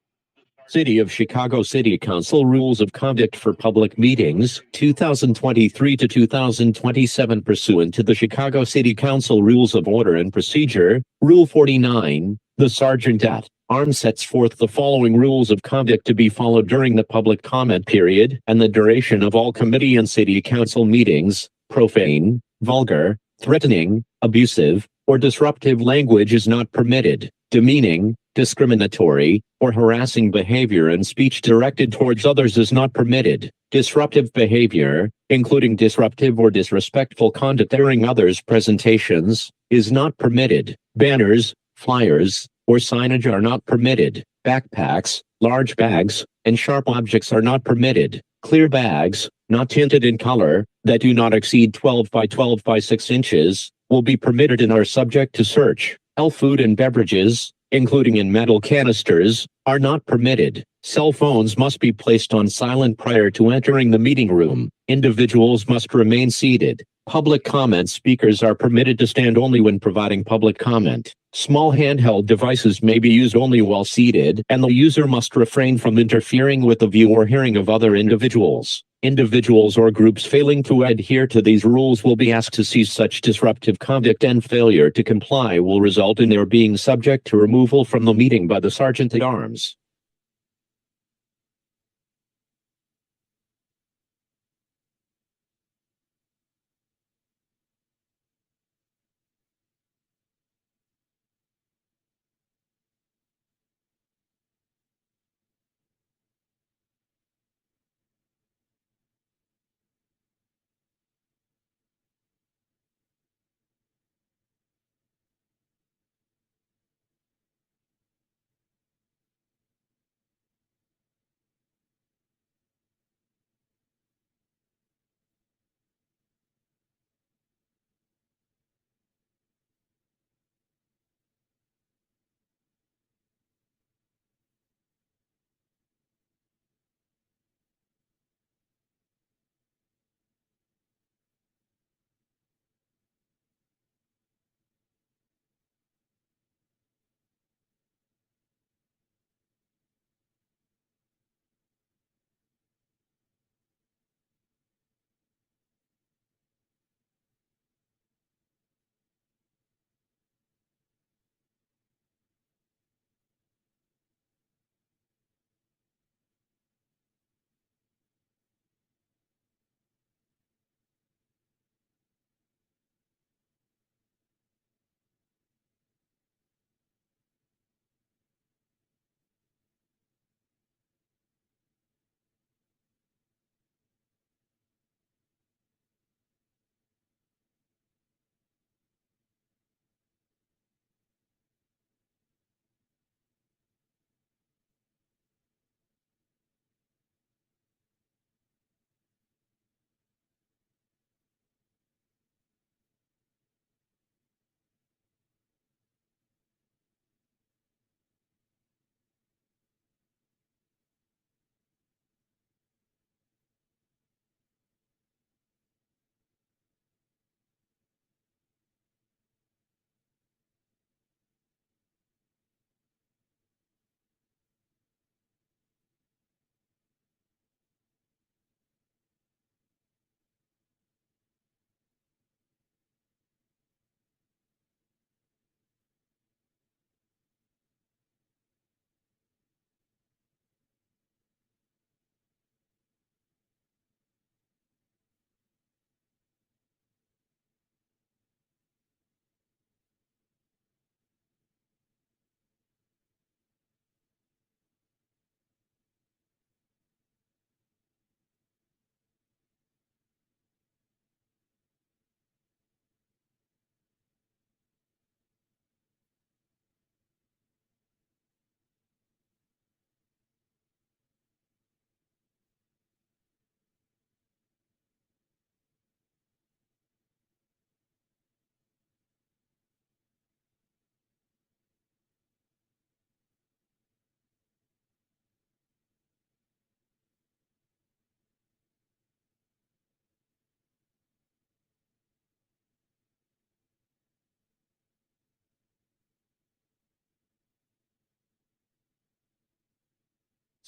City of Chicago City Council Rules of Conduct for Public Meetings, 2023 to 2027. Pursuant to the Chicago City Council Rules of Order and Procedure, Rule 49, the Sergeant at Arms sets forth the following rules of conduct to be followed during the public comment period and the duration of all committee and city council meetings. Profane, vulgar, threatening, abusive, or disruptive language is not permitted. Demeaning, discriminatory, or harassing behavior and speech directed towards others is not permitted. Disruptive behavior, including disruptive or disrespectful conduct during others' presentations, is not permitted. Banners, flyers, or signage are not permitted. Backpacks, large bags, and sharp objects are not permitted. Clear bags, not tinted in color, that do not exceed 12 by 12 by 6 inches, will be permitted and are subject to search. All food and beverages, including in metal canisters, are not permitted. Cell phones must be placed on silent prior to entering the meeting room. Individuals must remain seated. Public comment speakers are permitted to stand only when providing public comment. Small handheld devices may be used only while seated, and the user must refrain from interfering with the view or hearing of other individuals. Individuals or groups failing to adhere to these rules will be asked to cease such disruptive conduct, and failure to comply will result in their being subject to removal from the meeting by the Sergeant at Arms.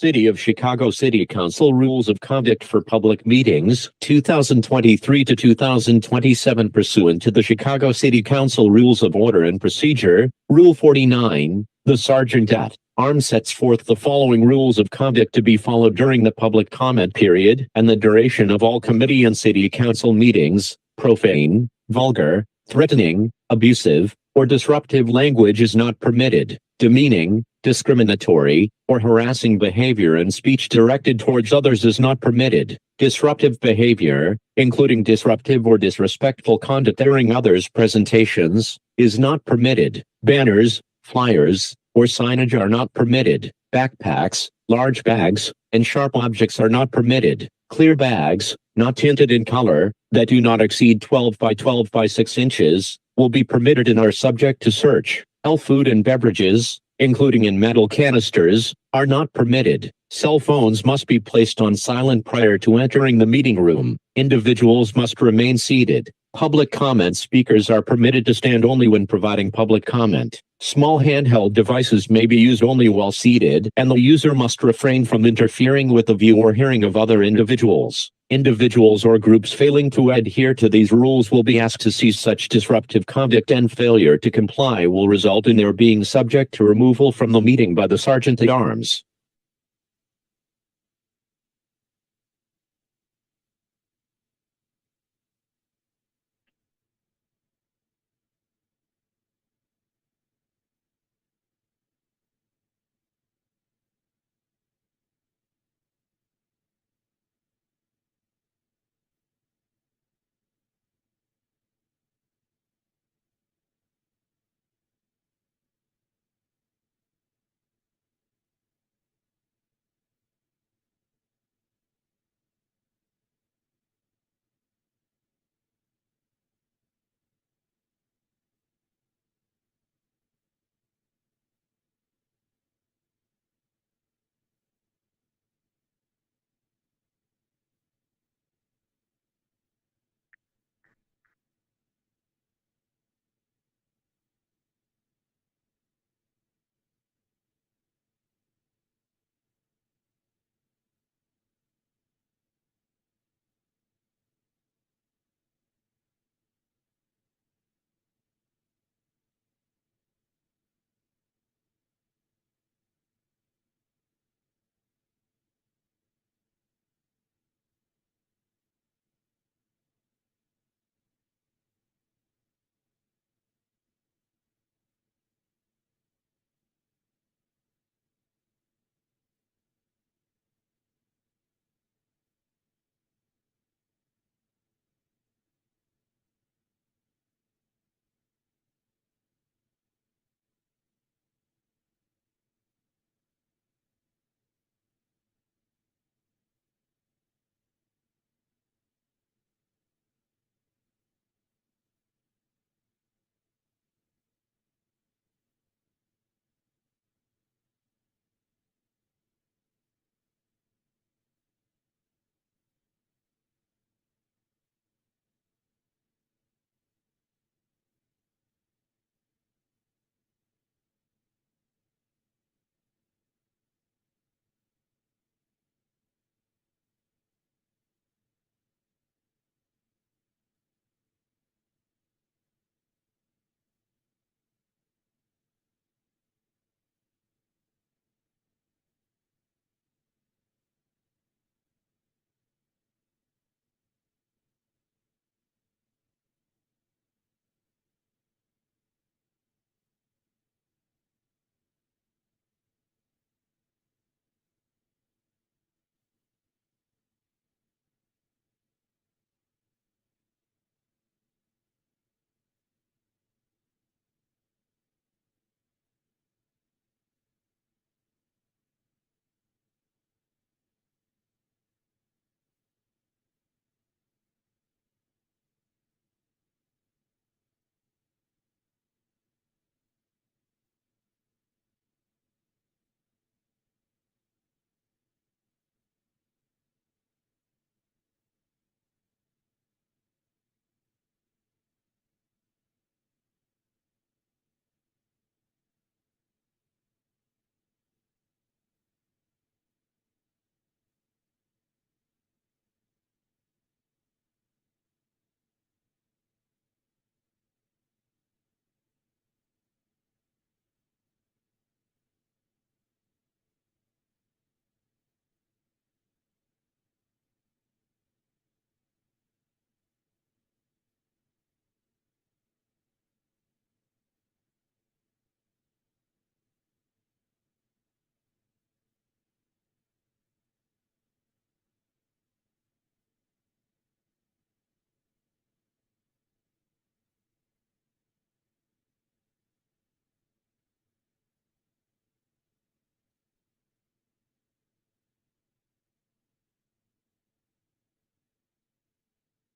City of Chicago City Council Rules of Conduct for Public Meetings, 2023 to 2027. Pursuant to the Chicago City Council Rules of Order and Procedure, Rule 49, the Sergeant at Arms sets forth the following rules of conduct to be followed during the public comment period and the duration of all committee and city council meetings. Profane, vulgar, threatening, abusive, or disruptive language is not permitted. Demeaning, discriminatory, or harassing behavior and speech directed towards others is not permitted. Disruptive behavior, including disruptive or disrespectful conduct during others' presentations, is not permitted. Banners, flyers, or signage are not permitted. Backpacks, large bags, and sharp objects are not permitted. Clear bags, not tinted in color, that do not exceed 12 by 12 by 6 inches, will be permitted and are subject to search. Food and beverages, including in metal canisters, are not permitted. Cell phones must be placed on silent prior to entering the meeting room. Individuals must remain seated. Public comment speakers are permitted to stand only when providing public comment. Small handheld devices may be used only while seated, and the user must refrain from interfering with the view or hearing of other individuals. Individuals or groups failing to adhere to these rules will be asked to cease such disruptive conduct, and failure to comply will result in their being subject to removal from the meeting by the Sergeant at Arms.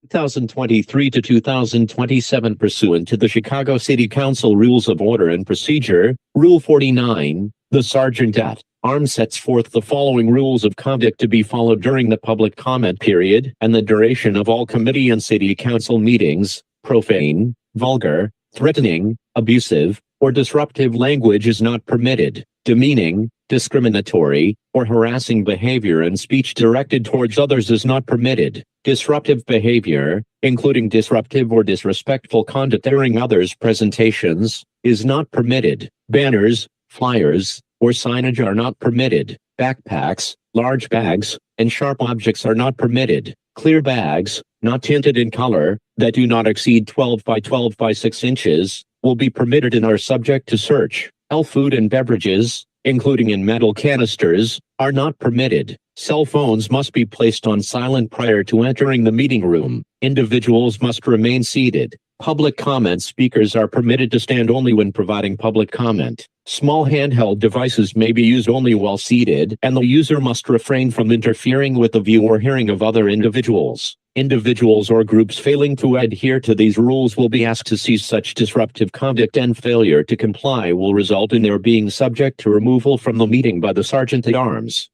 2023 to 2027 pursuant to the Chicago City Council Rules of Order and Procedure, Rule 49, the Sergeant at Arms sets forth the following rules of conduct to be followed during the public comment period and the duration of all committee and city council meetings. Profane, vulgar, threatening, abusive, or disruptive language is not permitted. Demeaning, discriminatory, or harassing behavior and speech directed towards others is not permitted. Disruptive behavior, including disruptive or disrespectful conduct during others' presentations, is not permitted. Banners, flyers, or signage are not permitted. Backpacks, large bags, and sharp objects are not permitted. Clear bags, not tinted in color, that do not exceed 12 by 12 by 6 inches, will be permitted and are subject to search. All food and beverages, including in metal canisters, are not permitted. Cell phones must be placed on silent prior to entering the meeting room. Individuals must remain seated. Public comment speakers are permitted to stand only when providing public comment. Small handheld devices may be used only while seated, and the user must refrain from interfering with the view or hearing of other individuals. Individuals or groups failing to adhere to these rules will be asked to cease such disruptive conduct, and failure to comply will result in their being subject to removal from the meeting by the Sergeant at Arms.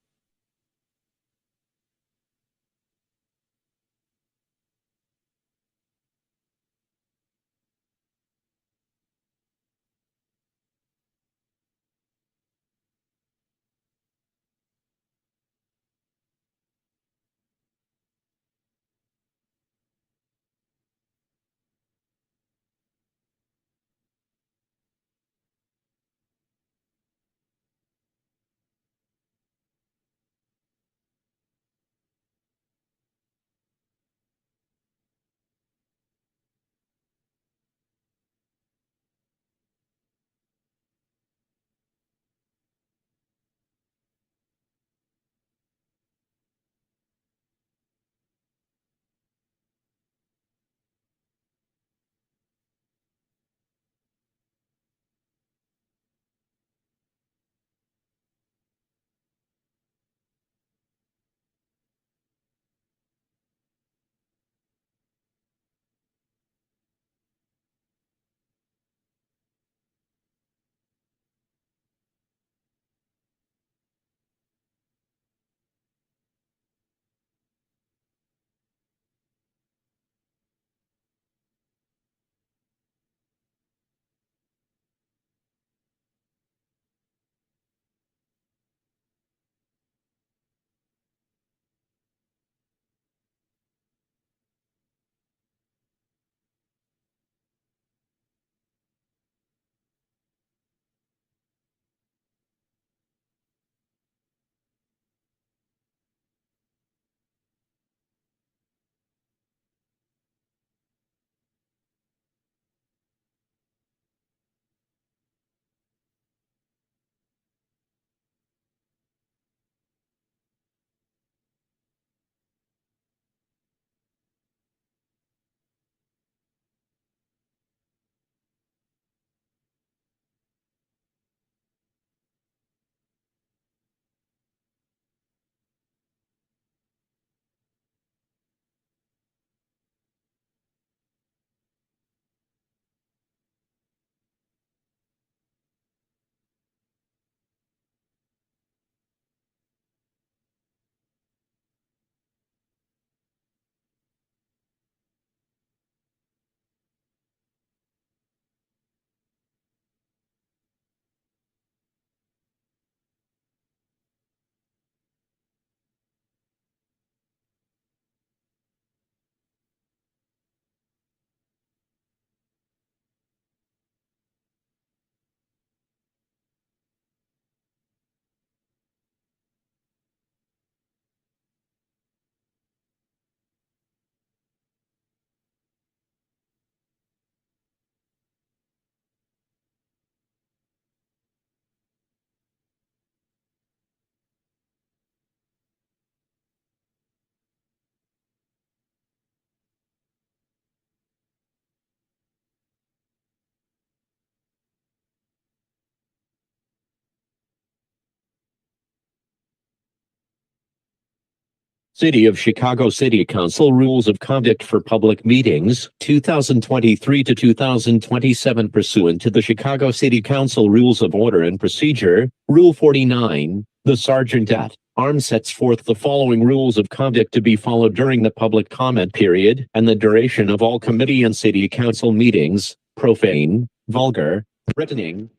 City of Chicago City Council Rules of Conduct for Public Meetings, 2023 to 2027 pursuant to the Chicago City Council Rules of Order and Procedure, Rule 49, the Sergeant at Arms sets forth the following rules of conduct to be followed during the public comment period and the duration of all committee and city council meetings: profane, vulgar, threatening.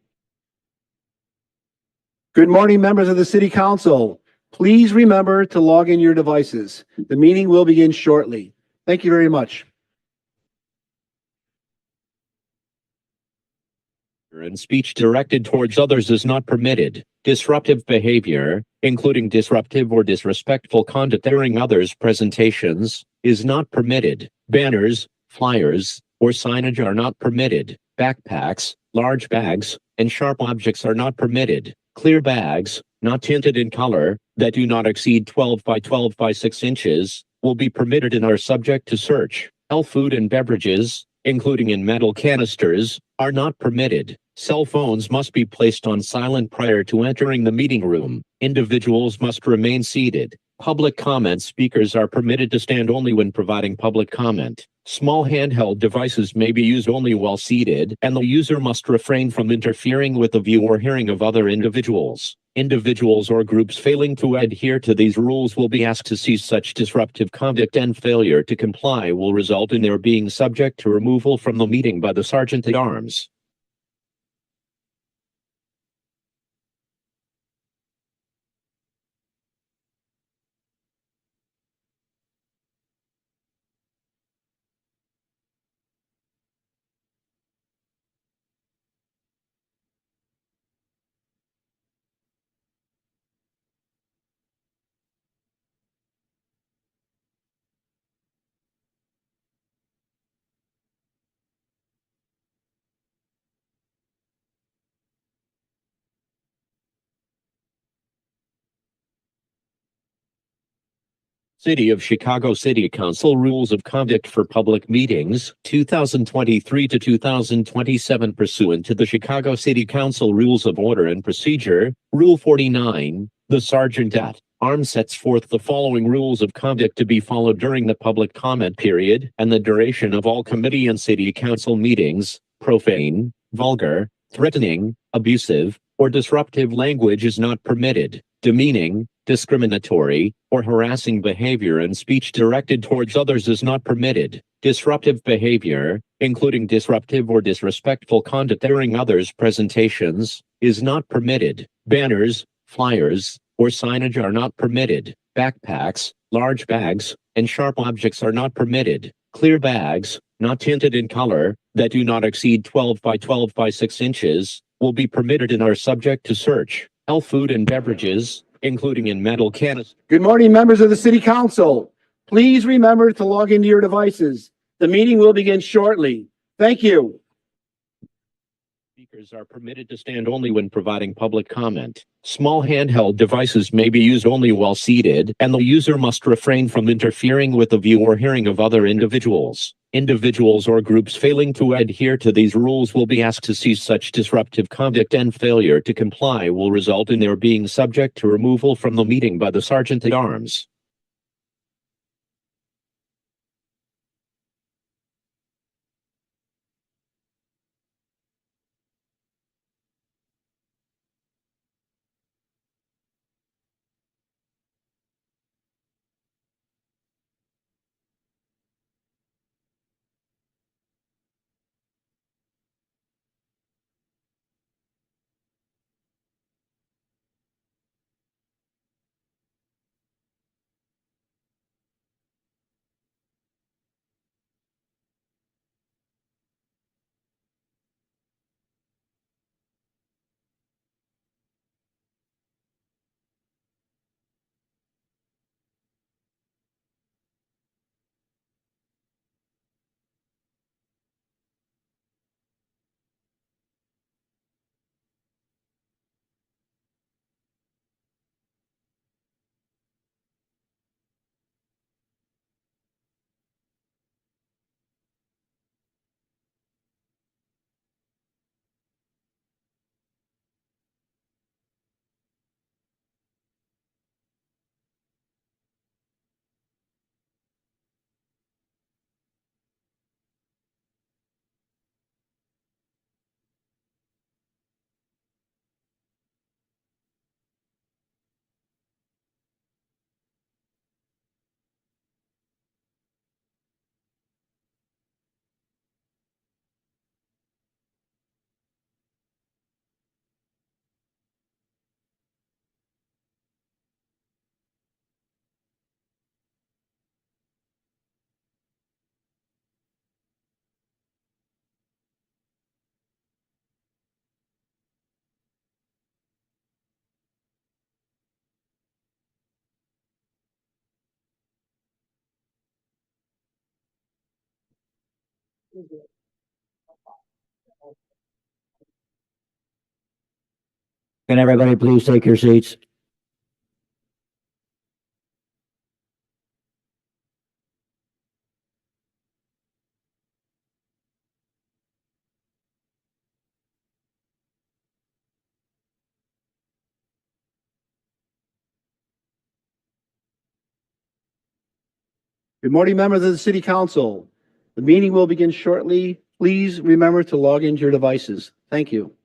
Good morning, members of the City Council. Please remember to log in your devices. The meeting will begin shortly. Thank you very much.
And speech directed towards others is not permitted. Disruptive behavior, including disruptive or disrespectful conduct during others' presentations, is not permitted. Banners, flyers, or signage are not permitted. Backpacks, large bags, and sharp objects are not permitted. Clear bags, not tinted in color, that do not exceed 12 by 12 by 6 inches, will be permitted and are subject to search. All food and beverages, including in metal canisters, are not permitted. Cell phones must be placed on silent prior to entering the meeting room. Individuals must remain seated. Public comment speakers are permitted to stand only when providing public comment. Small handheld devices may be used only while seated, and the user must refrain from interfering with the view or hearing of other individuals. Individuals or groups failing to adhere to these rules will be asked to cease such disruptive conduct, and failure to comply will result in their being subject to removal from the meeting by the Sergeant at Arms. City of Chicago City Council Rules of Conduct for Public Meetings, 2023 to 2027 pursuant to the Chicago City Council Rules of Order and Procedure, Rule 49, the Sergeant at Arms sets forth the following rules of conduct to be followed during the public comment period and the duration of all committee and city council meetings. Profane, vulgar, threatening, abusive, or disruptive language is not permitted. Demeaning, discriminatory, or harassing behavior and speech directed towards others is not permitted. Disruptive behavior, including disruptive or disrespectful conduct during others' presentations, is not permitted. Banners, flyers, or signage are not permitted. Backpacks, large bags, and sharp objects are not permitted. Clear bags, not tinted in color, that do not exceed 12 by 12 by 6 inches, will be permitted and are subject to search. All food and beverages, including in metal canisters.
Good morning, members of the City Council. Please remember to log into your devices. The meeting will begin shortly. Thank you.
Speakers are permitted to stand only when providing public comment. Small handheld devices may be used only while seated, and the user must refrain from interfering with the view or hearing of other individuals. Individuals or groups failing to adhere to these rules will be asked to cease such disruptive conduct, and failure to comply will result in their being subject to removal from the meeting by the Sergeant at Arms.
Can everybody please take your seats?
Good morning, members of the City Council. The meeting will begin shortly. Please remember to log into your devices. Thank you.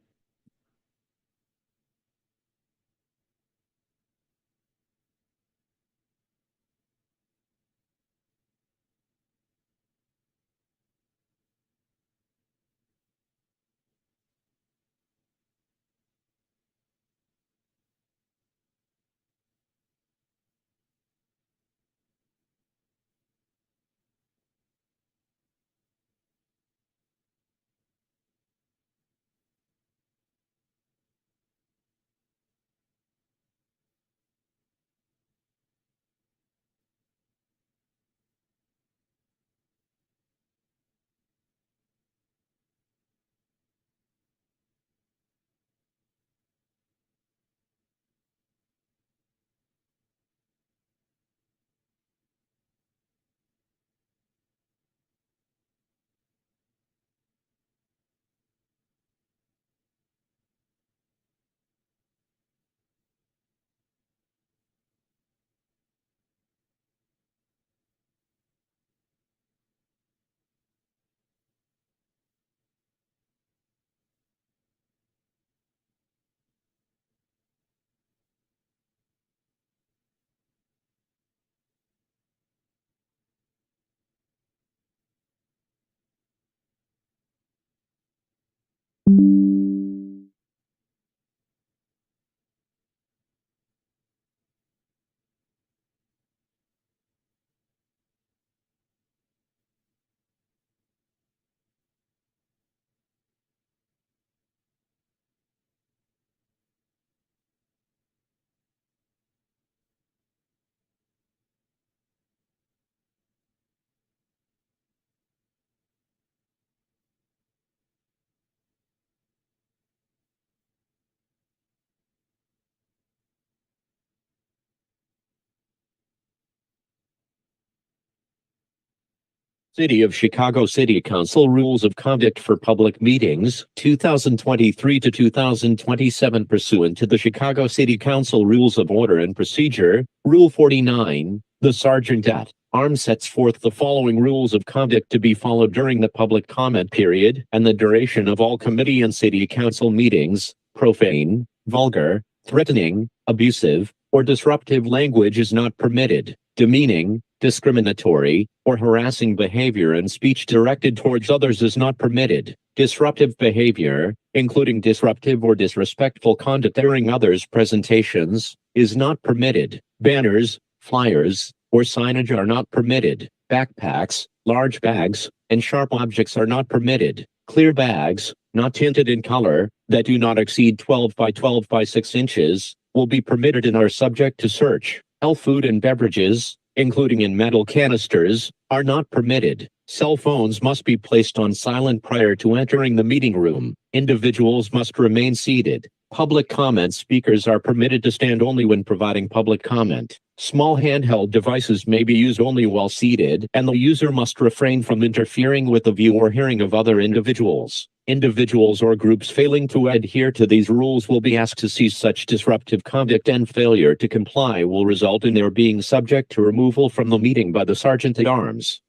City of Chicago City Council Rules of Conduct for Public Meetings, 2023 to 2027 pursuant to the Chicago City Council Rules of Order and Procedure, Rule 49, the Sergeant at Arms sets forth the following rules of conduct to be followed during the public comment period and the duration of all committee and city council meetings. Profane, vulgar, threatening, abusive, or disruptive language is not permitted. Demeaning, discriminatory, or harassing behavior and speech directed towards others is not permitted. Disruptive behavior, including disruptive or disrespectful conduct during others' presentations, is not permitted. Banners, flyers, or signage are not permitted. Backpacks, large bags, and sharp objects are not permitted. Clear bags, not tinted in color, that do not exceed 12 by 12 by 6 inches, will be permitted and are subject to search. All food and beverages, including in metal canisters, are not permitted. Cell phones must be placed on silent prior to entering the meeting room. Individuals must remain seated. Public comment speakers are permitted to stand only when providing public comment. Small handheld devices may be used only while seated, and the user must refrain from interfering with the view or hearing of other individuals. Individuals or groups failing to adhere to these rules will be asked to cease such disruptive conduct, and failure to comply will result in their being subject to removal from the meeting by the Sergeant at Arms.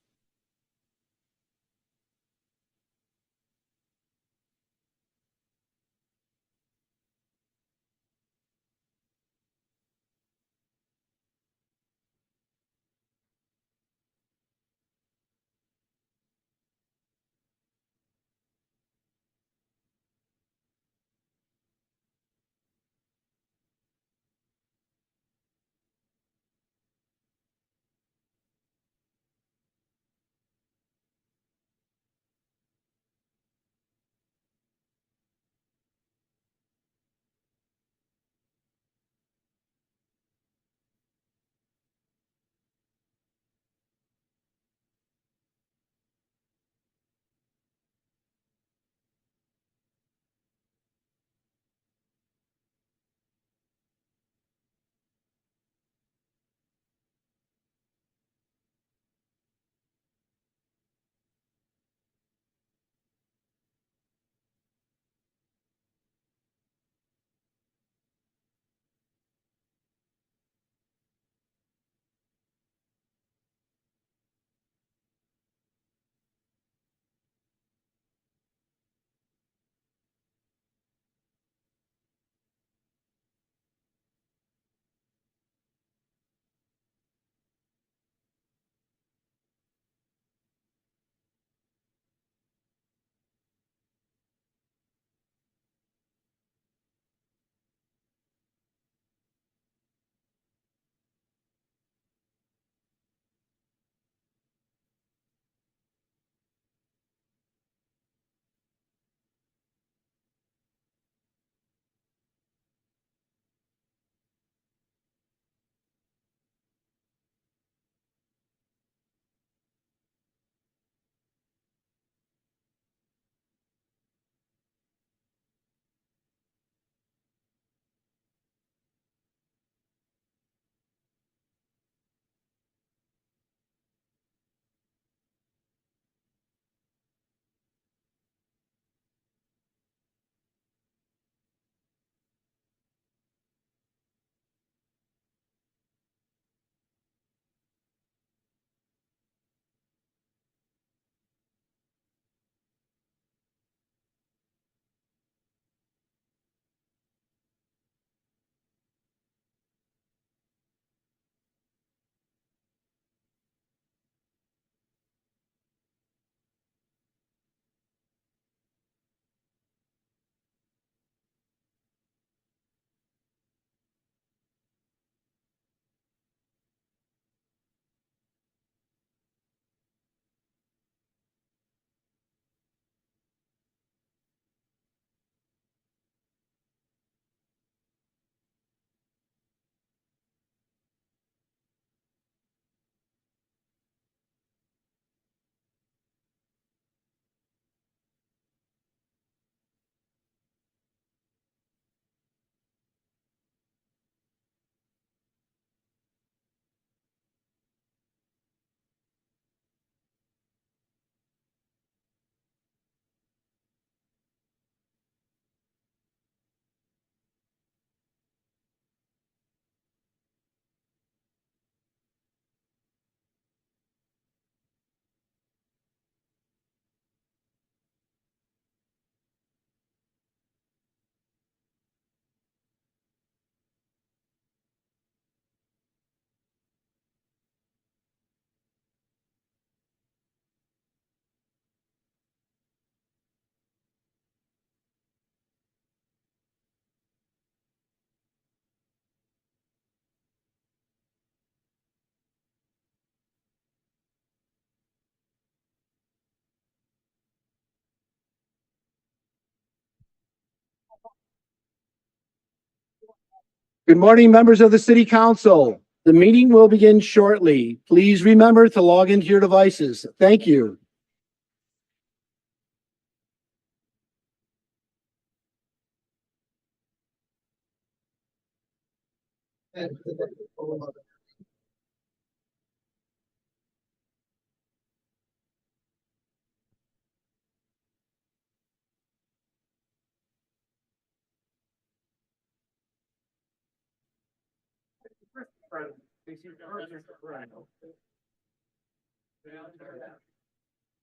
Good morning, members of the City Council. The meeting will begin shortly. Please remember to log into your devices. Thank you.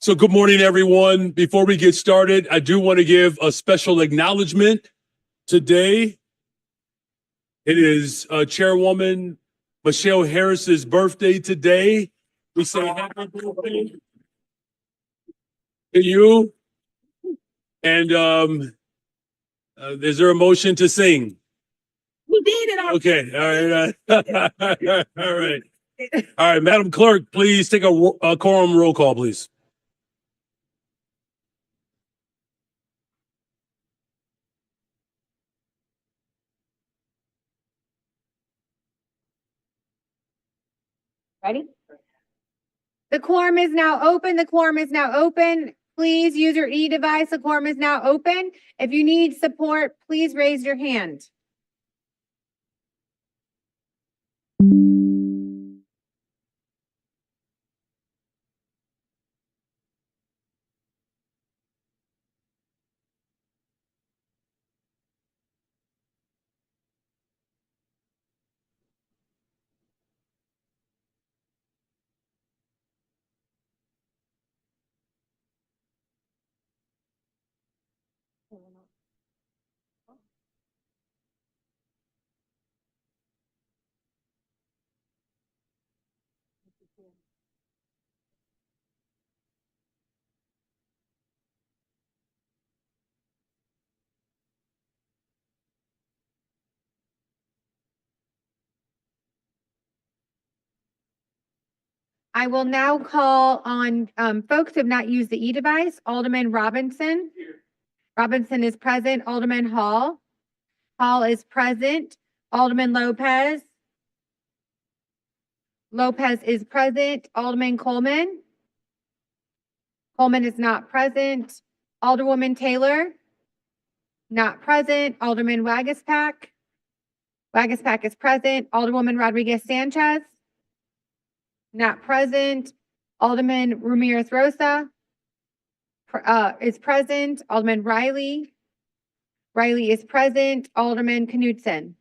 So good morning, everyone. Before we get started, I do want to give a special acknowledgement today. It is Chairwoman Michelle Harris's birthday today. We say happy birthday to you. And is there a motion to sing?
We did it.
Okay, all right. All right. All right, Madam Clerk, please take a quorum roll call, please.
Ready? The quorum is now open. The quorum is now open. Please use your e-device. The quorum is now open. If you need support, please raise your hand. I will now call on folks who have not used the e-device. Alderman Robinson. Robinson is present. Alderman Hall. Hall is present. Alderman Lopez. Lopez is present. Alderman Coleman. Coleman is not present. Alderwoman Taylor. Not present. Alderman Wagaspack. Wagaspack is present. Alderwoman Rodriguez Sanchez. Not present. Alderman Ramirez Rosa is present. Alderman Riley. Riley is present. Alderman Knudsen.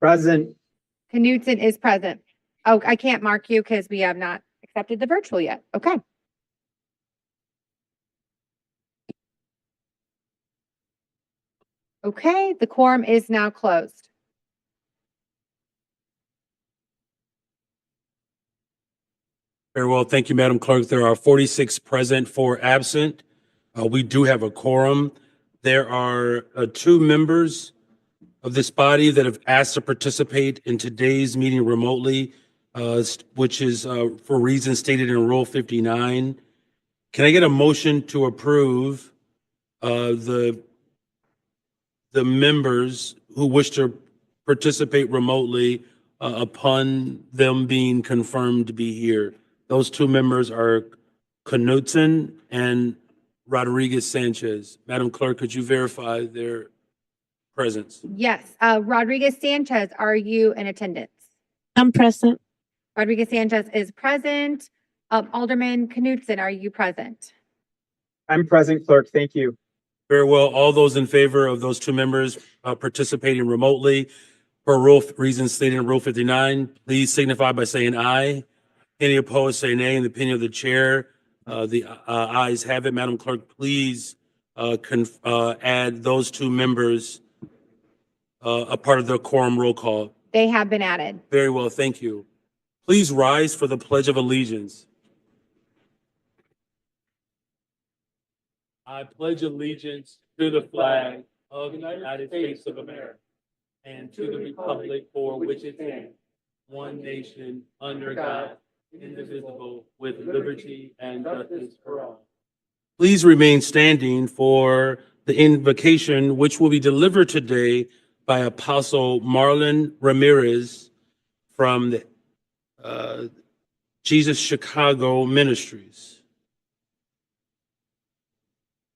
Present.
Knudsen is present. Oh, I can't mark you because we have not accepted the virtual yet. Okay. Okay, the quorum is now closed.
Very well. Thank you, Madam Clerk. There are 46 present, 4 absent. We do have a quorum. There are 2 members of this body that have asked to participate in today's meeting remotely, which is for reasons stated in Rule 59. Can I get a motion to approve the members who wish to participate remotely upon them being confirmed to be here? Those 2 members are Knudsen and Rodriguez Sanchez. Madam Clerk, could you verify their presence?
Yes, Rodriguez Sanchez, are you in attendance?
I'm present.
Rodriguez Sanchez is present. Alderman Knudsen, are you present?
I'm present, clerk. Thank you.
Very well. All those in favor of those 2 members participating remotely for reasons stated in Rule 59, please signify by saying aye. Any opposed, say nay. In the opinion of the chair, the ayes have it. Madam Clerk, please add those 2 members a part of the quorum roll call.
They have been added.
Very well. Thank you. Please rise for the Pledge of Allegiance. I pledge allegiance to the flag of the United States of America and to the republic for which it stands, one nation, under God, indivisible, with liberty and justice for all. Please remain standing for the invocation, which will be delivered today by Apostle Marlon Ramirez from the Jesus Chicago Ministries.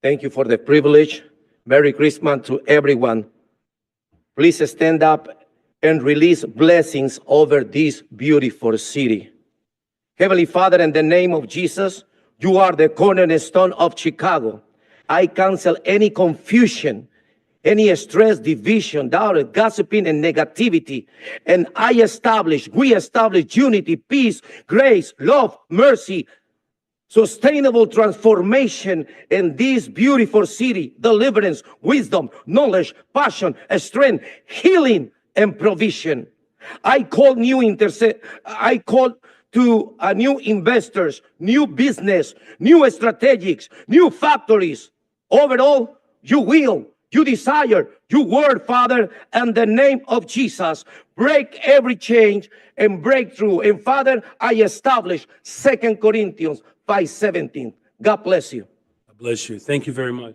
Thank you for the privilege. Merry Christmas to everyone. Please stand up and release blessings over this beautiful city. Heavenly Father, in the name of Jesus, you are the cornerstone of Chicago. I cancel any confusion, any stress, division, doubt, gossiping, and negativity. And we establish unity, peace, grace, love, mercy, sustainable transformation in this beautiful city, deliverance, wisdom, knowledge, passion, strength, healing, and provision. I call to new investors, new business, new strategies, new factories. Overall, you desire, your word, Father, and the name of Jesus. Break every change and breakthrough. And Father, I establish 2 Corinthians 5:17. God bless you.
God bless you. Thank you very much.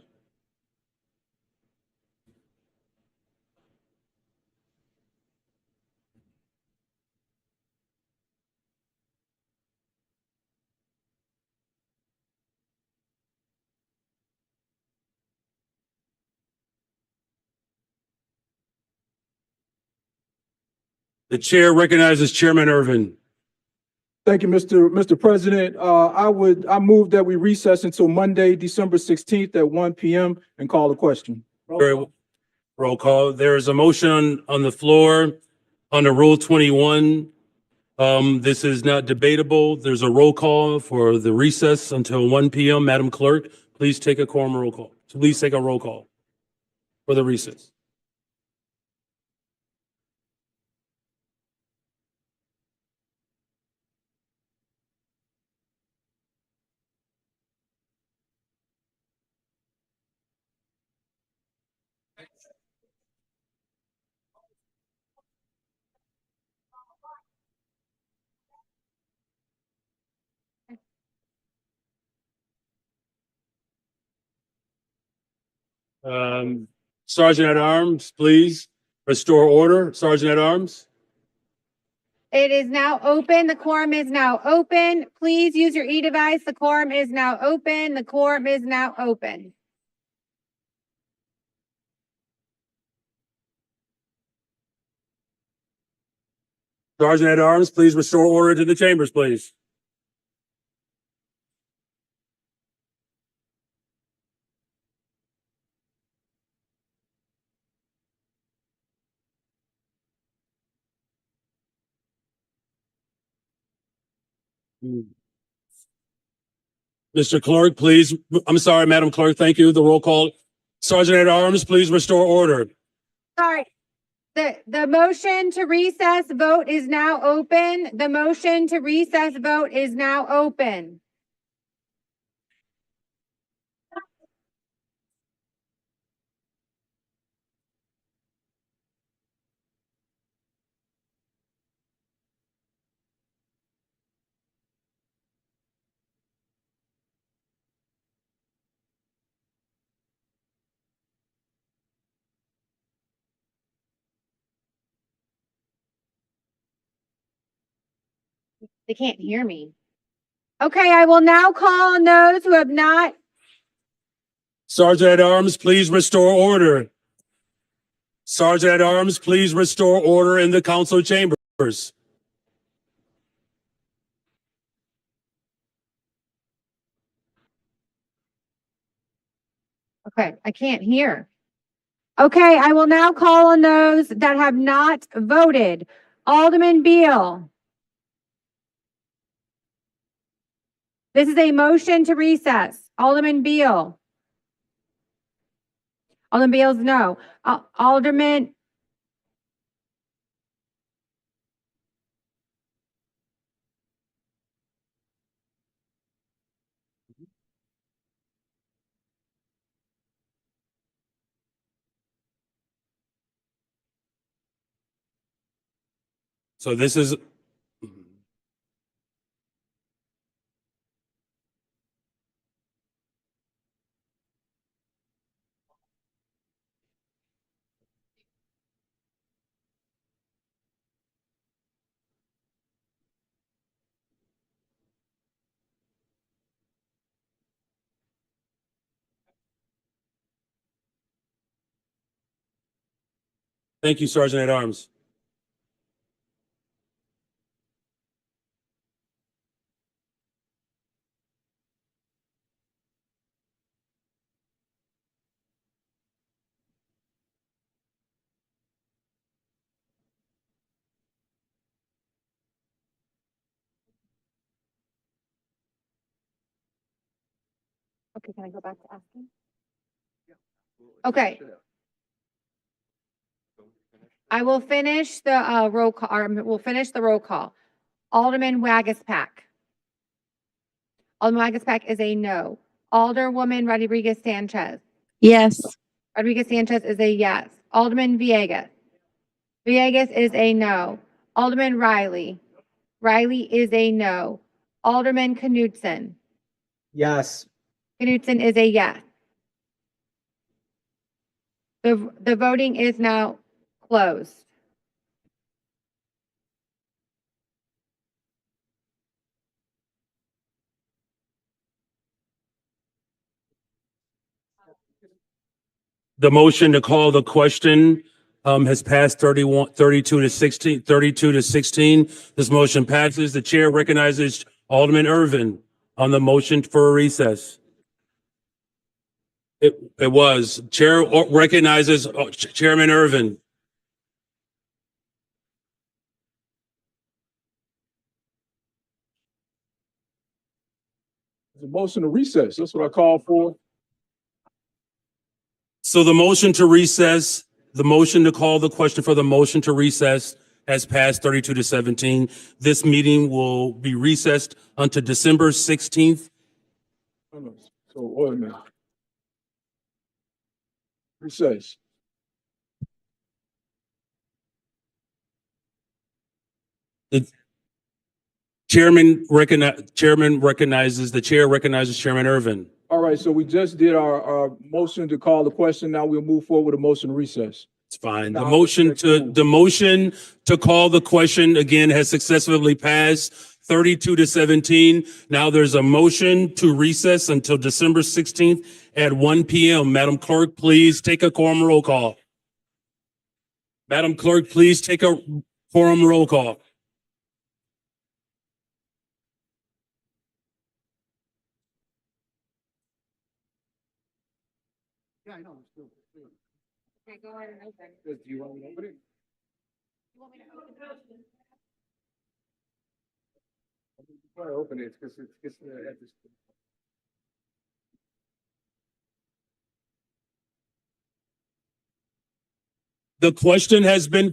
The chair recognizes Chairman Irvin.
Thank you, Mr. President. I move that we recess until Monday, December 16th at 1 p.m. and call the question.
Roll call. There is a motion on the floor under Rule 21. This is not debatable. There's a roll call for the recess until 1 p.m. Madam Clerk, please take a quorum roll call. Please take a roll call for the recess. Sergeant at Arms, please restore order. Sergeant at Arms.
It is now open. The quorum is now open. Please use your e-device. The quorum is now open. The quorum is now open.
Sergeant at Arms, please restore order to the chambers, please. Mr. Clerk, please. I'm sorry, Madam Clerk. Thank you. The roll call. Sergeant at Arms, please restore order.
Sorry. The motion to recess vote is now open. The motion to recess vote is now open. They can't hear me. Okay, I will now call on those who have not.
Sergeant at Arms, please restore order. Sergeant at Arms, please restore order in the council chambers.
Okay, I can't hear. Okay, I will now call on those that have not voted. Alderman Beal. This is a motion to recess. Alderman Beal. Alderman Beal's no. Alderman.
So this is. Thank you, Sergeant at Arms.
Okay, can I go back to asking? Okay. I will finish the roll call, or we'll finish the roll call. Alderman Wagaspack. Alderman Wagaspack is a no. Alderwoman Rodriguez Sanchez.
Yes.
Rodriguez Sanchez is a yes. Alderman Villegas. Villegas is a no. Alderman Riley. Riley is a no. Alderman Knudsen.
Yes.
Knudsen is a yes. The voting is now closed.
The motion to call the question has passed 32 to 16. This motion passes. The chair recognizes Alderman Irvin on the motion for a recess. It was. Chair recognizes Chairman Irvin.
There's a motion to recess. That's what I call for.
So the motion to recess, the motion to call the question for the motion to recess has passed 32 to 17. This meeting will be recessed until December 16th.
So wait a minute. Recess.
The chair recognizes Chairman Irvin.
All right, so we just did our motion to call the question. Now we'll move forward with a motion to recess.
It's fine. The motion to call the question again has successfully passed 32 to 17. Now there's a motion to recess until December 16th at 1 p.m. Madam Clerk, please take a quorum roll call. Madam Clerk, please take a quorum roll call.
Yeah, I know.
Okay, go ahead and open.
Do you want me to open it?
You want me to open it?
Before I open it, because it's at this.
The question has been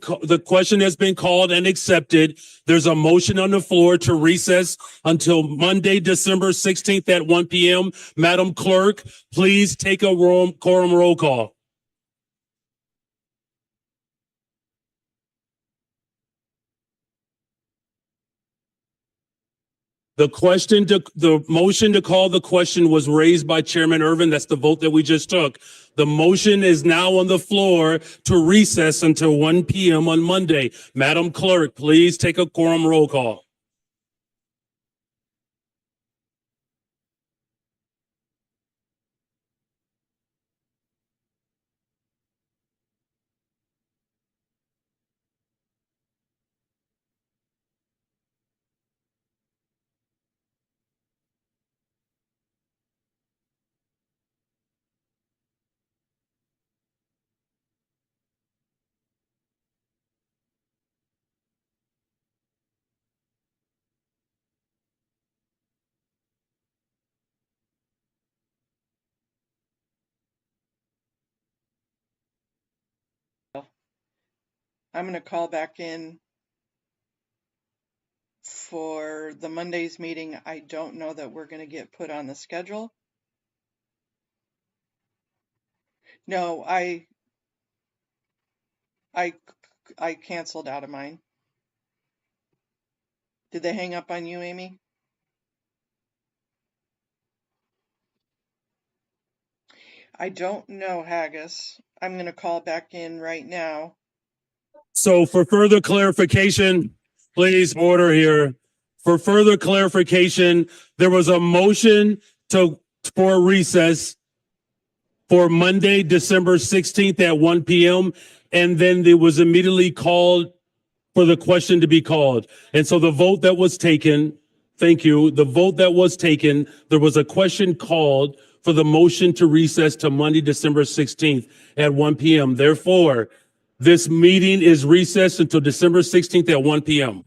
called and accepted. There's a motion on the floor to recess until Monday, December 16th at 1 p.m. Madam Clerk, please take a quorum roll call. The motion to call the question was raised by Chairman Irvin. That's the vote that we just took. The motion is now on the floor to recess until 1 p.m. on Monday. Madam Clerk, please take a quorum roll call.
I'm going to call back in for the Monday's meeting. I don't know that we're going to get put on the schedule. No, I canceled out of mine. Did they hang up on you, Amy? I don't know, Haggis. I'm going to call back in right now.
So for further clarification, please order here. For further clarification, there was a motion for recess. for Monday, December 16th at 1 p.m. And then it was immediately called for the question to be called. And so the vote that was taken, thank you, the vote that was taken, there was a question called for the motion to recess to Monday, December 16th at 1 p.m. Therefore, this meeting is recessed until December 16th at 1 p.m.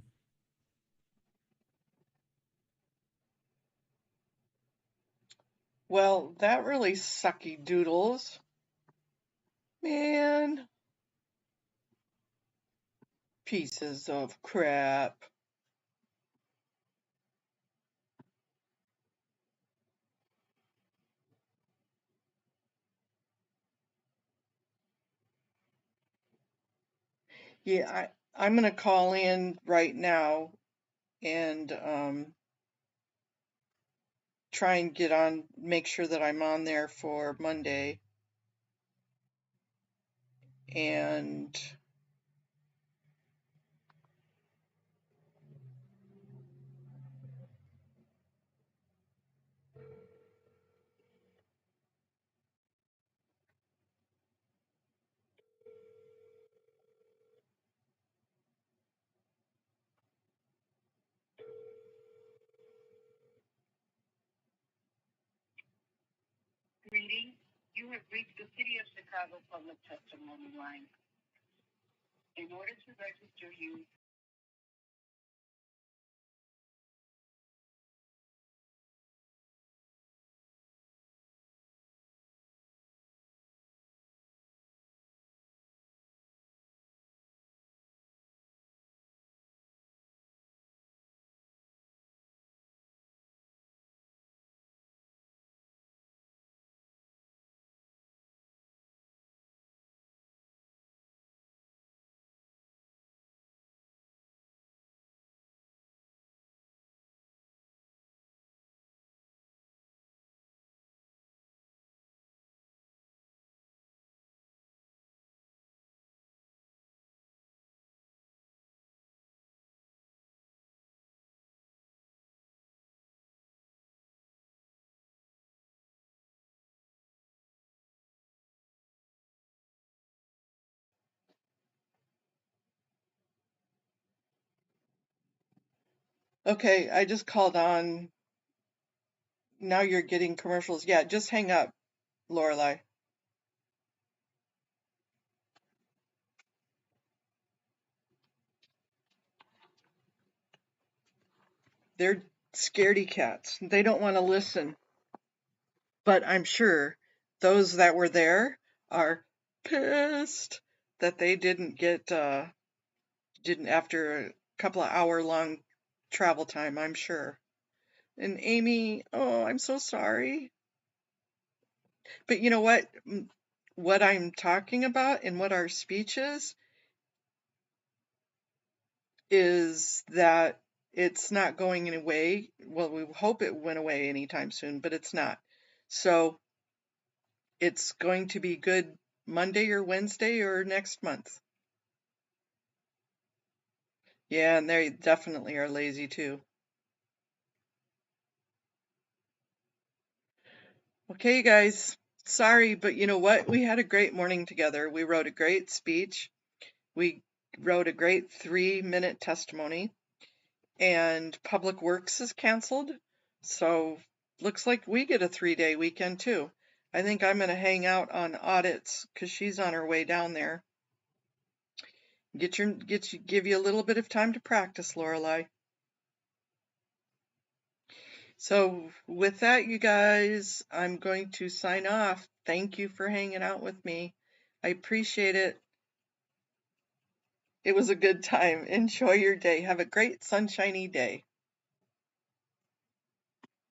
Well, that really sucky doodles. Man. Pieces of crap. Yeah, I'm gonna call in right now and try and get on, make sure that I'm on there for Monday. And
Greetings. You have reached the City of Chicago Public Testimony line. In order to register you,
okay, I just called on. Now you're getting commercials. Yeah, just hang up, Lorelai. They're scaredy cats. They don't want to listen. But I'm sure those that were there are pissed that they didn't get didn't after a couple of hour long travel time, I'm sure. And Amy, oh, I'm so sorry. But you know what? What I'm talking about and what our speech is that it's not going away. Well, we hope it went away anytime soon, but it's not. So it's going to be good Monday or Wednesday or next month. Yeah, and they definitely are lazy too. Okay, guys. Sorry, but you know what? We had a great morning together. We wrote a great speech. We wrote a great 3-minute testimony. And Public Works is canceled. So looks like we get a 3-day weekend too. I think I'm going to hang out on audits because she's on her way down there. Give you a little bit of time to practice, Lorelai. So with that, you guys, I'm going to sign off. Thank you for hanging out with me. I appreciate it. It was a good time. Enjoy your day. Have a great sunshiny day.